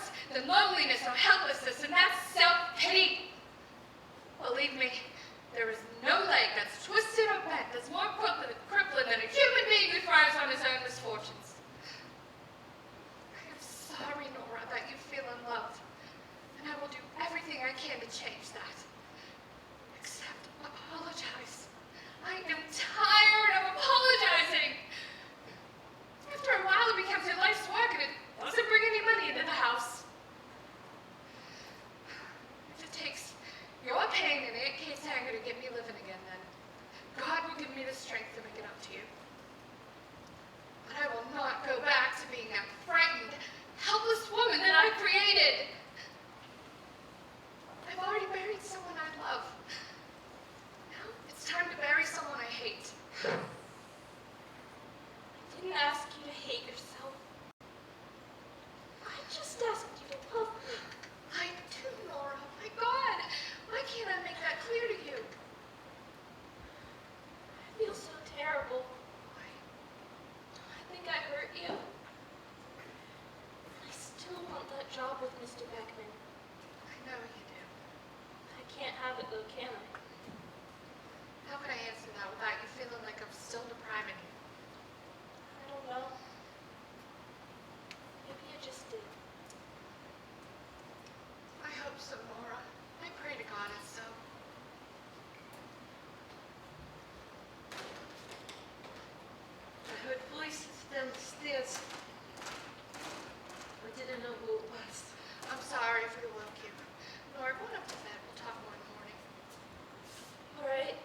S2: worse than loneliness or helplessness, and that's self-pity. Believe me, there is no leg that's twisted or bent that's more crippling than a human being who thrives on his own misfortunes. I am sorry, Nora, that you feel unloved, and I will do everything I can to change that. Except apologize. I am tired of apologizing. After a while, it becomes your life's work, and it doesn't bring any money into the house. If it takes your pain and Aunt Kate's anger to get me living again, then God will give me the strength to make it up to you. But I will not go back to being that frightened, helpless woman that I created. I've already buried someone I love. Now it's time to bury someone I hate.
S4: I didn't ask you to hate yourself. I just asked you to love me.
S2: I do, Nora. My God. Why can't I make that clear to you?
S4: I feel so terrible. I think I hurt you. I still want that job with Mr. Beckman.
S2: I know you do.
S4: I can't have it though, can I?
S2: How can I answer that without you feeling like I'm still depriving you?
S4: I don't know. Maybe I just did.
S2: I hope so, Nora. I pray to God it's so.
S3: I heard voices downstairs. I didn't know who it was.
S2: I'm sorry if we woke you. Nora, go on up to bed. We'll talk more in the morning.
S4: All right.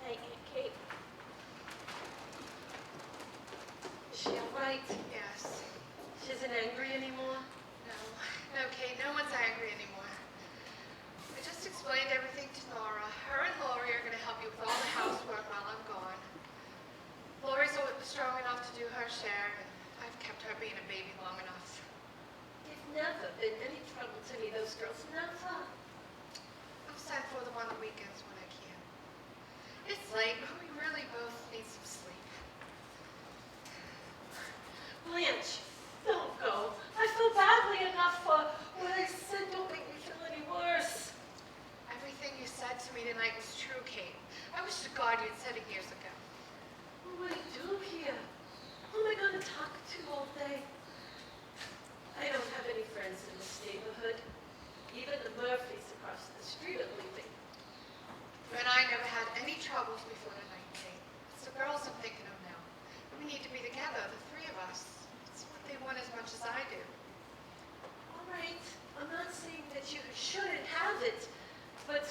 S4: Hey, Aunt Kate.
S3: Is she all right?
S2: Yes.
S3: She isn't angry anymore?
S2: No, Kate, no one's angry anymore. I just explained everything to Nora. Her and Lori are going to help you with all the housework while I'm gone. Lori's strong enough to do her share, and I've kept her being a baby long enough.
S3: They've never been any trouble to me, those girls. Never.
S2: I'll send for them on the weekends when I can. It's late, but we really both need some sleep.
S3: Blanche, don't go. I feel badly enough for what I said. Don't make me feel any worse.
S2: Everything you said to me tonight was true, Kate. I wish to God you'd said it years ago.
S3: What do I do here? Who am I going to talk to all day? I don't have any friends in this neighborhood. Even the Murphys across the street are leaving.
S2: You and I never had any troubles before tonight, Kate. It's the girls I'm thinking of now. We need to be together, the three of us. It's what they want as much as I do.
S3: All right, I'm not saying that you shouldn't have it, but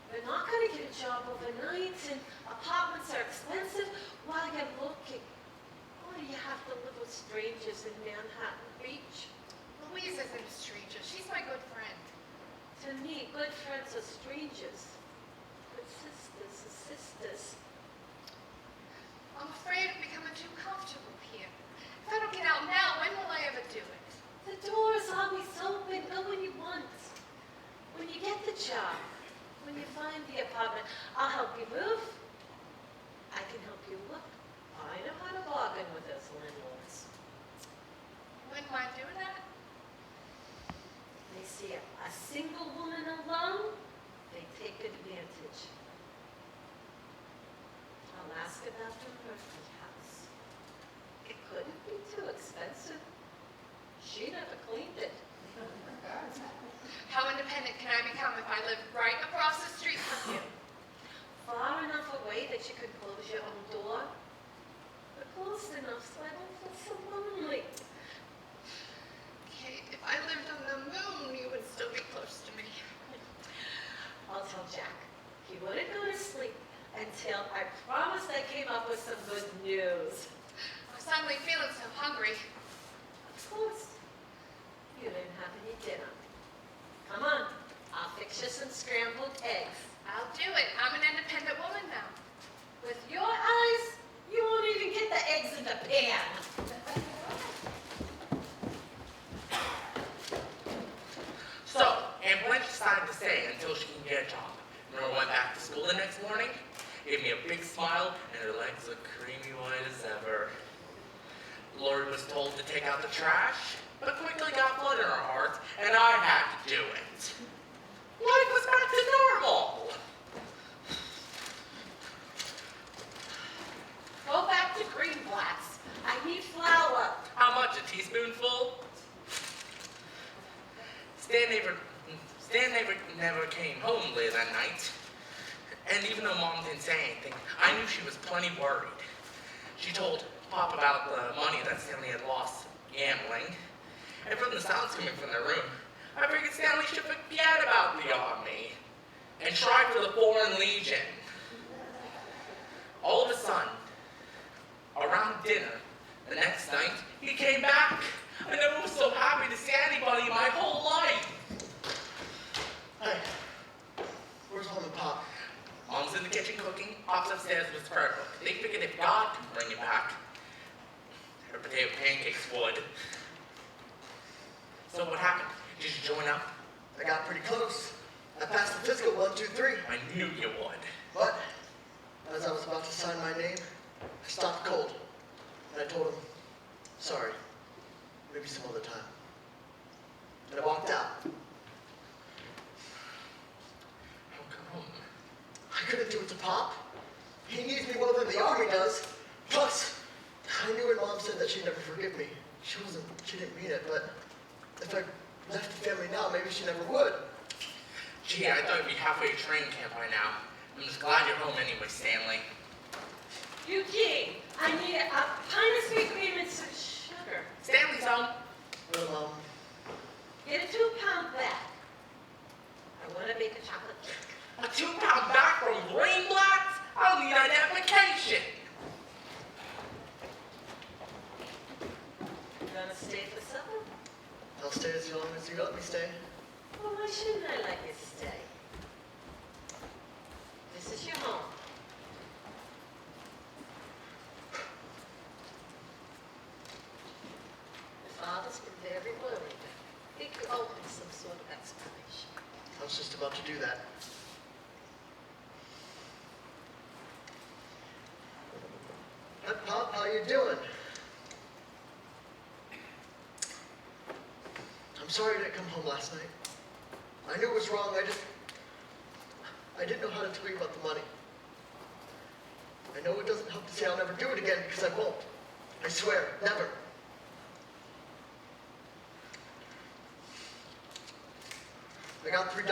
S3: we're not going to get a job overnight, and apartments are expensive while you're looking. Or do you have to live with strangers in Manhattan Beach?
S2: Louise isn't a stranger. She's my good friend.
S3: To me, good friends are strangers. Good sisters are sisters.
S2: I'm afraid of becoming too comfortable here. If I don't get out now, when will I ever do it?
S3: The door is always open. Go when you want. When you get the job, when you find the apartment, I'll help you move. I can help you look. I know how to bargain with those landlords.
S2: Wouldn't mind doing that?
S3: They see a single woman alone, they take advantage. I'll ask about the Murphy house. It couldn't be too expensive. She never cleaned it.
S2: How independent can I become if I live right across the street from you?
S3: Far enough away that you could close your own door, but close enough so I don't feel so lonely.
S2: Kate, if I lived on the moon, you would still be close to me.
S3: I'll tell Jack. He wouldn't go to sleep until I promised I came up with some good news.
S2: I'm suddenly feeling so hungry.
S3: Of course. You didn't have any dinner. Come on, I'll fix you some scrambled eggs.
S2: I'll do it. I'm an independent woman now.
S3: With your eyes, you won't even get the eggs in the pan.
S1: So, Aunt Blanche decided to stay until she can get a job. Nora went back to school the next morning, gave me a big smile, and her legs looked creamy white as ever. Lori was told to take out the trash, but quickly got blood in her heart, and I had to do it. Life was back to normal.
S3: Go back to Greenblatt's. I need flour.
S1: How much? A teaspoonful? Stan never came home late that night. And even though Mom didn't say anything, I knew she was plenty worried. She told Pop about the money that Stanley had lost gambling. And from the sounds coming from their room, I figured Stanley should forget about the army and try for the Foreign Legion. All of a sudden, around dinner the next night, he came back. I never was so happy to see anybody in my whole life.
S5: Hey, where's Mom and Pop?
S1: Mom's in the kitchen cooking, Pop's upstairs with his prayer book. They figured if God could bring it back, her potato pancakes would. So what happened? Did you join up?
S5: I got pretty close. I passed the physical 1, 2, 3.
S1: I knew you would.
S5: But as I was about to sign my name, I stopped cold. And I told him, sorry, maybe some other time. And I walked out.
S1: How come?
S5: I couldn't do it to Pop. He needs me more than the army does. Plus, I knew her mom said that she'd never forgive me. She didn't mean it, but if I left the family now, maybe she never would.
S1: Gee, I thought you'd be halfway to training camp by now. I'm just glad you're home anyway, Stanley.
S3: Eugene, I need a pint of sweet cream and some sugar.
S1: Stanley's home.
S5: Well,
S3: Get a 2-pound bag. I want to make a chocolate cake.
S1: A 2-pound bag from Greenblatt's? I'll need identification.
S3: You gonna stay for supper?
S5: I'll stay as long as you let me stay.
S3: Well, why shouldn't I let you stay? This is your home. The father's been very worried. He could open some sort of explanation.
S5: I was just about to do that. Hi, Pop, how you doing? I'm sorry I didn't come home last night. I knew it was wrong, I didn't know how to tell you about the money. I know it doesn't help to say I'll never do it again, because I won't. I swear, never. I got $3.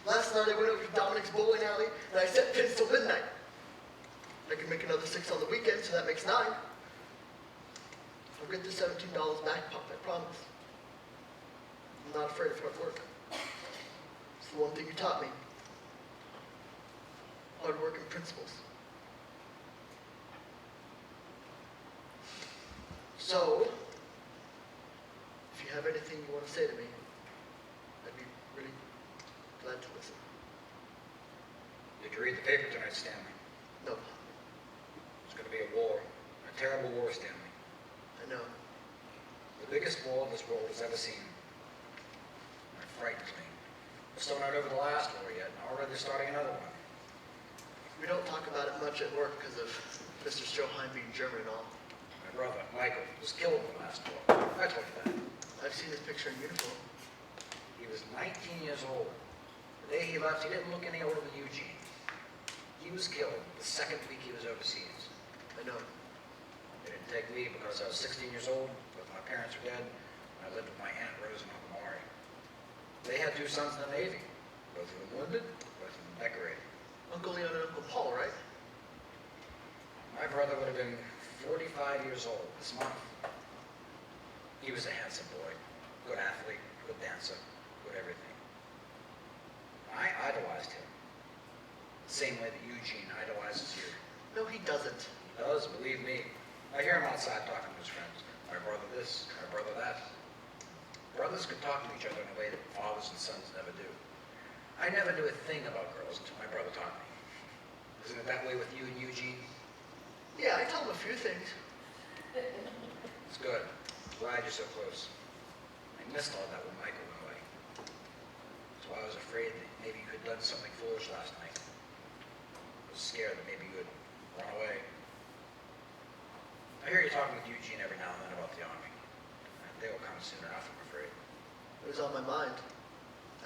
S5: Last night I went over to Dominic's bowling alley and I set pins till midnight. I can make another 6 on the weekend, so that makes 9. I'll get the $17 back, Pop, I promise. I'm not afraid of hard work. It's the one thing you taught me. Hard work and principles. So, if you have anything you want to say to me, I'd be really glad to listen.
S6: Did you read the paper tonight, Stanley?
S5: No, Pop.
S6: There's going to be a war. A terrible war, Stanley.
S5: I know.
S6: The biggest war this world has ever seen. It frightens me. We're still not over the last war yet, and already starting another one.
S5: We don't talk about it much at work because of Mr. Stroheim being German and all.
S6: My brother, Michael, was killed in the last war. I told you that.
S5: I've seen his picture in uniform.
S6: He was 19 years old. The day he left, he didn't look any older than Eugene. He was killed the second week he was overseas.
S5: I know.
S6: They didn't take me because I was 16 years old, but my parents were dead, and I lived with my Aunt Rose and Uncle Maury. They had 2 sons in the Navy, both of them wounded, both of them decorated.
S5: Uncle Leon and Uncle Paul, right?
S6: My brother would have been 45 years old this month. He was a handsome boy, good athlete, good dancer, good everything. I idolized him, the same way that Eugene idolizes you.
S5: No, he doesn't.
S6: He does, believe me. I hear him outside talking to his friends. My brother this, my brother that. Brothers can talk to each other in a way that fathers and sons never do. I never knew a thing about girls until my brother taught me. Isn't it that way with you and Eugene?
S5: Yeah, I told him a few things.
S6: It's good. Glad you're so close. I missed all that when Michael went away. That's why I was afraid that maybe you had done something foolish last night. I was scared that maybe you had run away. I hear you talking with Eugene every now and then about the Army. They will come soon enough, I'm afraid.
S5: It was on my mind.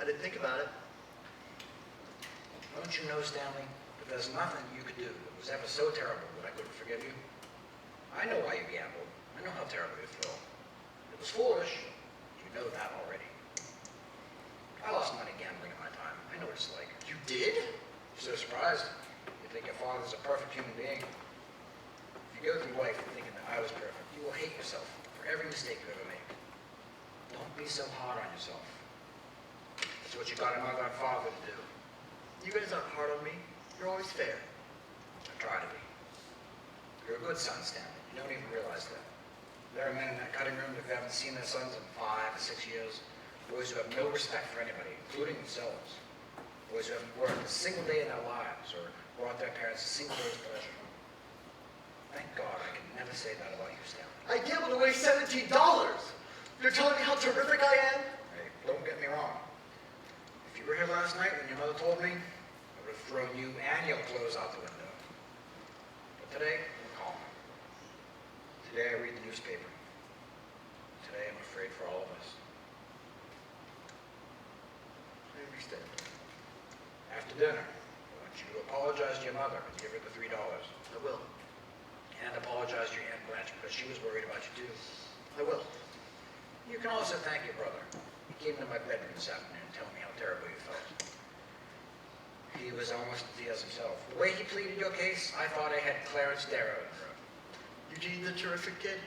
S5: I didn't think about it.
S6: Don't you know, Stanley, that there's nothing you could do that was ever so terrible that I couldn't forgive you? I know why you gambled. I know how terrible you feel. It was foolish. You know that already. I lost money gambling at my time. I know what it's like.
S5: You did?
S6: You're so surprised. You think your father's a perfect human being. If you go through life thinking that I was perfect, you will hate yourself for every mistake you ever make. Don't be so hard on yourself. That's what you got a mother and father to do.
S5: You guys aren't hard on me. You're always fair.
S6: I try to be. You're a good son, Stanley. You don't even realize that. There are men in that cutting room that haven't seen their sons in 5 or 6 years. Boys who have no respect for anybody, including themselves. Boys who haven't worked a single day in their lives or brought their parents a single day's pleasure. Thank God I can never say that about you, Stanley.
S5: I gambled away $17. You're telling me how terrific I am?
S6: Hey, don't get me wrong. If you were here last night when your mother told me, I would have thrown you and your clothes out the window. But today, I'm calm. Today I read the newspaper. Today I'm afraid for all of us.
S5: I understand.
S6: After dinner, I want you to apologize to your mother and give her the $3.
S5: I will.
S6: And apologize to your Aunt Blanche because she was worried about you too.
S5: I will.
S6: You can also thank your brother. He came into my bedroom this afternoon and told me how terrible you felt. He was almost in tears himself. The way he pleaded your case, I thought I had Clarence Darrow in the room.
S5: Eugene's a terrific kid.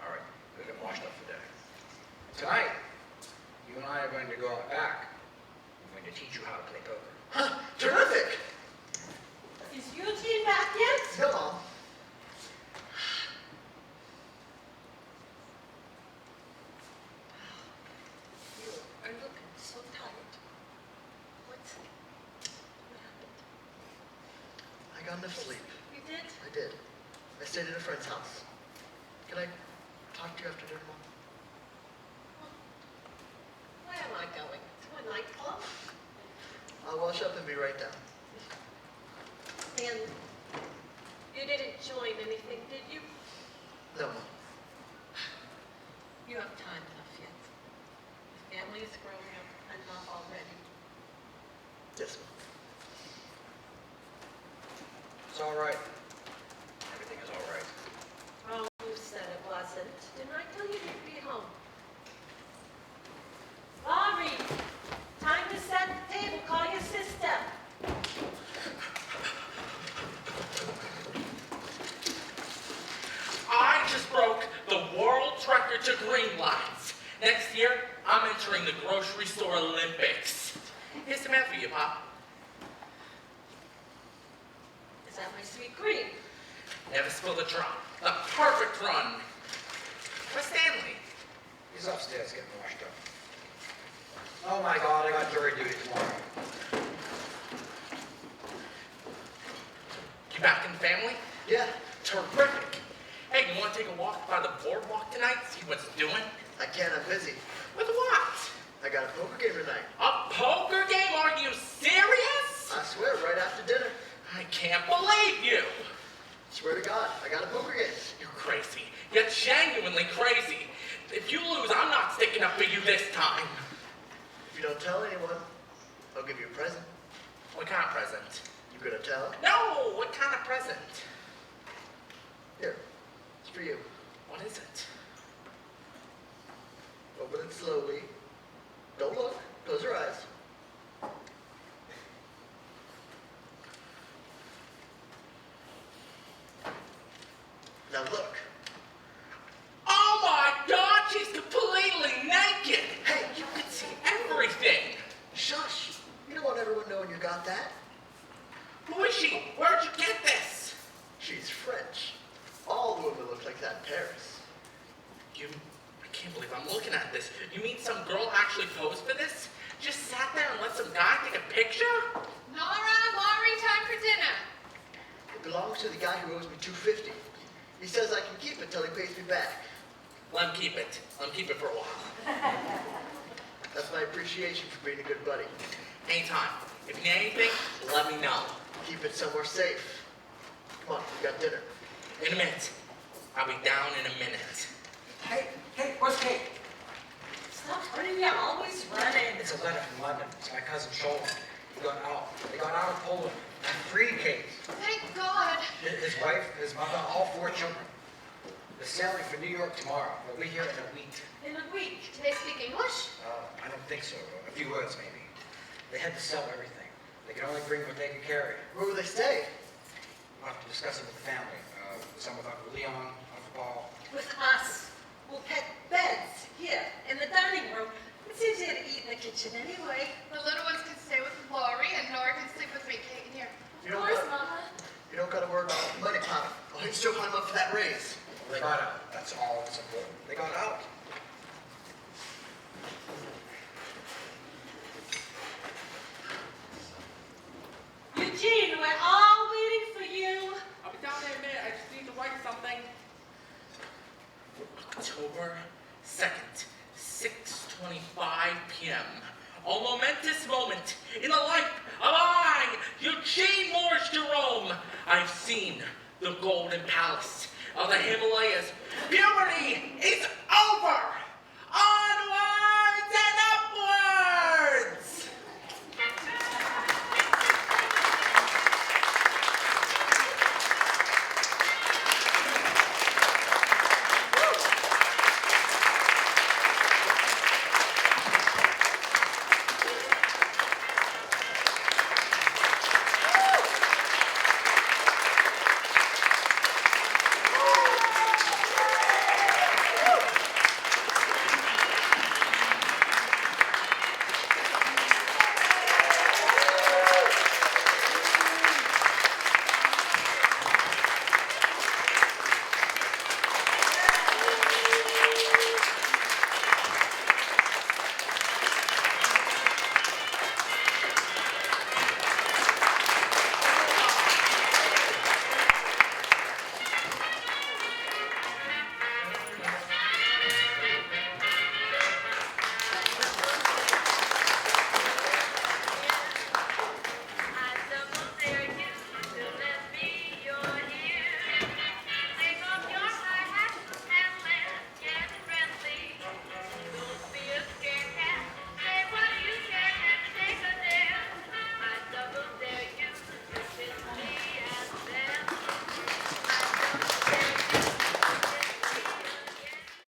S6: All right, we'll get washed up for dinner. Tonight, you and I are going to go out back. I'm going to teach you how to play poker.
S5: Huh, terrific!
S3: Is Eugene back yet?
S5: No, Mom.
S3: You are looking so tired. What happened?
S5: I got enough sleep.
S3: You did?
S5: I did. I stayed at a friend's house. Can I talk to you after dinner, Mom?
S3: Where am I going? To a nightclub?
S5: I'll wash up and be right down.
S3: And you didn't join anything, did you?
S5: No, Mom.
S3: You have time enough yet. The family is growing up enough already.
S5: Yes, Mom.
S6: It's all right. Everything is all right.
S3: Oh, you said it wasn't. Didn't I tell you you'd be home? Laurie, time to set the table. Call your sister.
S1: I just broke the world's record to green lights. Next year, I'm entering the grocery store Olympics. Here's some ad for you, Pop.
S3: Is that my sweet cream?
S1: Never spill a drop. The perfect run. Where's Stanley?
S6: He's upstairs getting washed up. Oh my God, I got jury duty tomorrow.
S1: You back in the family?
S5: Yeah,
S1: Terrific. Hey, you want to take a walk by the boardwalk tonight? See what's doing?
S5: I can't. I'm busy.
S1: With what?
S5: I got a poker game tonight.
S1: A poker game? Are you serious?
S5: I swear, right after dinner.
S1: I can't believe you.
S5: Swear to God, I got a poker game.
S1: You're crazy. You're genuinely crazy. If you lose, I'm not sticking up for you this time.
S5: If you don't tell anyone, I'll give you a present.
S1: What kind of present?
S5: You gonna tell?
S1: No, what kind of present?
S5: Here, it's for you.
S1: What is it?
S5: Open it slowly. Don't look. Close your eyes. Now look.
S1: Oh my God, she's completely naked.
S5: Hey,
S1: You can see everything.
S5: shush. You don't want everyone knowing you got that.
S1: Who is she? Where'd you get this?
S5: She's French. All the women look like that in Paris.
S1: I can't believe I'm looking at this. You mean some girl actually posed for this? Just sat there and let some guy take a picture?
S2: Nora, Laurie, time for dinner.
S5: It belongs to the guy who owes me $250. He says I can keep it till he pays me back.
S1: Let him keep it. Let him keep it for a while.
S5: That's my appreciation for being a good buddy.
S1: Anytime. If you need anything, let me know.
S5: Keep it somewhere safe. Come on, we got dinner.
S1: In a minute. I'll be down in a minute.
S6: Hey, where's Kate?
S3: Stop running, you're always running.
S6: It's a letter from London. It's my cousin Shola. They got out of Poland and freed Kate.
S2: Thank God.
S6: His wife, his mother, all 4 children. They're sailing for New York tomorrow. They'll be here in a week.
S3: In a week.
S2: Do they speak English?
S6: I don't think so. A few words, maybe. They had to sell everything. They could only bring what they could carry.
S5: Where will they stay?
S6: We'll have to discuss it with the family. Some with Uncle Leon, Uncle Paul.
S3: With us. We'll get beds here in the dining room. It's easier to eat in the kitchen anyway.
S2: The little ones can stay with Lori, and Nora can sleep with me. Kate, in here.
S5: You
S7: Of
S5: don't
S7: course,
S5: gotta,
S7: Mama.
S5: you don't gotta worry about money, Pop. I'll hit Joe Hunt up for that raise.
S6: They got out. That's all that's important. They got out.
S3: Eugene, we're all waiting for you.
S1: I'll be down there in a minute. I just need to write something. October 2nd, 6:25 p.m. A momentous moment in the life of I, Eugene Morris Jerome. I've seen the Golden Palace of the Himalayas. Beautiful!